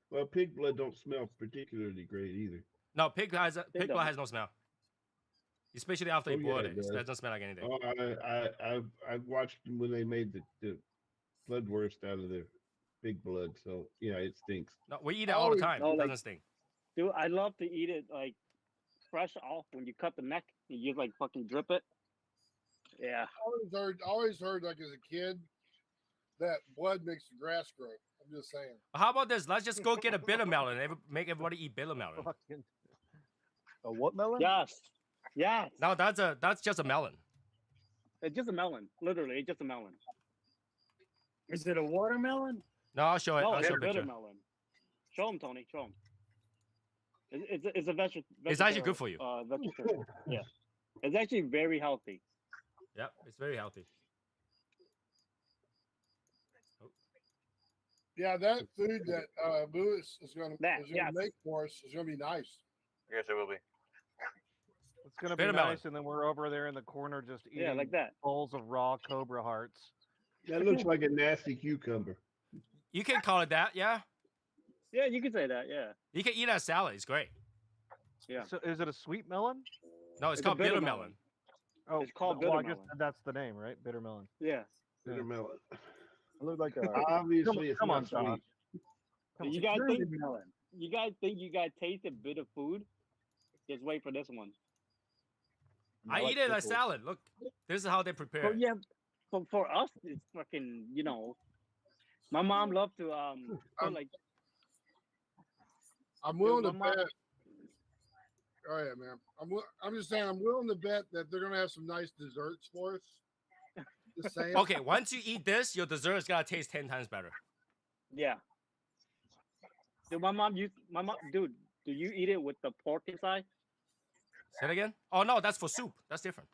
Well, pig blood don't smell particularly great either. No, pig blood don't. has no smell. Especially after you Oh, boil yeah, it, it it does. doesn't smell like anything. Oh, I watched when they made the blood worst out of the pig blood, so yeah, it stinks. No, we eat it all the time. no, It like- doesn't stink. Dude, I love to eat it like fresh off when you cut the neck. You just like fucking drip it. Yeah. Always heard like as a kid that blood makes the grass grow. I'm just saying. How about this? Let's just go get a bitter melon and make everybody eat bitter melon. Fucking- A what melon? Yes. Yes. No, that's just a melon. It's just a melon. Literally, it's just a melon. Is it a watermelon? No, I'll show it. No, I'll it's show a a picture. bitter melon. Show him, Tony. Show him. It's a vegetable. It's actually good for you. Vegetable. Yeah. It's actually very healthy. Yeah, it's very healthy. Yeah, that food that Lewis is going That, to yes. make for us is going to be nice. Yes, it will be. It's gonna be Bitter melon. nice, and then we're over there in the corner just eating Yeah, like that. bowls of raw cobra hearts. That looks like a nasty cucumber. You can call it that, yeah. Yeah, you could say that. Yeah. You can eat that salad. It's great. Yeah. So is it a sweet melon? No, it's It's a called bitter bitter melon. melon. Oh, It's called well, I bitter guess melon. that's the name, right? Bitter melon. Yeah. Bitter melon. It looked like a. Obviously, it's come on, not sweet. Josh. Do you It's a guys curly think melon. you guys think you guys tasted bitter food? Just wait for this one. I like eat it like pickles. salad. Look, this is how they prepare But it. yeah, for us, it's fucking. My mom loved to put like. I'm willing to my mom- bet. Oh yeah, man. I'm just saying. I'm willing to bet that they're gonna have some nice desserts for us. Just saying. Okay, once you eat this, your dessert is gonna taste 10 times better. Yeah. Dude, dude, do you eat it with the pork inside? Say it again. Oh no, that's for soup. That's different.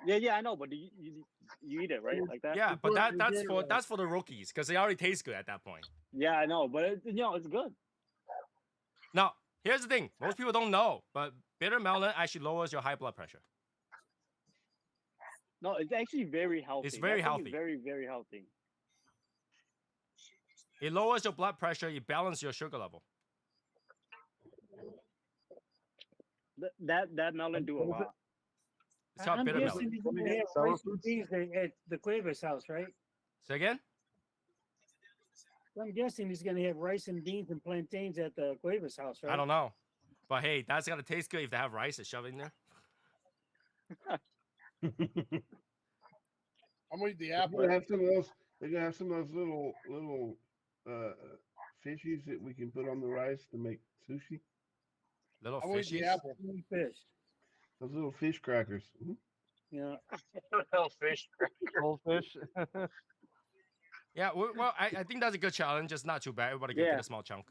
Yeah, I know, but do you eat it right like that? Yeah, but put it that's for the rookies because they already taste good at that point. Yeah, I know, but it's good. Now, here's the thing: most people don't know, but bitter melon actually lowers your high blood pressure. No, it's actually very healthy. It's very That thing is healthy. very, very healthy. It lowers your blood pressure. It balances your sugar level. That melon do a lot. It's called I'm bitter guessing melon. he's gonna have Sour rice and beans at the Cuevas house, right? Say again. I'm guessing he's gonna have rice and beans and plantains at the Cuevas house, right? I don't know, but hey, that's gotta taste good if they have rice and shove it in there. I'm gonna eat the They're apple. gonna have some of those. They're gonna have some of those little fishies that we can put on the rice to make sushi. Little I'm gonna eat the fishies. apple. Fish. Those little fish crackers. Mhm. Yeah. Hell, fish. Goldfish. Yeah, well, I think that's a good challenge. Just not too bad. Everybody can Yeah. get a small chunk.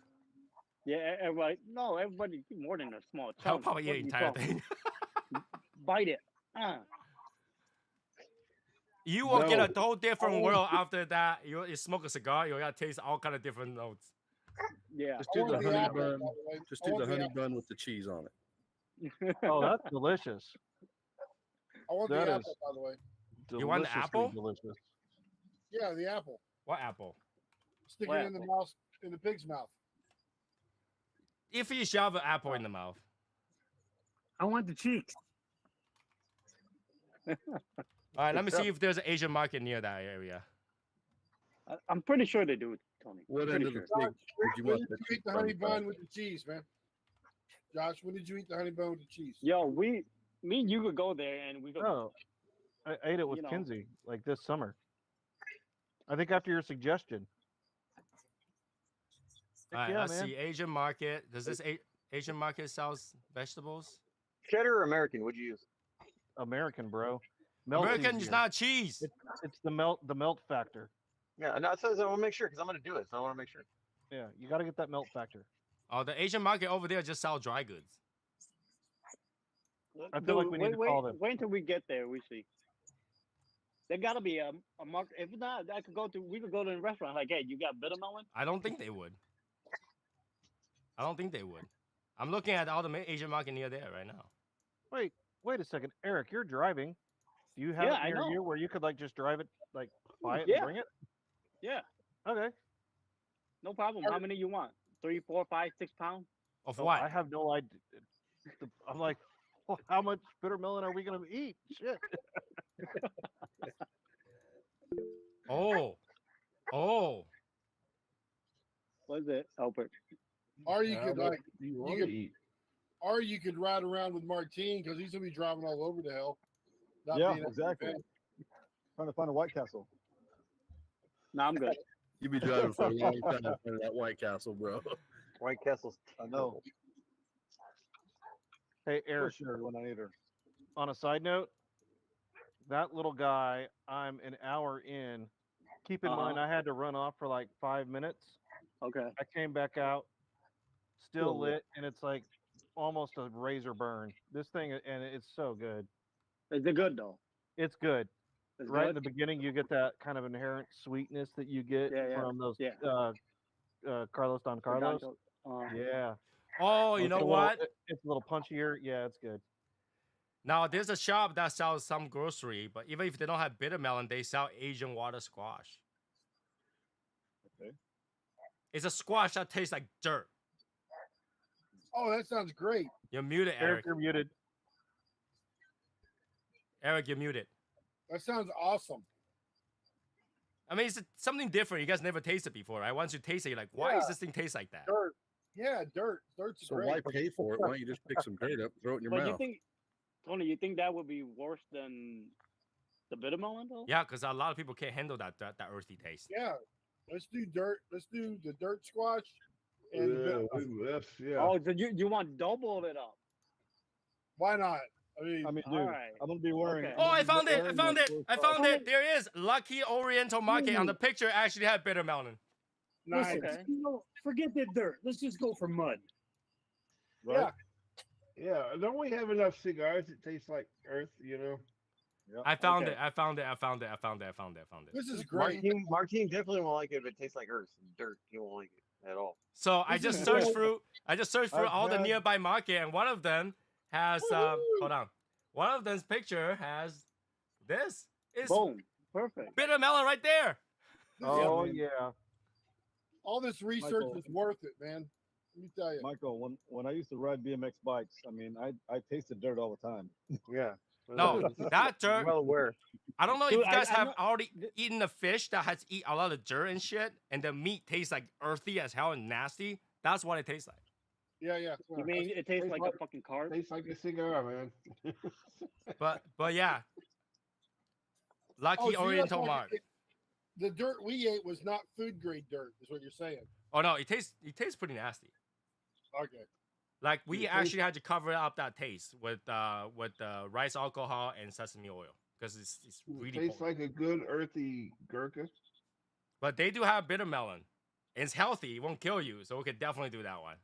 Yeah, everybody eat more than a small chunk. I'll probably What eat you entire talking? thing. Bite it. You will get a No. whole different world after that. You smoke a cigar, you're gonna taste all kind of different notes. Yeah. Just I do want the the honey apple, by bun. the way. Just I do want the the honey apple. bun with the cheese on it. Oh, that's delicious. I want That the is apple, by the way. You want the Deliciously apple? Delicious. Yeah, the apple. What apple? Stick What it in the mouth, in the pig's mouth. If you shove an apple in the mouth. I want the cheeks. All right, let me see if there's an Asian market near that area. I'm pretty sure they do, Tony. What Pretty end of the sure. pig would you When want did that you cheese eat the honey from? bun with the cheese, man? Josh, when did you eat the honey bun with the cheese? Yo, me and you could go there and we could. Oh, I ate it with You know. Kinsey like this summer. I think after your suggestion. All right, yeah, let's man. see. Asian market. Does this Asian market sells vegetables? Cheddar or American? Would you use? American, bro. Melt's American is easier. not cheese. It's the melt factor. Yeah, no, it says I want to make sure because I'm gonna do it. So I want to make sure. Yeah, you got to get that melt factor. Oh, the Asian market over there just sell dry goods. I feel like we need to call them. Wait until we get there. We see. There gotta be a market. If not, we could go to the restaurant. Like, hey, you got bitter melon? I don't think they would. I don't think they would. I'm looking at all the Asian market near there right now. Wait a second, Eric, you're driving. Do you have Yeah, it I near know. you where you could like just drive it, like buy it Yeah. and bring it? Yeah, Okay. no problem. How many you want? 3, 4, 5, 6 pounds? Of So what? I have no idea. I'm like, well, how much bitter melon are we gonna eat? Shit. Oh. What is it, Albert? Or you How could much like, do you you want could- to eat? or you could ride around with Martine because he's gonna be driving all over the hell. not Yeah, being at the exactly. event. Trying to find a White Castle. No, I'm good. You'd be driving for a long time in front of that White Castle, bro. White Castle's. I know. Hey, For Eric, sure when I need her. on a side note, that little guy, I'm an hour in. Keep in mind, I had to run off for like 5 minutes. Okay. I came back out, still Still lit. lit, and it's like almost a razor burn. This thing, and it's so good. Is it good though? It's good. It's Right in good? the beginning, you get that kind of inherent sweetness that you get Yeah, yeah, from those yeah. Carlos Don Carlos. Uh, Yeah. Oh, you It's know a little- what? It's a little punchier. Yeah, it's good. Now there's a shop that sells some grocery, but even if they don't have bitter melon, they sell Asian water squash. Okay. It's a squash that tastes like dirt. Oh, that sounds great. You're muted, Eric, Eric. you're muted. Eric, you're muted. That sounds awesome. I mean, it's something different. You guys never tasted before, right? Once you taste it, you're like, why Yeah. does this thing taste like that? Dirt. Yeah, dirt. Dirt's So great. why pay for it? Why don't you just pick some dirt up, throw it in your But you mouth? think, Tony, you think that would be worse than the bitter melon though? Yeah, because a lot of people can't handle that earthy taste. Yeah. Let's do dirt. Let's do the dirt squash. And Yeah. Oh, so you want double it up? why not? I mean, I mean, dude, Alright. I'm gonna be wearing. Okay. I'm Oh, gonna I be found it! I wearing found my it! Soy I Sauce. found it! There is Lucky Oriental Market. On the picture, actually had bitter melon. nice. Listen, Okay. you know, forget the dirt. Let's just go for mud. Right? Yeah. Don't we have enough cigars that taste like earth? You know. Yeah. I found Okay. it. I found it. I found it. I found it. I found it. I found it. This is great. Martine definitely won't like it if it tastes like earth and dirt. He won't like it at all. So I This just is searched cool. through. I just searched through I've all the had- nearby market, and one of them has. Hold on. One of them's picture has this. It's Boom. Perfect. bitter melon right there. Oh man. yeah. All this research Michael. was worth it, man. Let me tell you. Michael, when I used to ride BMX bikes, I mean, I tasted dirt all the time. Yeah. No, that dirt. Well aware. I don't know if Dude, you guys I have know- already eaten a fish that has eat a lot of dirt and shit, and the meat tastes like earthy as hell and nasty. That's what it tastes like. Yeah, yeah. You mean it tastes like a fucking carb? Tastes like a cigar, man. But yeah, Lucky Oh, so you're Oriental talking- Mark. The dirt we ate was not food grade dirt, is what you're saying. Oh no, it tastes pretty nasty. Okay. Like we It tastes- actually had to cover up that taste with rice alcohol and sesame oil because it's really Tastes potent. like a good earthy gurkha. But they do have bitter melon. It's healthy. It won't kill you, so we could definitely do that one.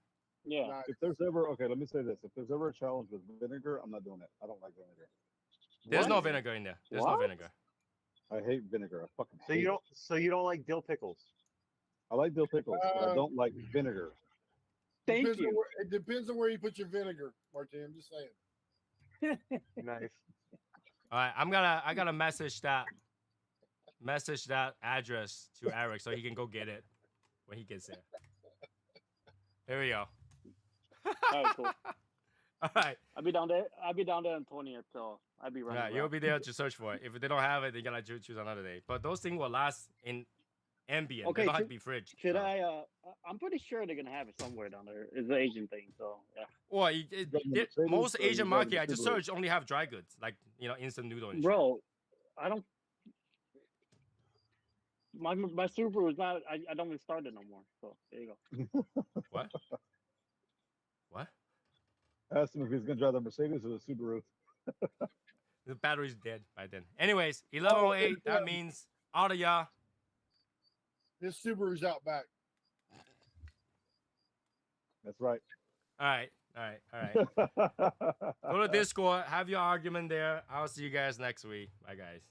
Yeah. Nice. If there's ever okay, let me say this: if there's ever a challenge with vinegar, I'm not doing it. I don't like vinegar. There's no What? vinegar in there. There's no What? vinegar. I hate vinegar. I fucking So hate you it. don't. So you don't like dill pickles. I like dill pickles, but I Uh, don't like vinegar. Thank Depends on you. where- it depends on where you put your vinegar, Martin. I'm just saying. Nice. All right, I gotta message that address to Eric so he can go get it when he gets there. There we go. All right, cool. All right. I'll be down there. I'll be down there on 20th, so I'll be running. Yeah, you'll be there to search for it. If they don't have it, they gotta choose another day. But those things will last in ambient. Okay, they don't have to should- be fridge. Should so. I'm pretty sure they're gonna have it somewhere down there. It's an Asian thing, so yeah. Well, got the Mercedes most or you Asian got market the I just Subaru? searched only have dry goods, like instant noodle and shit. Bro, I don't. My Subaru is not. I don't even start it no more. So there you go. What? What? Asked him if he's gonna drive the Mercedes or the Subaru. The battery's dead by then. Anyways, 11:08. That means all of y'all. This Subaru's out back. That's right. All right. Go to Discord. Have your argument there. I'll see you guys next week. Bye, guys.